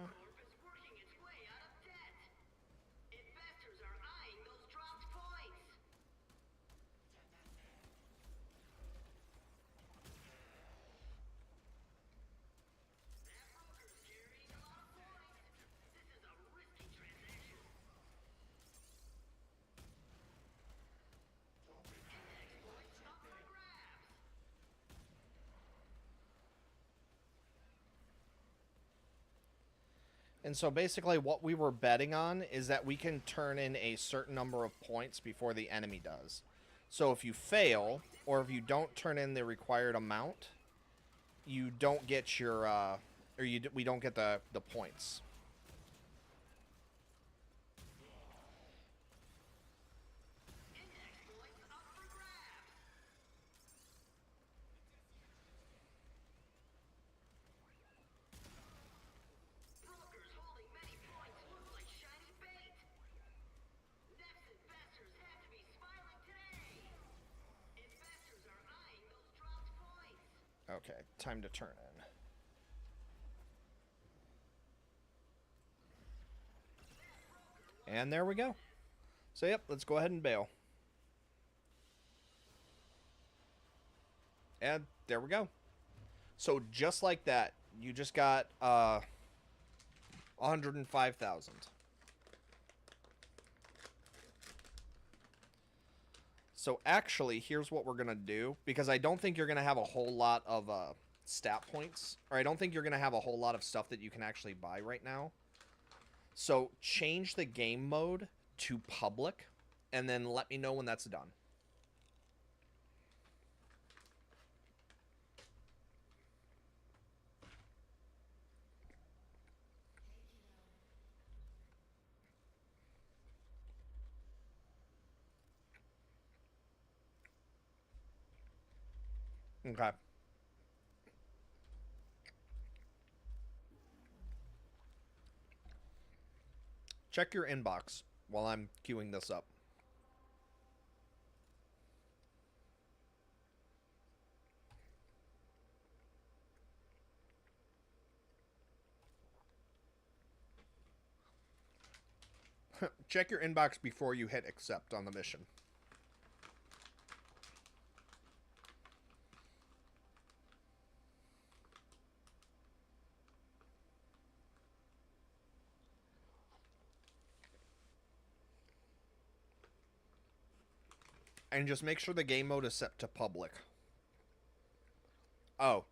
And so basically what we were betting on is that we can turn in a certain number of points before the enemy does. So if you fail, or if you don't turn in the required amount, you don't get your, we don't get the points. Okay, time to turn in. And there we go. So yep, let's go ahead and bail. And there we go. So just like that, you just got 105,000. So actually, here's what we're going to do, because I don't think you're going to have a whole lot of stat points, or I don't think you're going to have a whole lot of stuff that you can actually buy right now. So change the game mode to public, and then let me know when that's done. Okay. Check your inbox while I'm queuing this up. Check your inbox before you hit accept on the mission. And just make sure the game mode is set to public. Oh,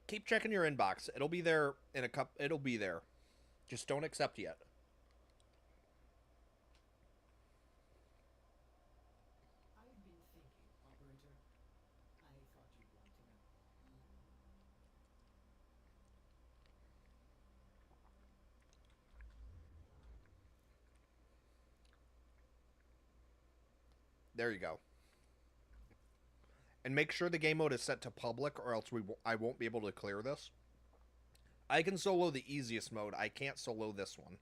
keep checking your inbox. It'll be there in a it'll be there. Just don't accept yet. I've been thinking, Operator. I thought you'd want to know. There you go. And make sure the game mode is set to public, or else I won't be able to clear this. I can solo the easiest mode. I can't solo this one.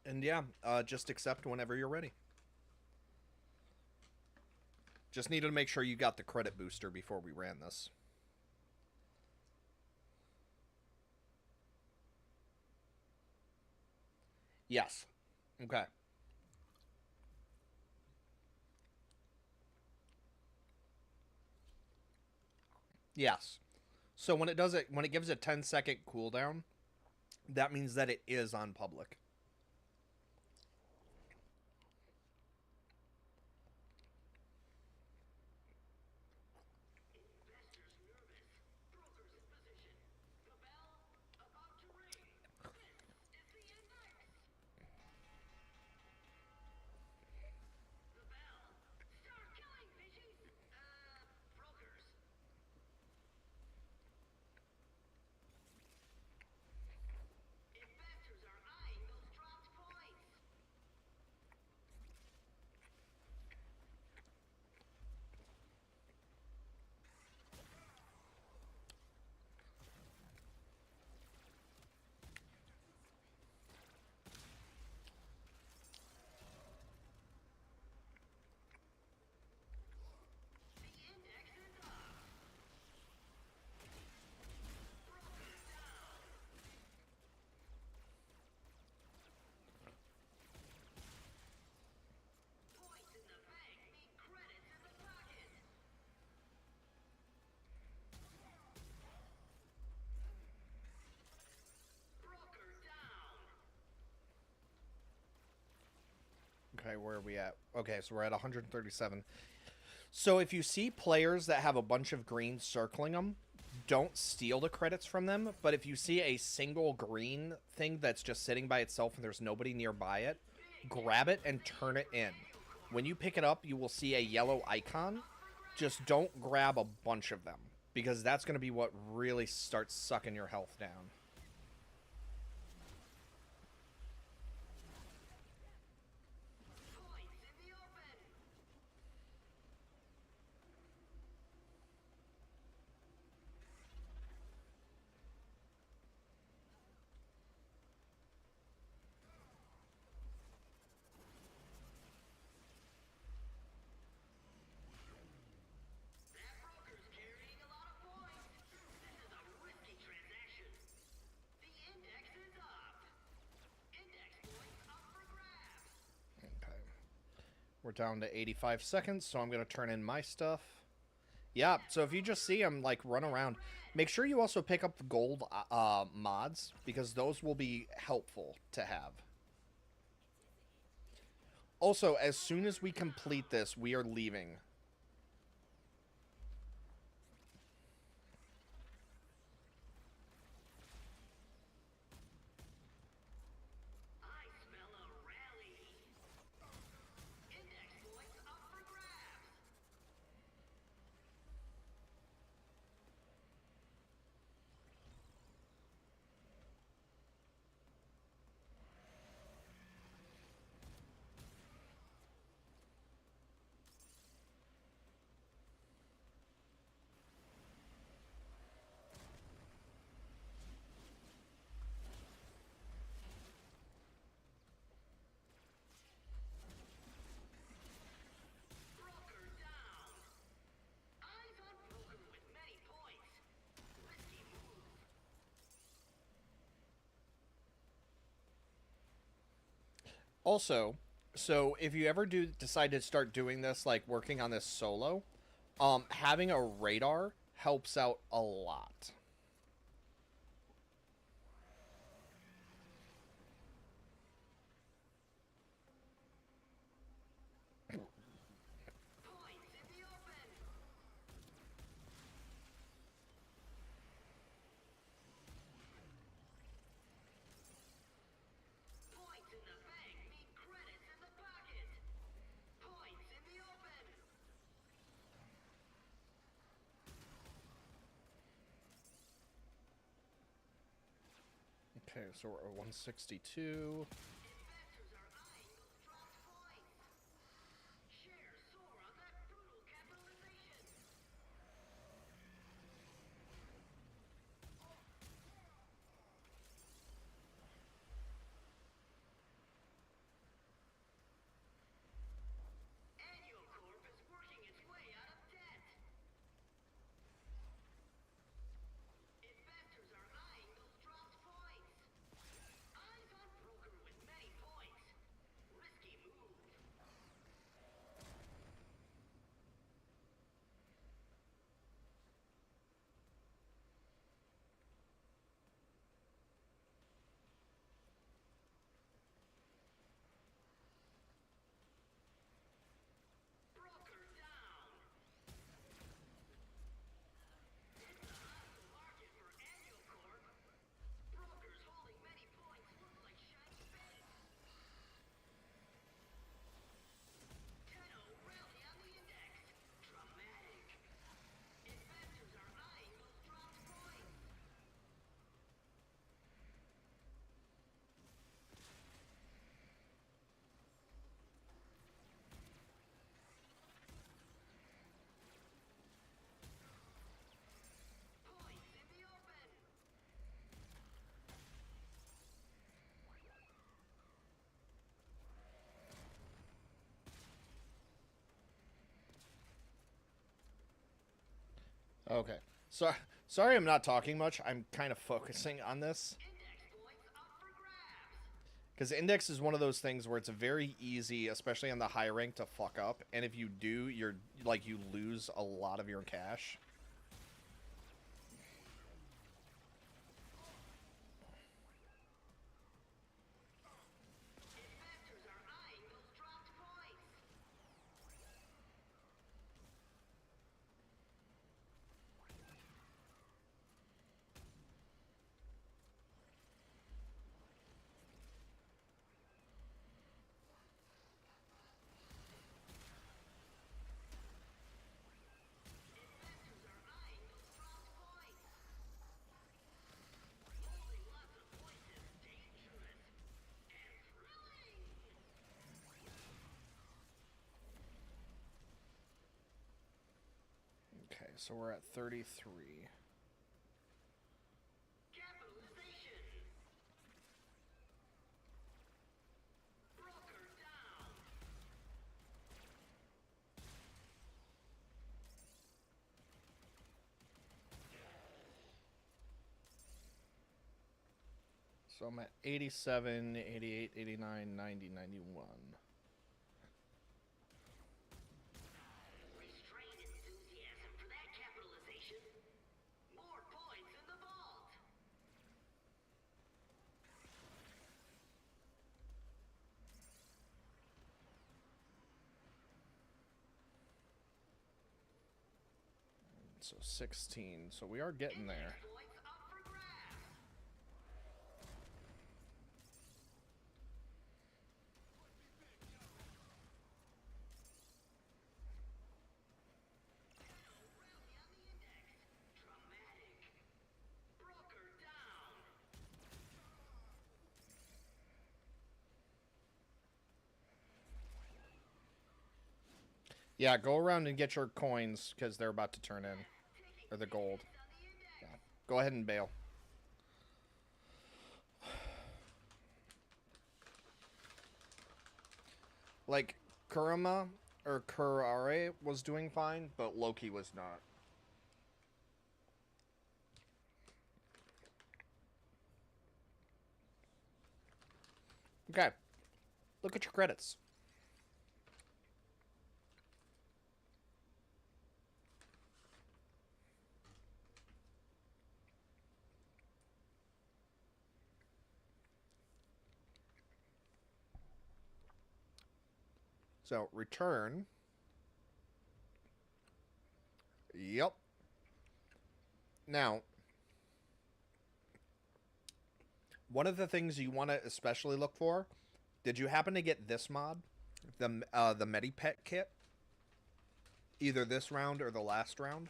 And yeah, just accept whenever you're ready. Just needed to make sure you got the credit booster before we ran this. Yes. Okay. Yes. So when it does it, when it gives a 10-second cooldown, that means that it is on public. Okay, where are we at? Okay, so we're at 137. So if you see players that have a bunch of green circling them, don't steal the credits from them. But if you see a single green thing that's just sitting by itself and there's nobody nearby it, grab it and turn it in. When you pick it up, you will see a yellow icon. Just don't grab a bunch of them, because that's going to be what really starts sucking your health down. We're down to 85 seconds, so I'm going to turn in my stuff. Yeah, so if you just see them, like, run around, make sure you also pick up the gold mods, because those will be helpful to have. Also, as soon as we complete this, we are leaving. Also, so if you ever do decide to start doing this, like working on this solo, having a radar helps out a lot. Okay, so we're at 162. Okay. So, sorry I'm not talking much. I'm kind of focusing on this. Because index is one of those things where it's very easy, especially on the high rank, to fuck up. And if you do, you're like, you lose a lot of your cash. so we're at 33. Capitalization. Broker down. So I'm at 87, 88, 89, 90, 91. Restrained enthusiasm for that capitalization. More points in the vault. So 16. So we are getting there. Points up for grabs. Rally on the index. Dramatic. Broker down. Yeah, go around and get your coins because they're about to turn in. Or the gold. On the index. Yeah. Go ahead and bail. Like, Kurama or Kurare was doing fine, but Loki was not. Okay. Look at your credits. So, return. Yep. Now, one of the things you want to especially look for, did you happen to get this mod? The Medipet kit? Either this round or the last round?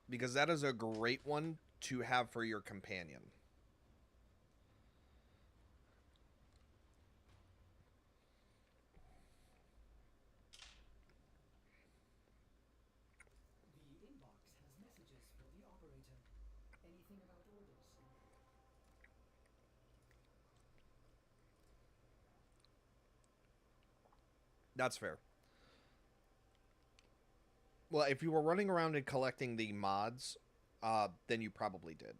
Because that is a great one to have for your companion. The inbox has messages for the operator. Anything about orders? That's fair. Well, if you were running around and collecting the mods, then you probably did.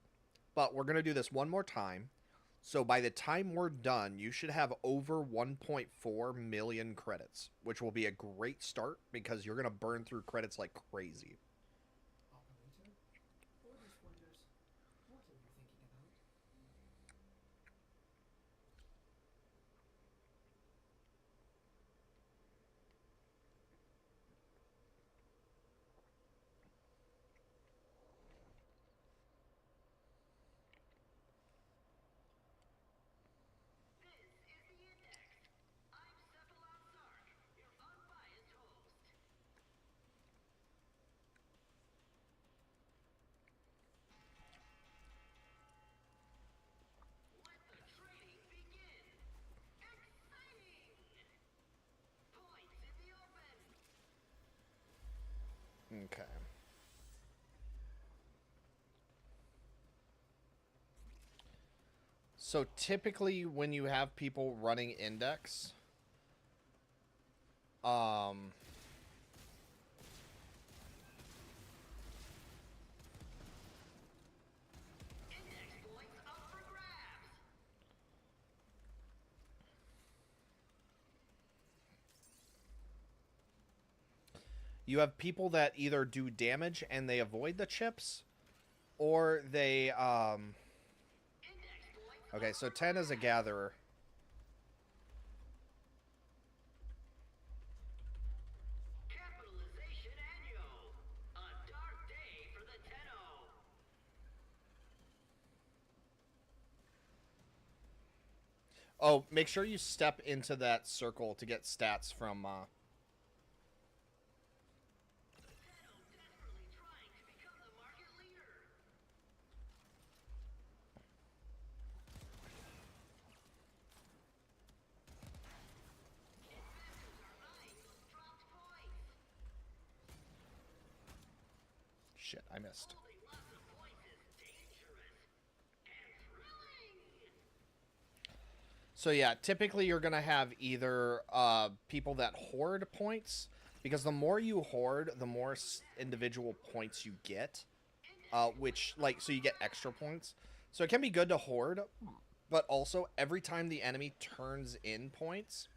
But we're going to do this one more time. So by the time we're done, you should have over 1.4 million credits, which will be a great start because you're going to burn through credits like crazy. Operator? Orders wonders. What are you thinking about? This is the index. I'm Cephalon Sark, your unbiased host. Let the trading begin. Exciting! Points in the open. Okay. So typically when you have people running index, Index points up for grabs. you have people that either do damage and they avoid the chips, or they, Index points okay, up so for 10 is a grabs. gatherer. Capitalization Annual. A dark day for the 10-0. Oh, make sure you step into that circle to get stats from, 10-0 desperately trying to become the market leader. shit, I missed. So yeah, typically you're gonna have either people that hoard points, because the more you hoard, the more individual points you get, which like so you get extra points. So it can be good to hoard, but also every time the enemy turns in points,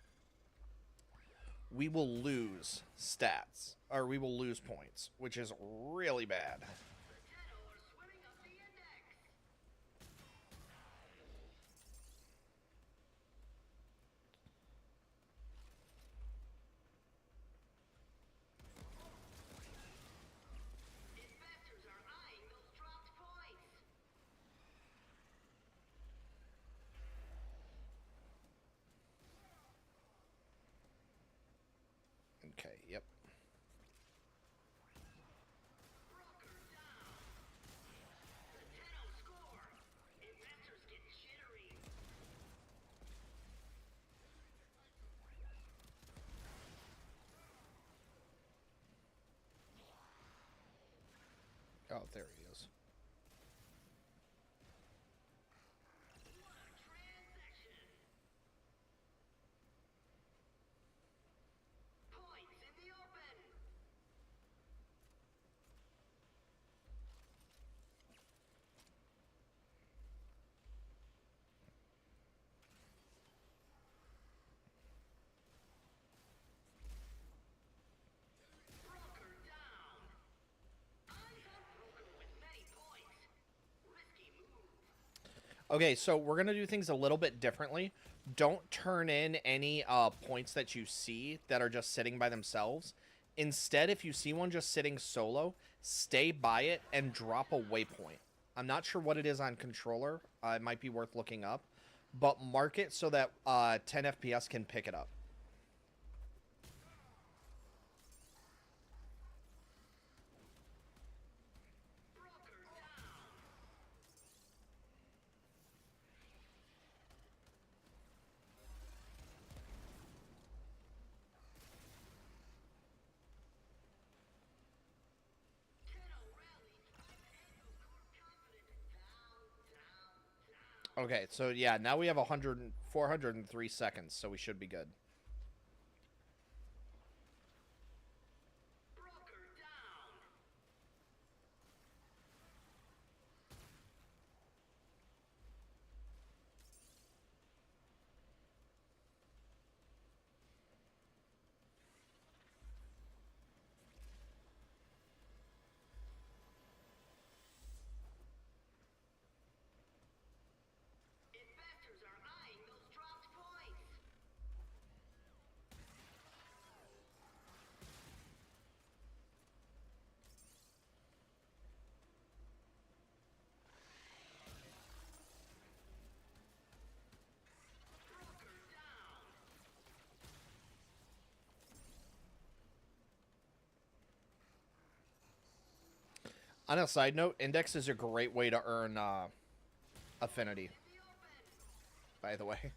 we will lose stats, or we will lose points, which is really bad. Okay, yep. Oh, there he is. Okay, so we're going to do things a little bit differently. Don't turn in any points that you see that are just sitting by themselves. Instead, if you see one just sitting solo, stay by it and drop a waypoint. I'm not sure what it is on controller. It might be worth looking up. But mark it so that 10 FPS can pick it up. Okay, so yeah, now we have 403 seconds, so we should be good. On a side note, Index is a great way to earn affinity, by the way.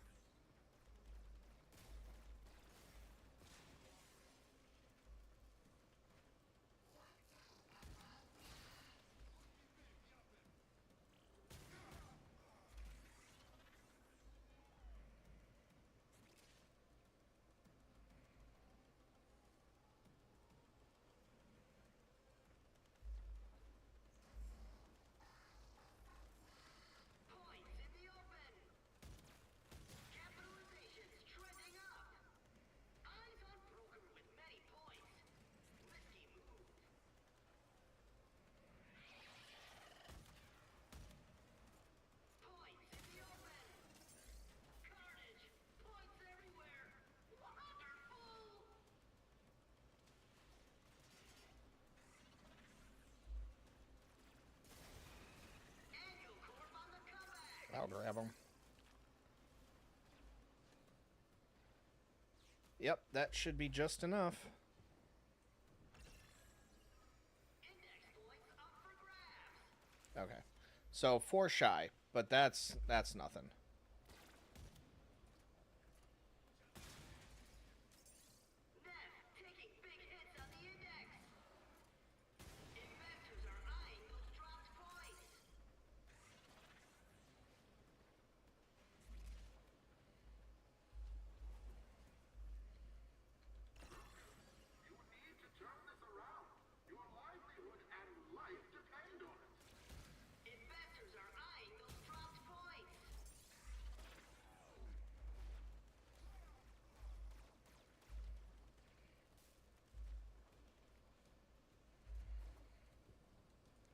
I'll grab him. Yep, that should be just enough. Okay. So 4 shy, but that's nothing.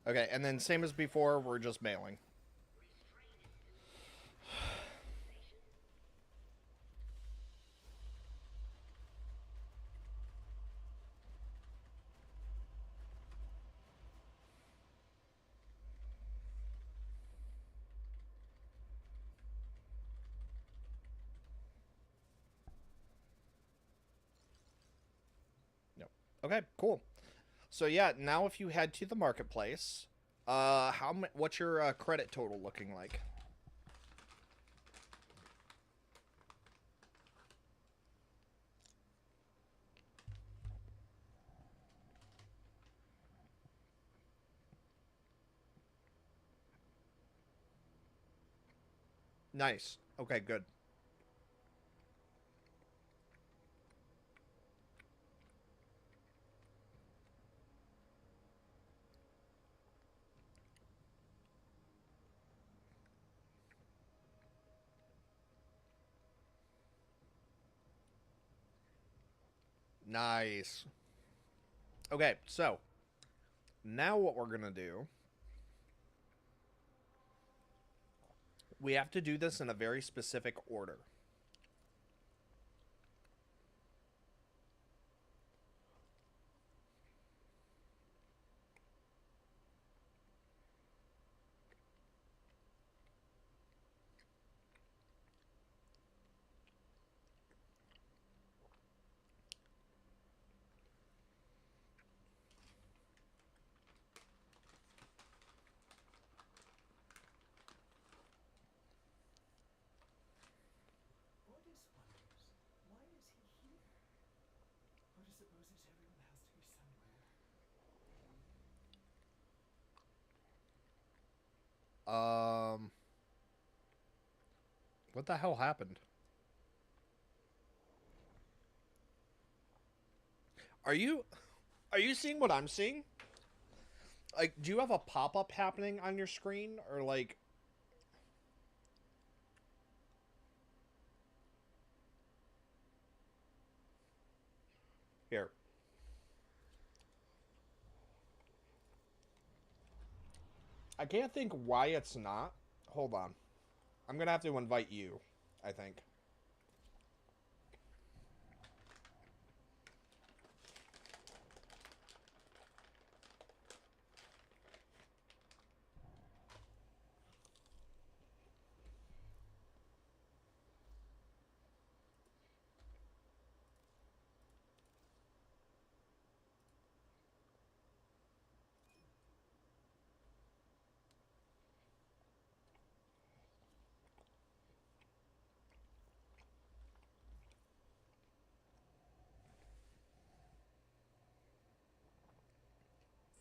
Okay, and then same as before, we're just mailing. Yep. Okay, cool. So yeah, now if you head to the marketplace, what's your credit total looking like? Nice. Okay, good. Nice. Okay, so now what we're gonna do, we have to do this in a very specific order. Ordis wonders, why is he here? Ordis supposes everyone has to be somewhere. Um, what the hell happened? Are you are you seeing what I'm seeing? Like, do you have a pop-up happening on your screen, or like? Here. I can't think why it's not. Hold on. I'm gonna have to invite you, I think.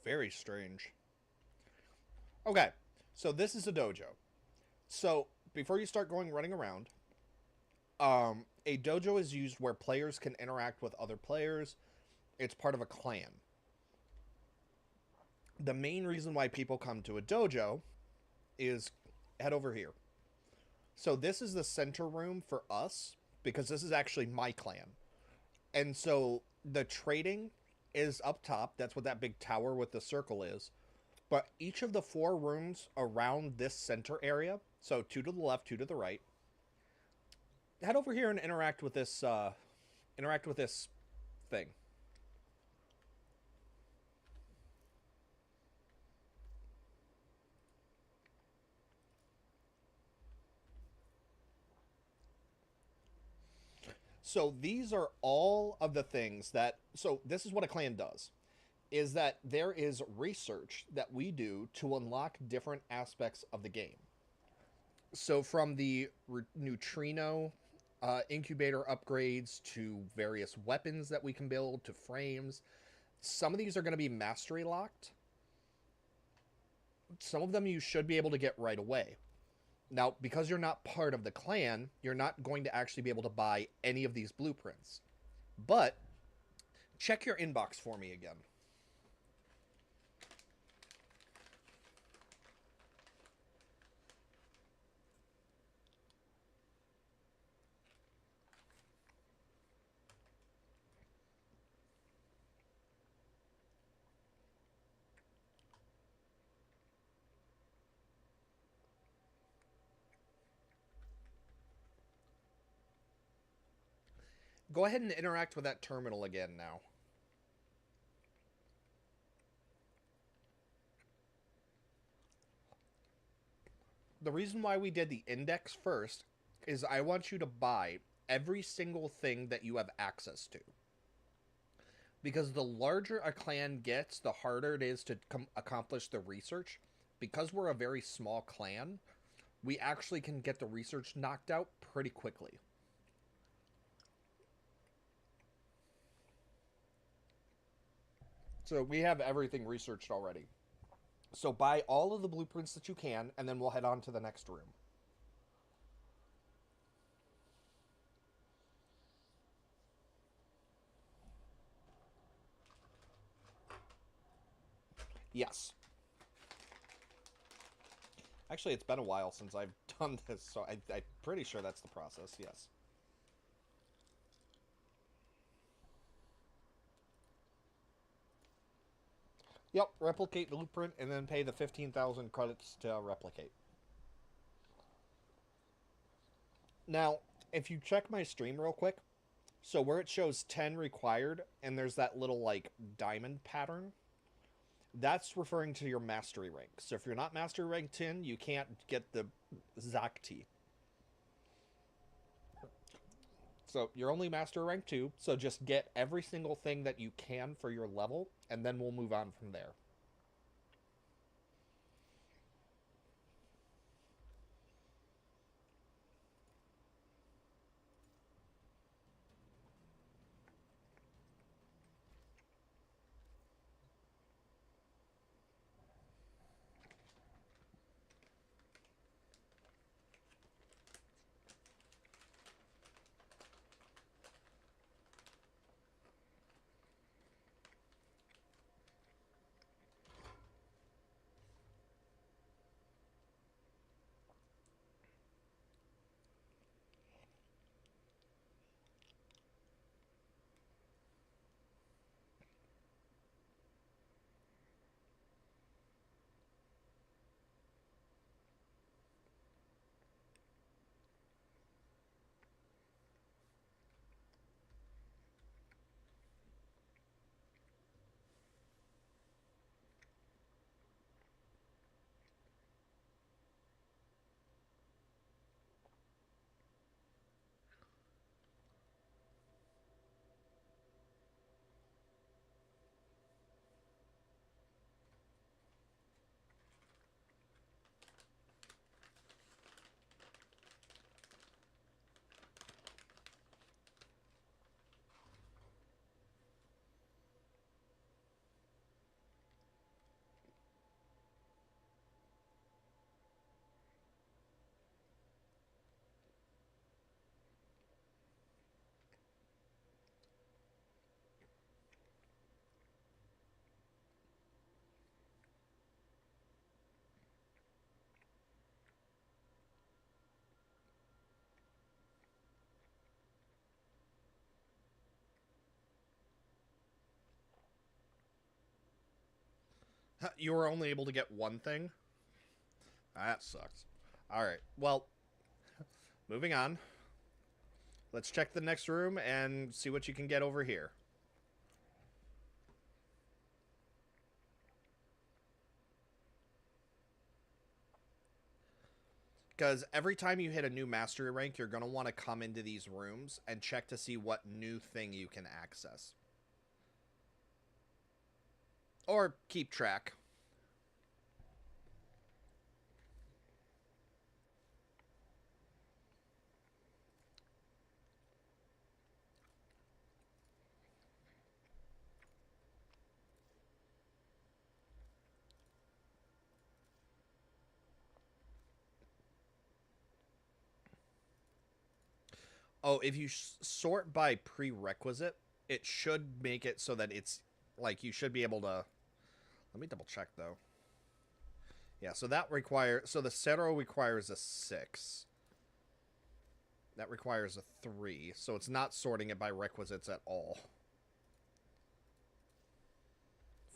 Very strange. Okay, so this is a dojo. So before you start going running around, a dojo is used where players can interact with other players. It's part of a clan. The main reason why people come to a dojo is head over here. So this is the center room for us because this is actually my clan. And so the trading is up top. That's what that big tower with the circle is. But each of the four rooms around this center area, so two to the left, two to the right, head over here and interact with this thing. So these are all of the things that. So this is what a clan does: is that there is research that we do to unlock different aspects of the game. So from the neutrino incubator upgrades to various weapons that we can build to frames, some of these are going to be mastery locked. Some of them you should be able to get right away. Now, because you're not part of the clan, you're not going to actually be able to buy any of these blueprints. But check your inbox for me again. Go ahead and interact with that terminal again now. The reason why we did the index first is I want you to buy every single thing that you have access to. Because the larger a clan gets, the harder it is to accomplish the research. Because we're a very small clan, we actually can get the research knocked out pretty quickly. So we have everything researched already. So buy all of the blueprints that you can, and then we'll head on to the next room. Yes. Actually, it's been a while since I've done this, so I'm pretty sure that's the process, yes. Yep, replicate blueprint, and then pay the 15,000 credits to replicate. Now, if you check my stream real quick, so where it shows 10 required, and there's that little, like, diamond pattern, that's referring to your mastery rank. So if you're not mastery rank 10, you can't get the Zakti. So you're only master rank 2, so just get every single thing that you can for your level, and then we'll move on from there. You were only able to get one thing? That sucks. Alright, well, moving on. Let's check the next room and see what you can get over here. Because every time you hit a new mastery rank, you're going to want to come into these rooms and check to see what new thing you can access. Or keep track. Oh, if you sort by prerequisite, it should make it so that it's, like, you should be able to... Let me double check, though. Yeah, so that requires... So the Cero requires a 6. That requires a 3. So it's not sorting it by requisites at all.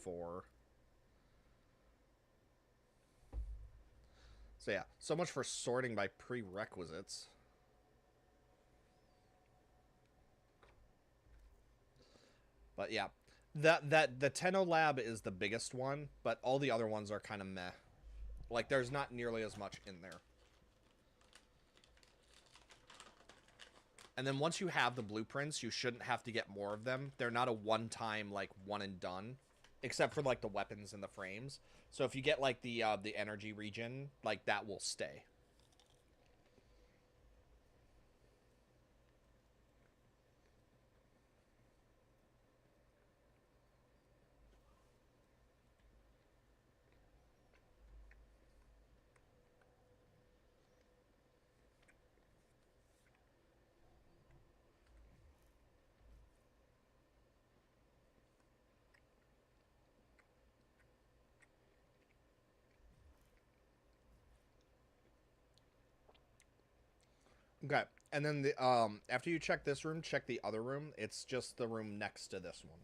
4. So yeah, so much for sorting by prerequisites. But yeah, that the Tenno Lab is the biggest one, but all the other ones are kind of meh. Like, there's not nearly as much in there. And then once you have the blueprints, you shouldn't have to get more of them. They're not a one-time, like, one and done. Except for, like, the weapons and the frames. So if you get, like, the energy regen, like, that will stay. Okay. And then the after you check this room, check the other room. It's just the room next to this one.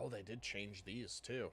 Oh, they did change these too.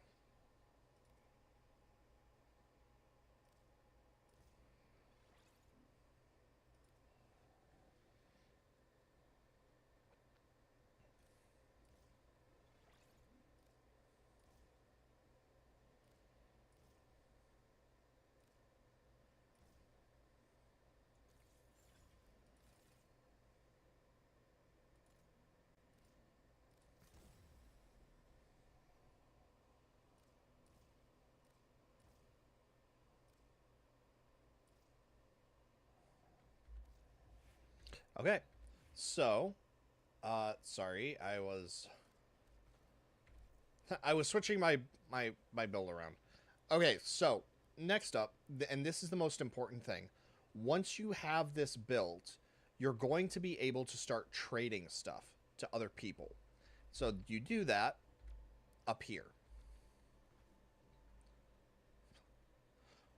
Okay. So, sorry, I was switching my build around. Okay, so next up, and this is the most important thing. Once you have this built, you're going to be able to start trading stuff to other people. So you do that up here.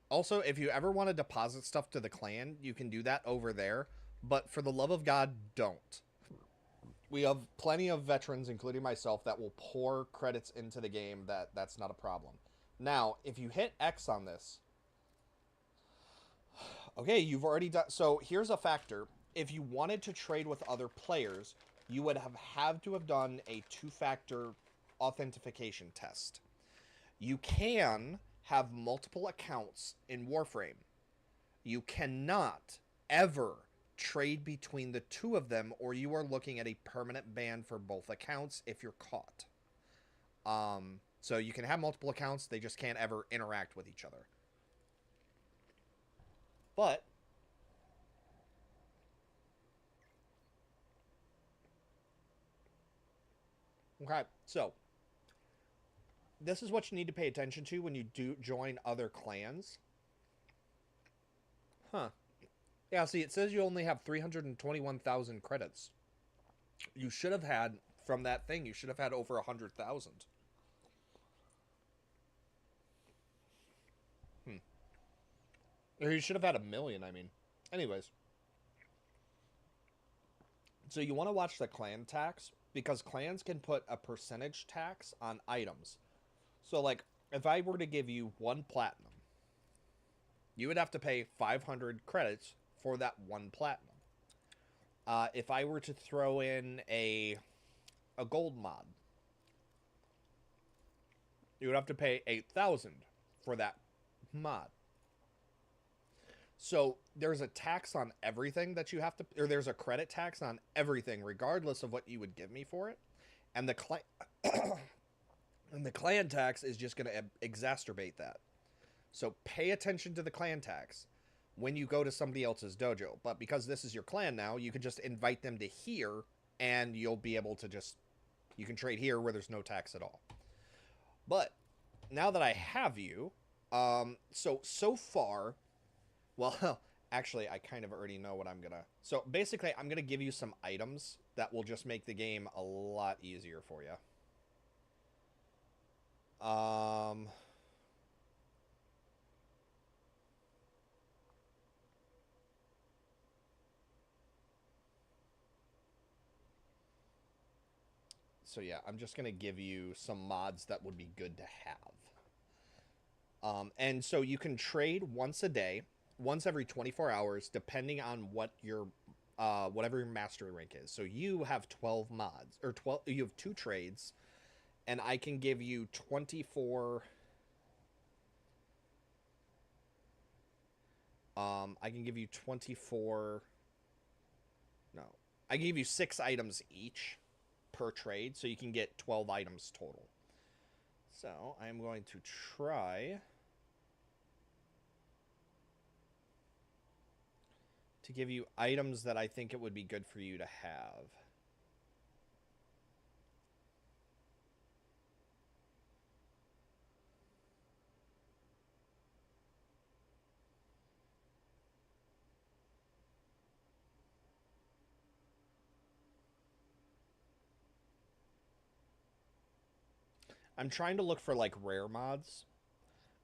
Also, if you ever want to deposit stuff to the clan, you can do that over there. But for the love of God, don't. We have plenty of veterans, including myself, that will pour credits into the game. That's not a problem. Now, if you hit X on this, okay, you've already done. So here's a factor: if you wanted to trade with other players, you would have had to have done a two-factor authentication test. You can have multiple accounts in Warframe. You cannot ever trade between the two of them, or you are looking at a permanent ban for both accounts if you're caught. So you can have multiple accounts, they just can't ever interact with each other. But okay, so this is what you need to pay attention to when you do join other clans. Huh. Yeah, see, it says you only have 321,000 credits. You should have had, from that thing, you should have had over 100,000. Or you should have had 1,000,000, I mean. Anyways. So you want to watch the clan tax, because clans can put a percentage tax on items. So, like, if I were to give you 1 platinum, you would have to pay 500 credits for that 1 platinum. If I were to throw in a gold mod, you would have to pay 8,000 for that mod. So there's a tax on everything that you have to, or there's a credit tax on everything, regardless of what you would give me for it. And the and the clan tax is just going to exacerbate that. So pay attention to the clan tax when you go to somebody else's dojo. But because this is your clan now, you can just invite them to here, and you'll be able to just, you can trade here where there's no tax at all. But now that I have you, so far, well, actually, I kind of already know what I'm gonna. So basically, I'm gonna give you some items that will just make the game a lot easier for you. Um, so yeah, I'm just gonna give you some mods that would be good to have. And so you can trade once a day, once every 24 hours, depending on what your whatever your mastery rank is. So you have 12 mods, or 12. You have 2 trades, and I can give you 24. I can give you 24. No, I can give you 6 items each per trade, so you can get 12 items total. So I'm going to try to give you items that I think it would be good for you to have. I'm trying to look for like rare mods,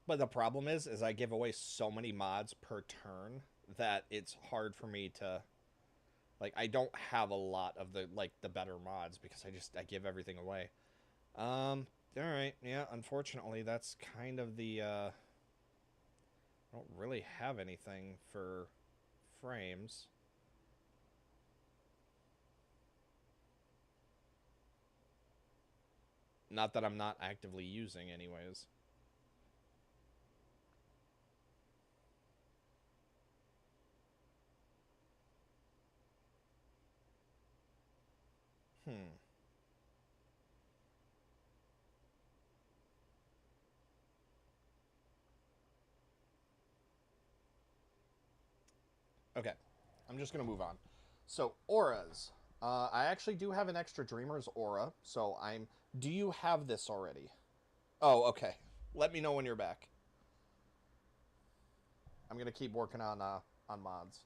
but the problem is I give away so many mods per turn that it's hard for me to, like, I don't have a lot of the like the better mods because I give everything away. All right, yeah, unfortunately that's kind of the I don't really have anything for frames. Not that I'm not actively using anyways. Hmm. Okay. I'm just going to move on. So, auras. I actually do have an extra Dreamer's aura, so I'm... Do you have this already? Oh, okay. Let me know when you're back. I'm going to keep working on mods.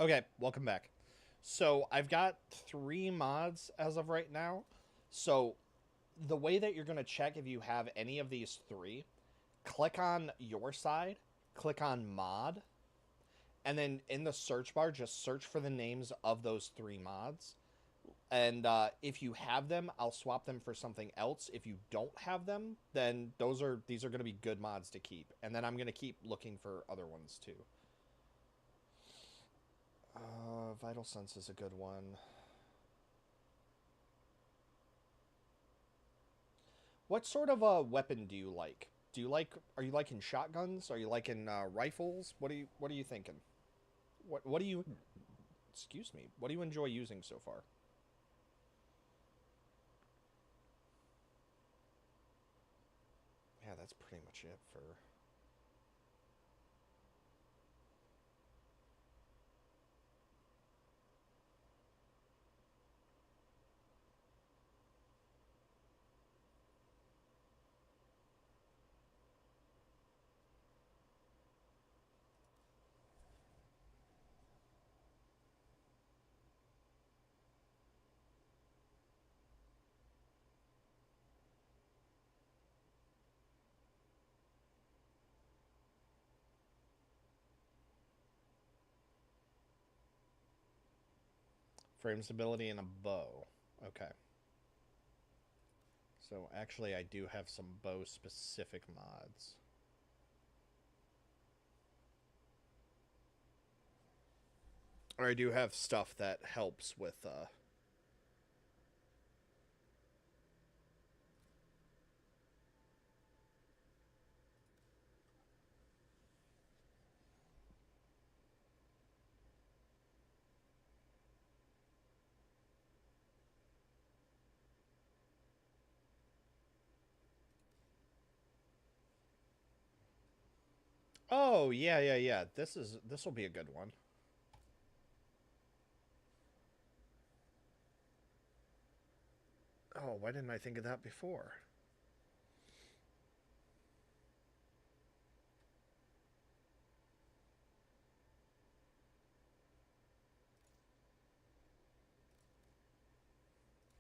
Okay, welcome back. So, I've got 3 mods as of right now. So, the way that you're going to check if you have any of these 3, click on your side, click on mod, and then in the search bar, just search for the names of those 3 mods. And if you have them, I'll swap them for something else. If you don't have them, then these are going to be good mods to keep. And then I'm going to keep looking for other ones too. Vital Sense is a good one. What sort of a weapon do you like? Are you liking shotguns? Are you liking rifles? What are you thinking? What do you excuse me? What do you enjoy using so far? Yeah, that's pretty much it for... Frame stability and a bow. Okay. So actually, I do have some bow specific mods. Or I do have stuff that helps with Oh, yeah. This will be a good one. Oh, why didn't I think of that before?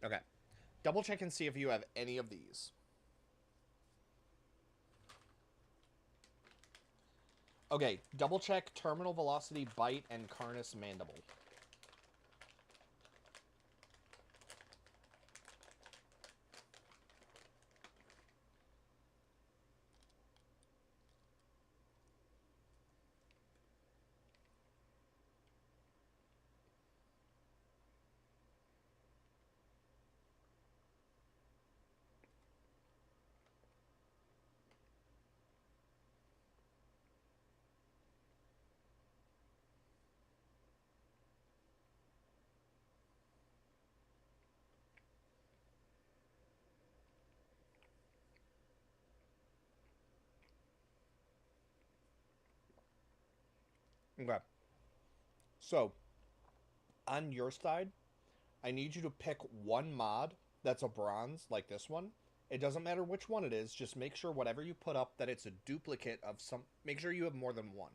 Okay. Double check and see if you have any of these. Okay, double check terminal velocity bite and Carnus mandible. Okay. So, on your side, I need you to pick one mod that's a bronze, like this one. It doesn't matter which one it is, just make sure whatever you put up that it's a duplicate of some. Make sure you have more than one.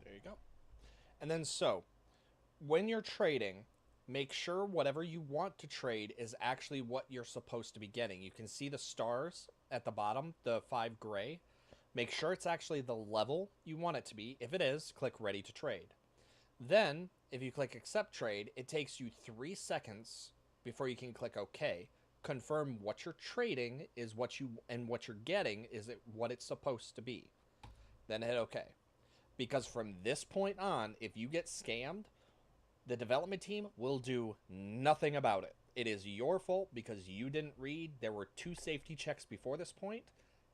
There you go. And then when you're trading, make sure whatever you want to trade is actually what you're supposed to be getting. You can see the stars at the bottom, the 5 gray. Make sure it's actually the level you want it to be. If it is, click ready to trade. Then, if you click accept trade, it takes you 3 seconds before you can click OK. Confirm what you're trading is what you're getting is what it's supposed to be. Then hit OK. Because from this point on, if you get scammed, the development team will do nothing about it. It is your fault because you didn't read. There were 2 safety checks before this point.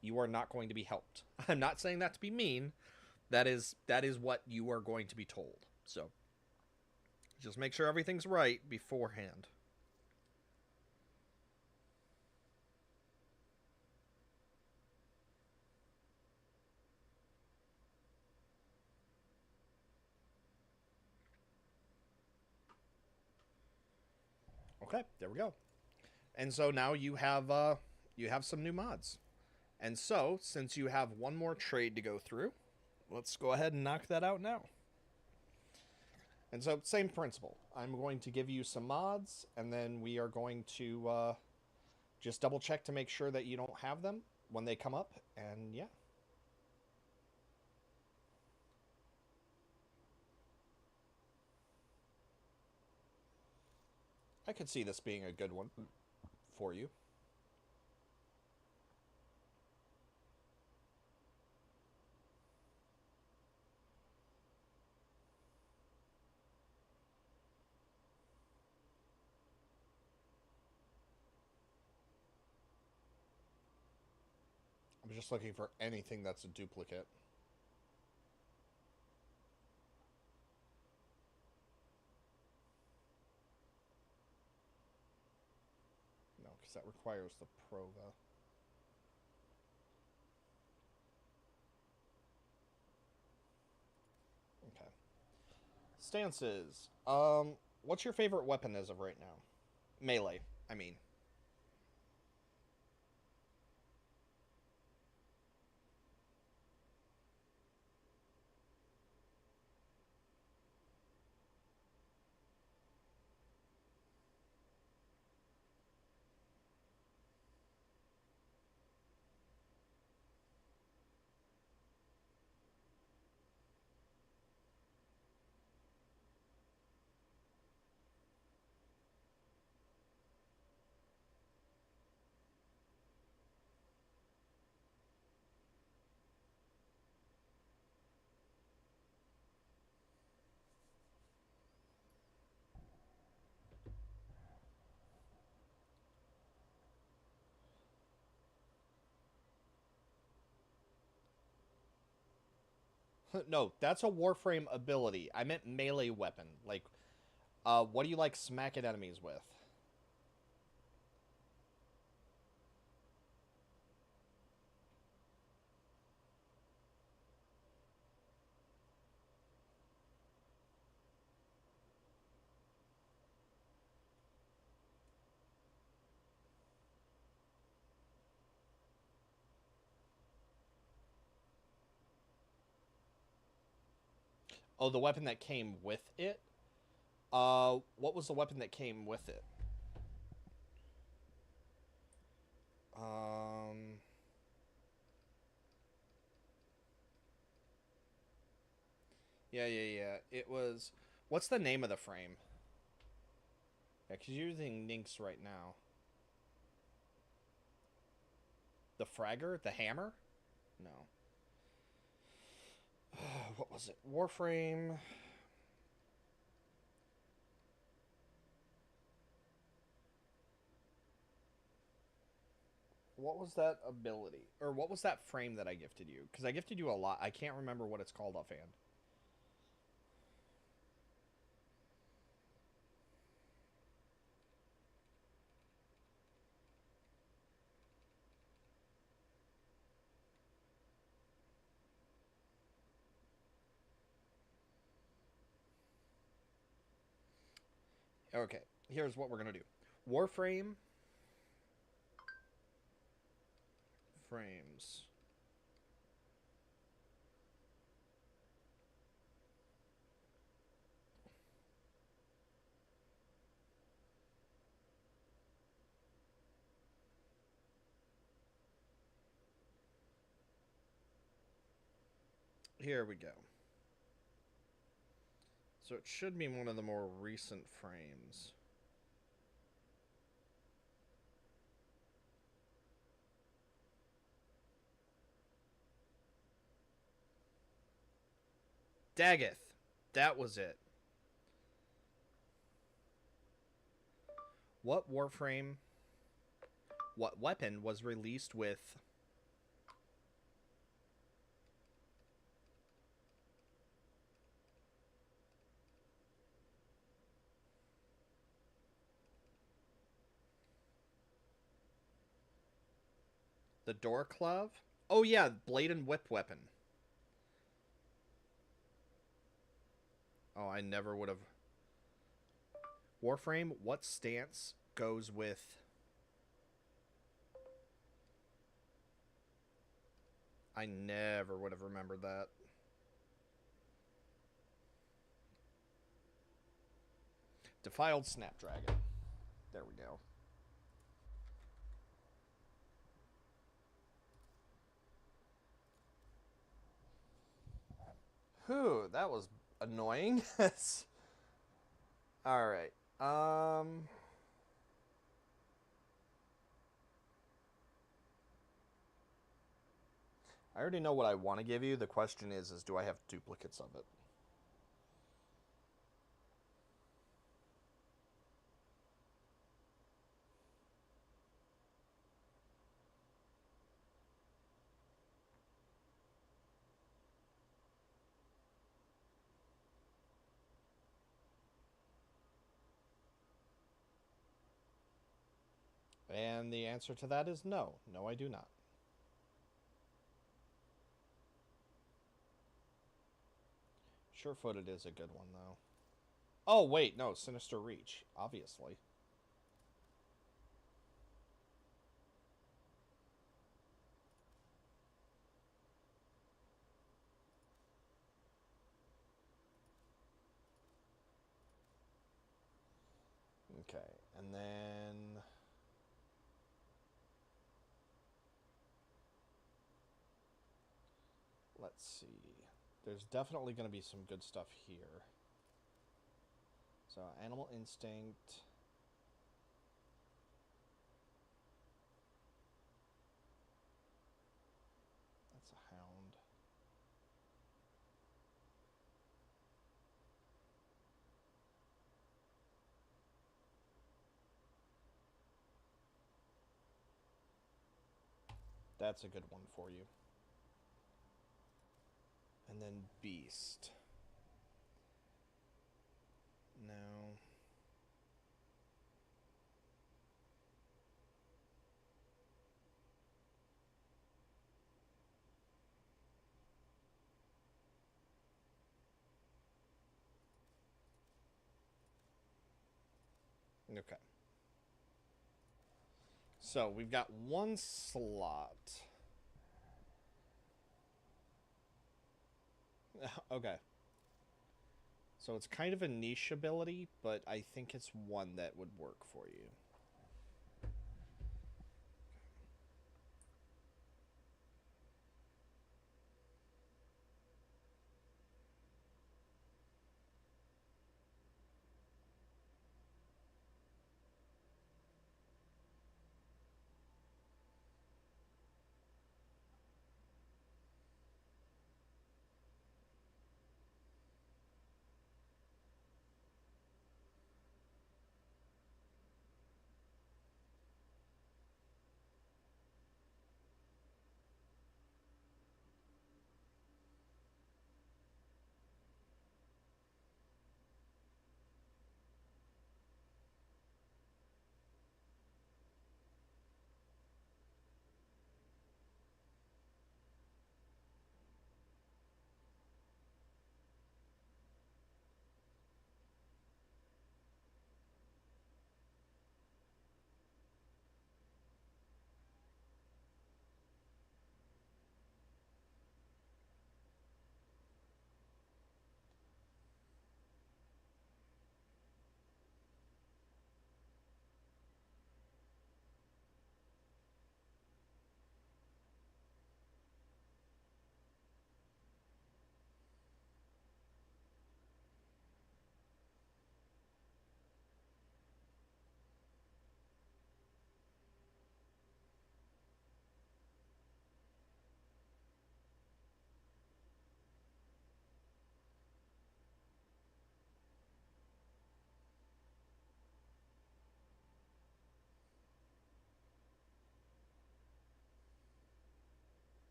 You are not going to be helped. I'm not saying that to be mean. That is what you are going to be told. So just make sure everything's right beforehand. Okay, there we go. And so now you have some new mods. And so, since you have one more trade to go through, let's go ahead and knock that out now. And so, same principle. I'm going to give you some mods, and then we are going to just double check to make sure that you don't have them when they come up, and yeah. I could see this being a good one for you. just looking for anything that's a duplicate. No, because that requires the Prova. Okay. Stances. What's your favorite weapon as of right now? Melee, I mean. No, that's a Warframe ability. I meant melee weapon. Like, what do you like smacking enemies with? Oh, the weapon that came with it? What was the weapon that came with it? Um, yeah. It was. What's the name of the frame? Yeah, because you're using Nynx right now. The Fragger? The hammer? No. What was it? Warframe. What was that ability? Or what was that frame that I gifted you? Because I gifted you a lot. I can't remember what it's called offhand. Okay, here's what we're going to do. Warframe. Frames. Here we go. So it should be one of the more recent frames. Daggeth. That was it. What Warframe, what weapon was released with the door glove? Oh yeah, blade and whip weapon. Oh, I never would have. Warframe, what stance goes with I never would have remembered that. Defiled Snapdragon. There we go. Whew, that was annoying. Alright. I already know what I want to give you. The question is do I have duplicates of it? And the answer to that is no. No, I do not. Sure-footed is a good one, though. Oh, wait, no, Sinister Reach, obviously. Okay, and then... Let's see. There's definitely going to be some good stuff here. So, Animal Instinct... That's a hound. That's a good one for you. And then Beast. No. Okay. So, we've got one slot. Okay. So it's kind of a niche ability, but I think it's one that would work for you.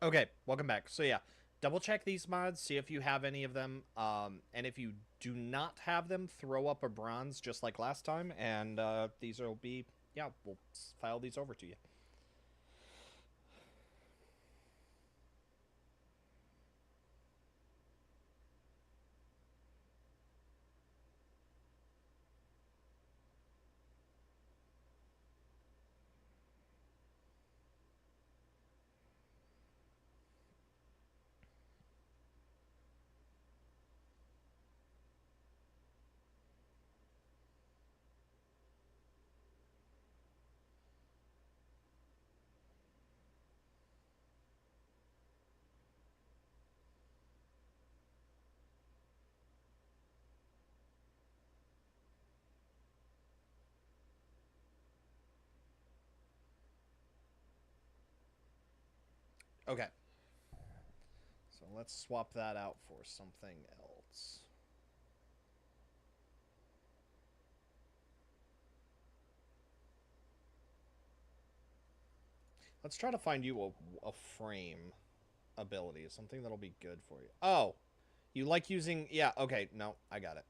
Okay, welcome back. So yeah, double check these mods, see if you have any of them, and if you do not have them, throw up a bronze just like last time, and these will be, yeah, we'll file these over to you. Okay. So let's swap that out for something else. Let's try to find you a frame ability, something that'll be good for you. Oh, you like using... Yeah, okay, no, I got it.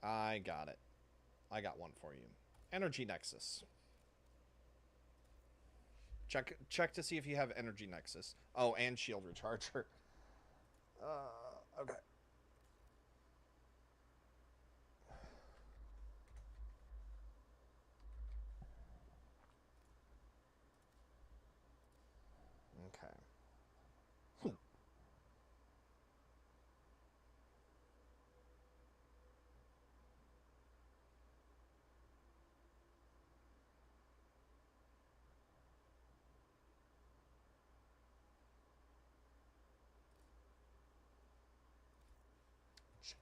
I got it. I got one for you. Energy Nexus. Check to see if you have Energy Nexus. Oh, and Shield Recharger. Okay. Okay.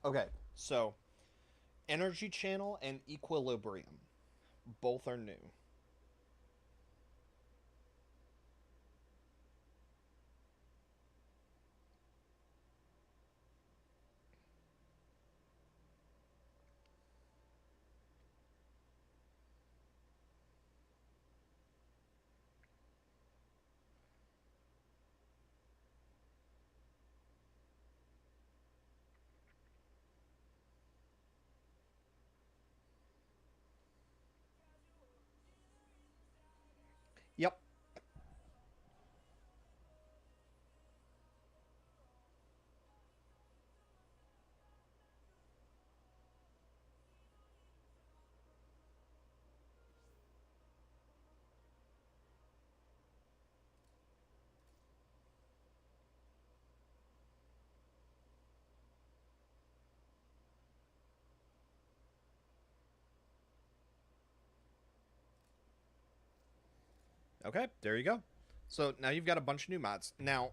Okay, so Energy Channel and Equilibrium. Both are new. Yep. Okay, there you go. So now you've got a bunch of new mods. Now,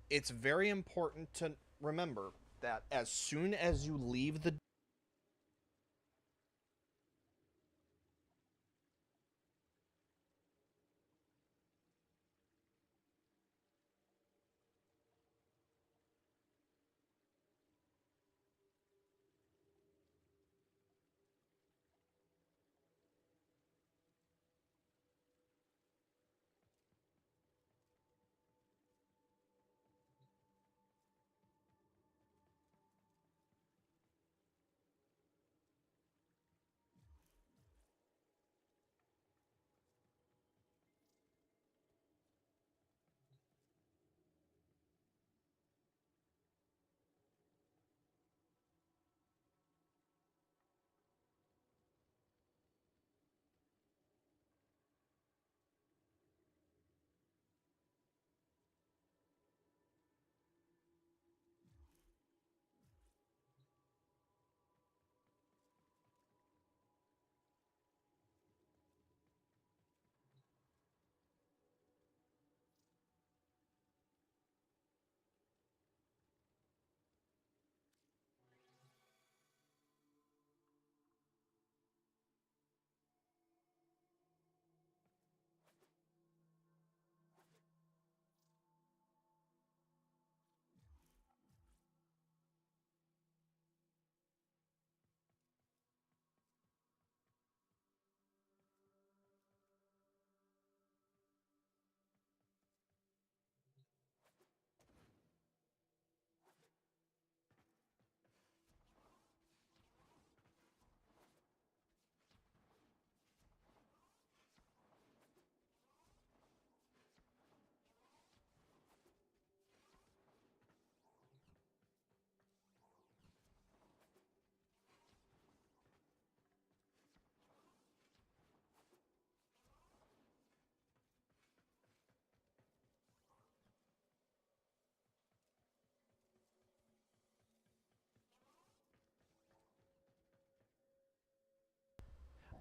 it's very important to remember that as soon as you leave the...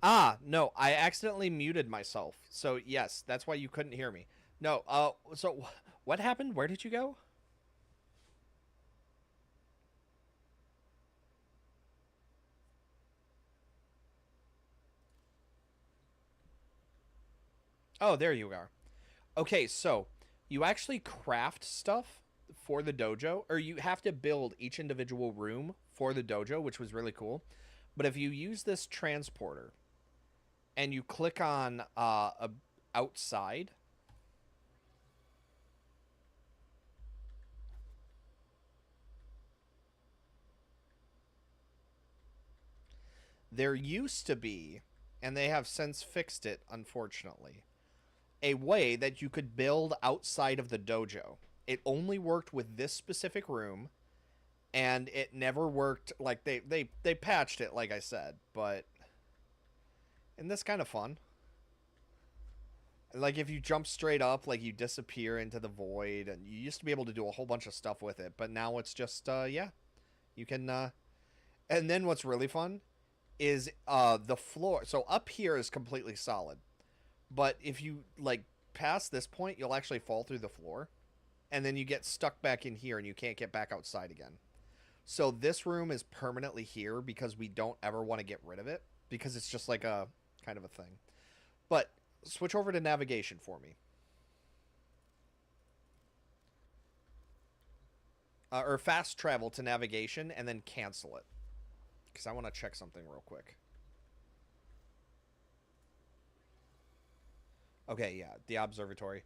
Ah, no, I accidentally muted myself. So, yes, that's why you couldn't hear me. No, so what happened? Where did you go? Oh, there you are. Okay, so you actually craft stuff for the dojo, or you have to build each individual room for the dojo, which was really cool. But if you use this transporter and you click on outside, there used to be, and they have since fixed it, unfortunately, a way that you could build outside of the dojo. It only worked with this specific room, and it never worked. Like they patched it, like I said, but and that's kind of fun. Like if you jump straight up, like you disappear into the void, and you used to be able to do a whole bunch of stuff with it, but now it's just yeah, you can. And then what's really fun is the floor. So up here is completely solid, but if you like past this point, you'll actually fall through the floor, and then you get stuck back in here, and you can't get back outside again. So this room is permanently here because we don't ever want to get rid of it because it's just like a kind of a thing. But switch over to navigation for me. Or fast travel to navigation and then cancel it. Because I want to check something real quick. Okay, yeah, the observatory.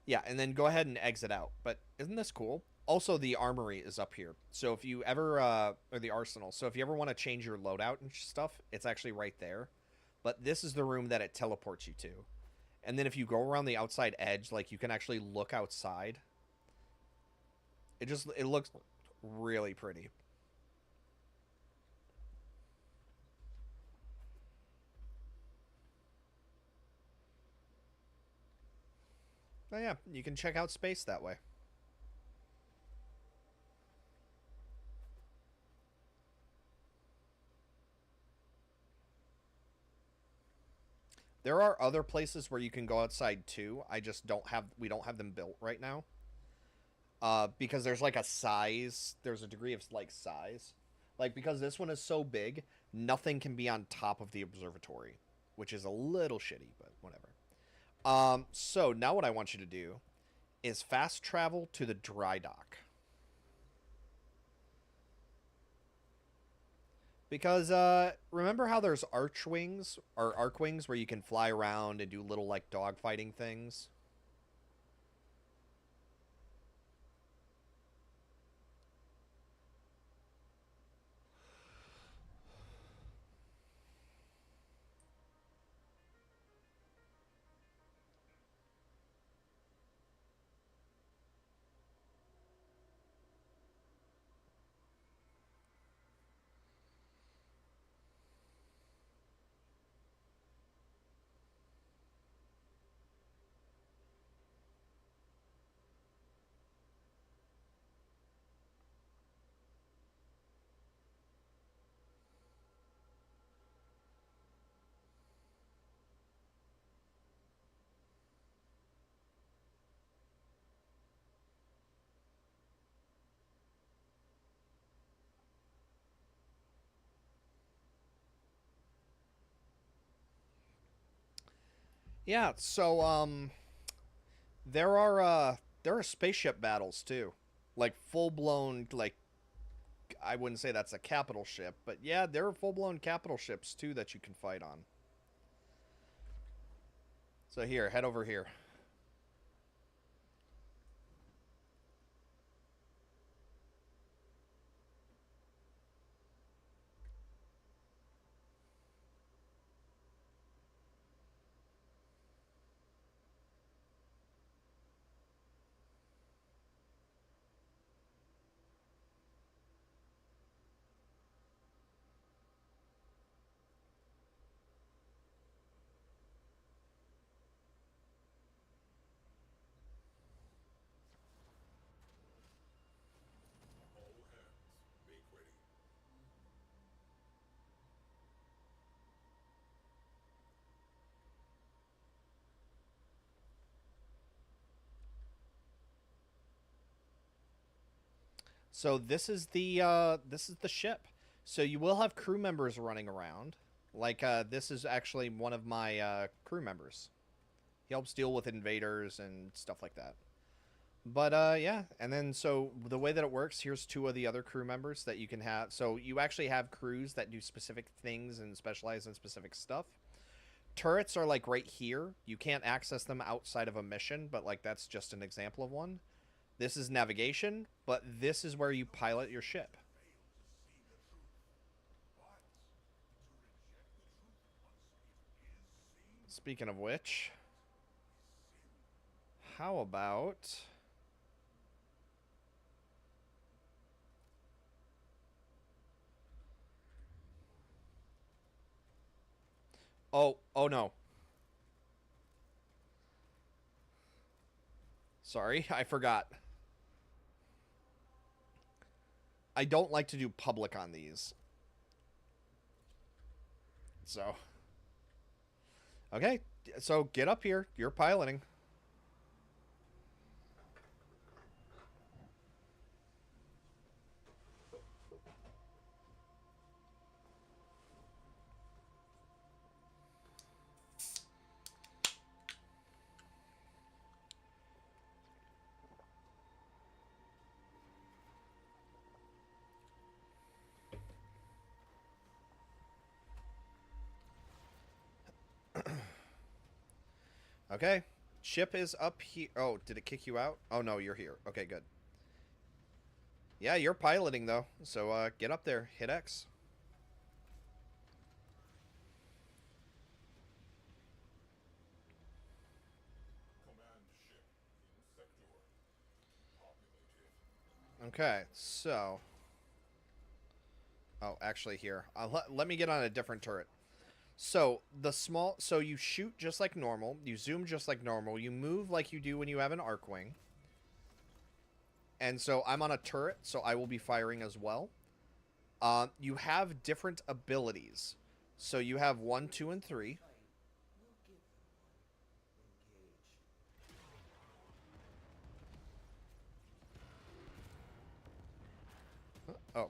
Yeah, and then go ahead and exit out. But isn't this cool? Also, the armory is up here. So if you ever, or the arsenal. So if you ever want to change your loadout and stuff, it's actually right there. But this is the room that it teleports you to. And then if you go around the outside edge, like you can actually look outside. It looks really pretty. Oh yeah, you can check out space that way. There are other places where you can go outside too. I just don't have we don't have them built right now. Because there's like a size, there's a degree of like size. Like because this one is so big, nothing can be on top of the observatory, which is a little shitty, but whatever. So now what I want you to do is fast travel to the dry dock. Because remember how there's arch wings or arc wings where you can fly around and do little like dogfighting things? Yeah, so there are spaceship battles too. Like full blown like I wouldn't say that's a capital ship, but yeah, there are full blown capital ships too that you can fight on. So here, head over here. So this is the ship. So you will have crew members running around. Like this is actually one of my crew members. He helps deal with invaders and stuff like that. But yeah, and then so the way that it works, here's two of the other crew members that you can have. So you actually have crews that do specific things and specialize in specific stuff. Turrets are like right here. You can't access them outside of a mission, but like that's just an example of one. This is navigation, but this is where you pilot your ship. Speaking of which, how about... Oh no. Sorry, I forgot. I don't like to do public on these. So. Okay, so get up here. You're piloting. Okay. Ship is up here. Oh, did it kick you out? Oh, no, you're here. Okay, good. Yeah, you're piloting, though. So, get up there. Hit X. Okay, so... Oh, actually here. Let me get on a different turret. So, so you shoot just like normal. You zoom just like normal. You move like you do when you have an arc wing. And so I'm on a turret, so I will be firing as well. You have different abilities. So you have 1, 2, and 3. Oh.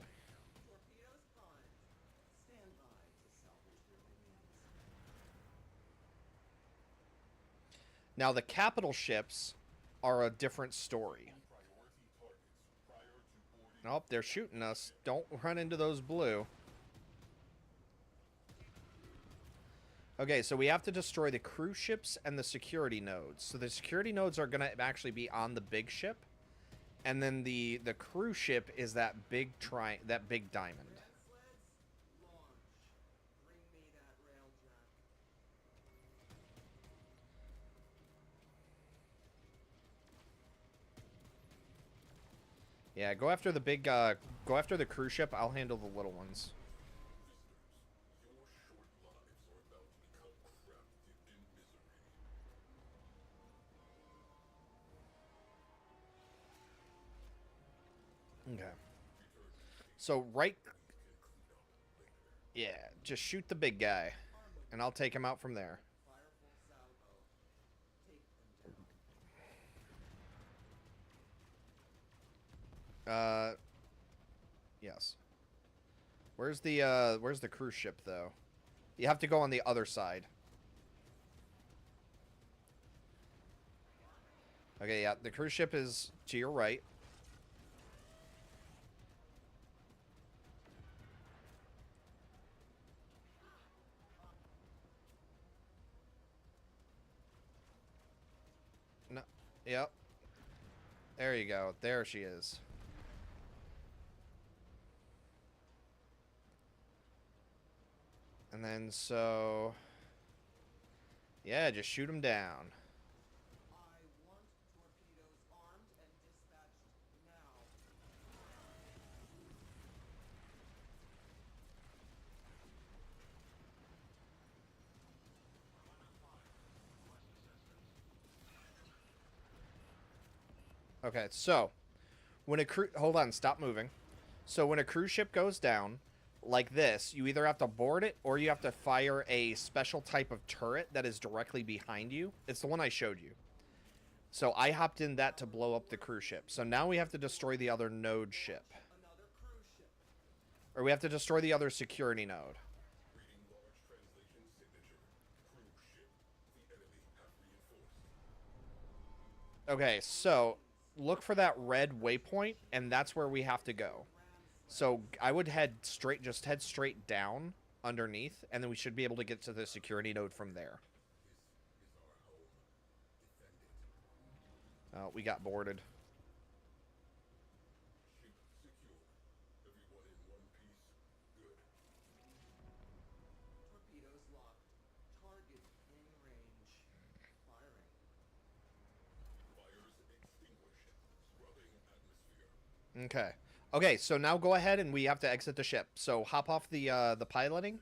Now the capital ships are a different story. Oh, they're shooting us. Don't run into those blue. Okay, so we have to destroy the crew ships and the security nodes. So the security nodes are going to actually be on the big ship. And then the crew ship is that big diamond. Yeah, go after the big, go after the cruise ship. I'll handle the little ones. Okay. So, right... Yeah, just shoot the big guy. And I'll take him out from there. Yes. Where's the cruise ship, though? You have to go on the other side. Okay, yeah, the cruise ship is to your right. No, yep. There you go. There she is. And then, so... Yeah, just shoot him down. Okay, so... When a hold on, stop moving. So when a cruise ship goes down, like this, you either have to board it or you have to fire a special type of turret that is directly behind you. It's the one I showed you. So I hopped in that to blow up the cruise ship. So now we have to destroy the other node ship. Or we have to destroy the other security node. Okay, so look for that red waypoint, and that's where we have to go. So I would just head straight down underneath, and then we should be able to get to the security node from there. Oh, we got boarded. Torpedoes locked. Target in range. Firing. Okay. Okay, so now go ahead and we have to exit the ship. So hop off the piloting.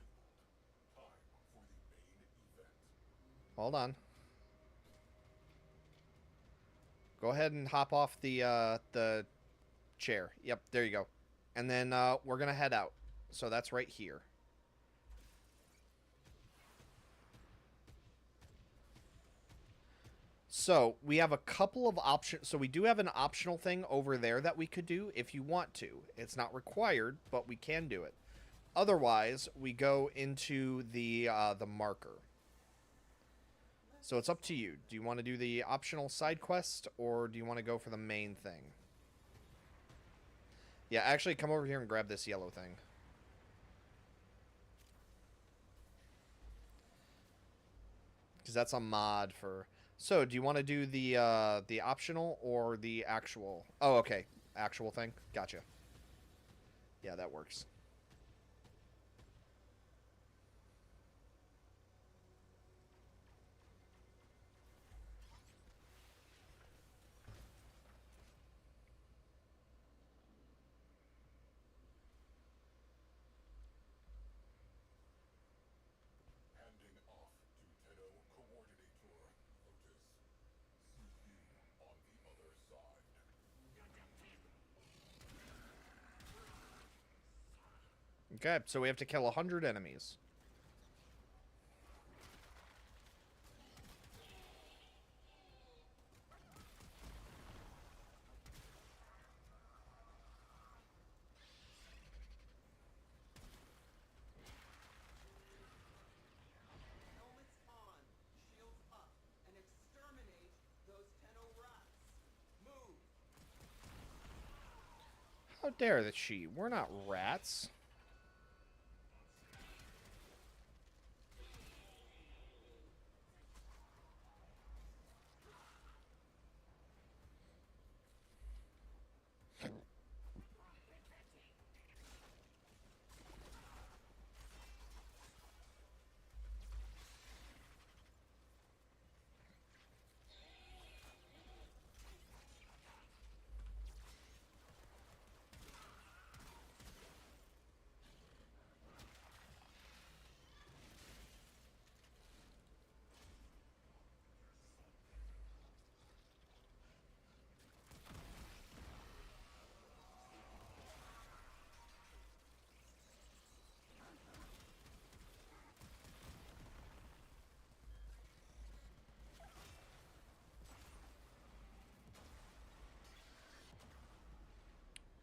Hold on. Go ahead and hop off the chair. Yep, there you go. And then we're gonna head out. So that's right here. So we have a couple of options. So we do have an optional thing over there that we could do if you want to. It's not required, but we can do it. Otherwise, we go into the marker. So it's up to you. Do you want to do the optional side quest, or do you want to go for the main thing? Yeah, actually, come over here and grab this yellow thing. Because that's a mod for... So, do you want to do the optional or the actual? Oh, okay. Actual thing. Gotcha. Yeah, that works. Okay, so we have to kill 100 enemies. Helmets on. Shields up. And exterminate those Tenno rats. Move. How dare that she? We're not rats.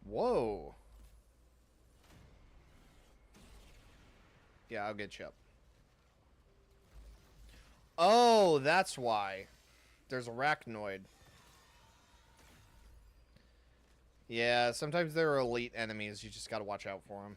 Whoa. Yeah, I'll get you up. Oh, that's why. There's arachnoid. Yeah, sometimes there are elite enemies. You just gotta watch out for them.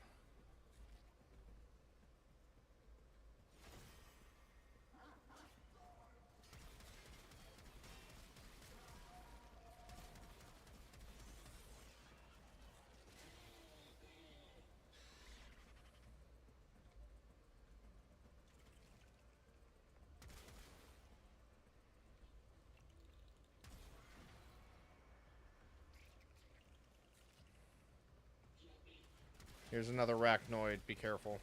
Here's another arachnoid. Be careful.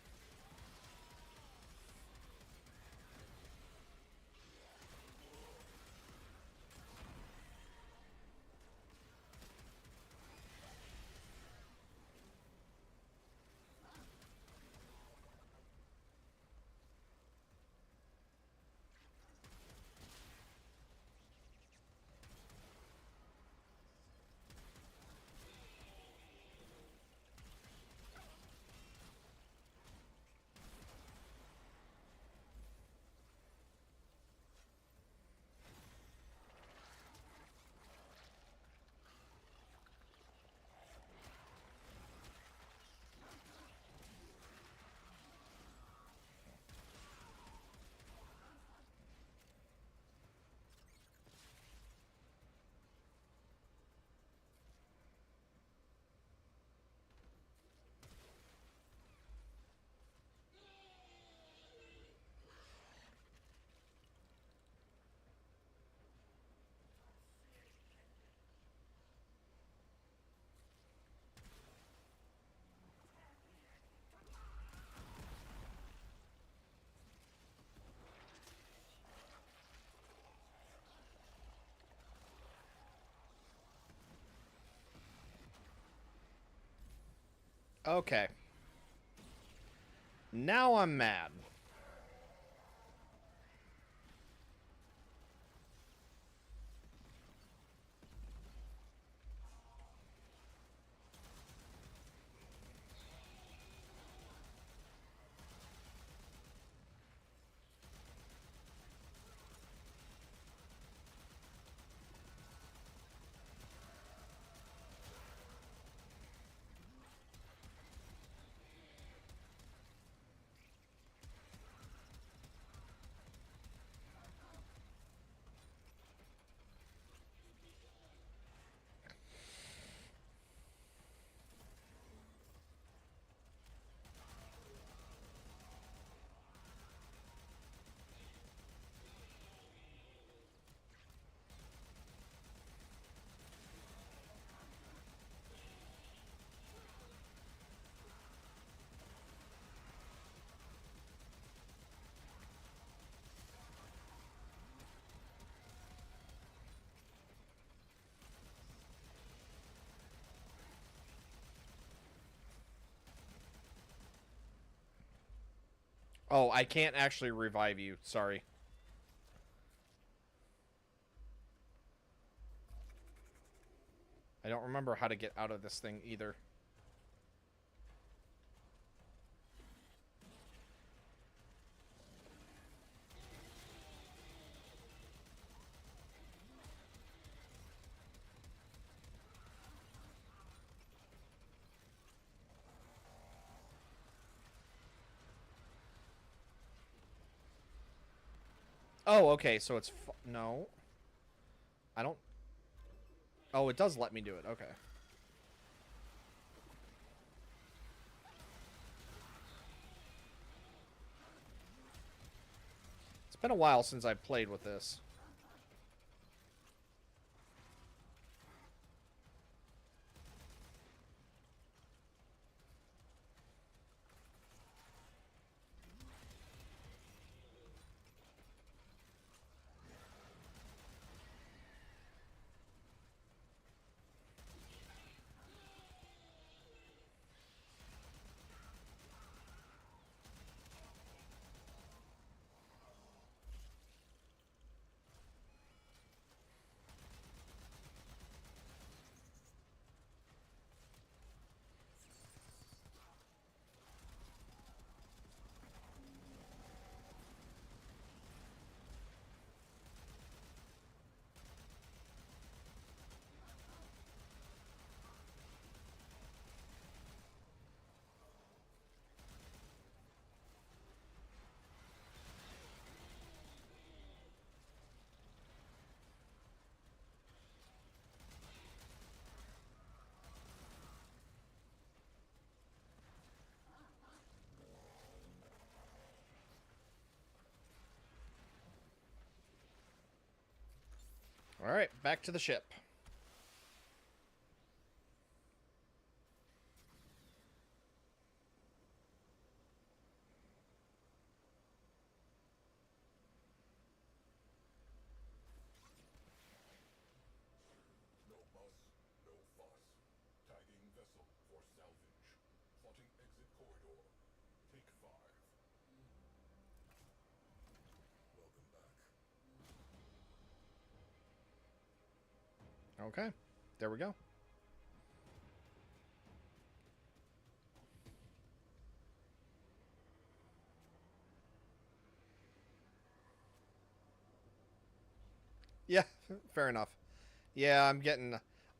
Okay. Now I'm mad. Oh, I can't actually revive you. Sorry. I don't remember how to get out of this thing either. Oh, okay, so it's... no. I don't... Oh, it does let me do it. Okay. It's been a while since I played with this. Alright, back to the ship. No muss, no fuss. Tagging vessel for salvage. Plotting exit corridor. Take 5. Welcome back. Okay. There we go. Yeah, fair enough. Yeah,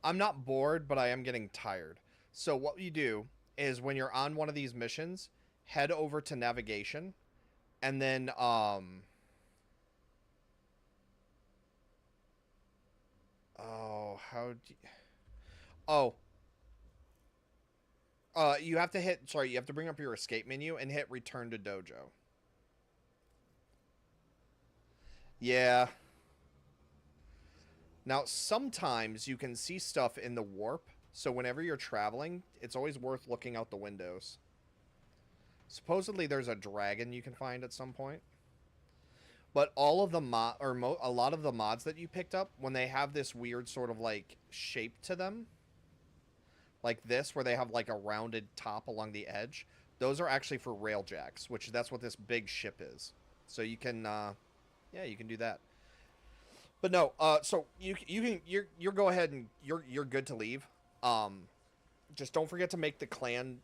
I'm not bored, but I am getting tired. So what you do is when you're on one of these missions, head over to navigation and then oh, how do you... Oh, you have to hit, sorry, you have to bring up your escape menu and hit return to dojo. Yeah. Now, sometimes you can see stuff in the warp, so whenever you're traveling, it's always worth looking out the windows. Supposedly there's a dragon you can find at some point. But all of the a lot of the mods that you picked up, when they have this weird sort of like shape to them, like this, where they have like a rounded top along the edge, those are actually for railjacks, which that's what this big ship is. So you can, yeah, you can do that. But no, so you can you're go ahead and you're good to leave. Um, just don't forget to make the clan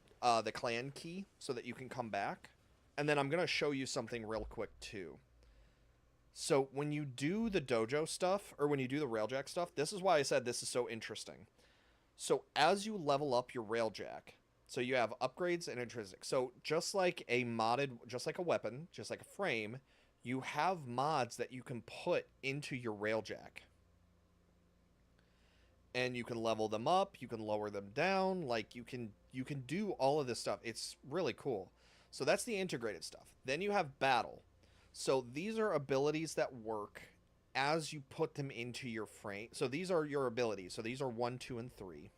key so that you can come back. And then I'm gonna show you something real quick too. So when you do the dojo stuff, or when you do the railjack stuff, this is why I said this is so interesting. So as you level up your railjack, so you have upgrades and intrinsic. So just like a modded, just like a weapon, just like a frame, you have mods that you can put into your railjack. And you can level them up, you can lower them down, like you can do all of this stuff. It's really cool. So that's the integrated stuff. Then you have battle. So these are abilities that work as you put them into your frame. So these are your abilities. So these are 1, 2, and 3.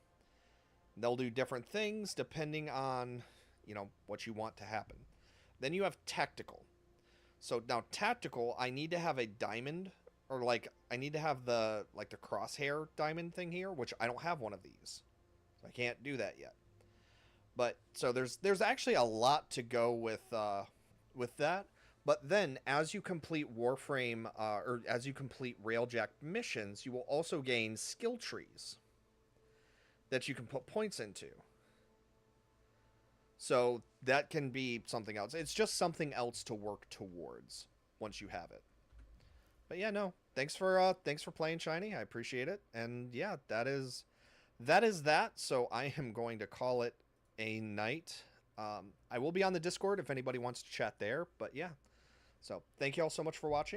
They'll do different things depending on, you know, what you want to happen. Then you have tactical. So now tactical, I need to have a diamond, or like I need to have the like the crosshair diamond thing here, which I don't have one of these. So I can't do that yet. But so there's actually a lot to go with that. But then, as you complete Warframe, or as you complete Railjack missions, you will also gain skill trees that you can put points into. So that can be something else. It's just something else to work towards once you have it. But yeah, no. Thanks for playing, Shiny. I appreciate it. And yeah, that is that. So I am going to call it a night. I will be on the Discord if anybody wants to chat there. But yeah. So thank you all so much for watching.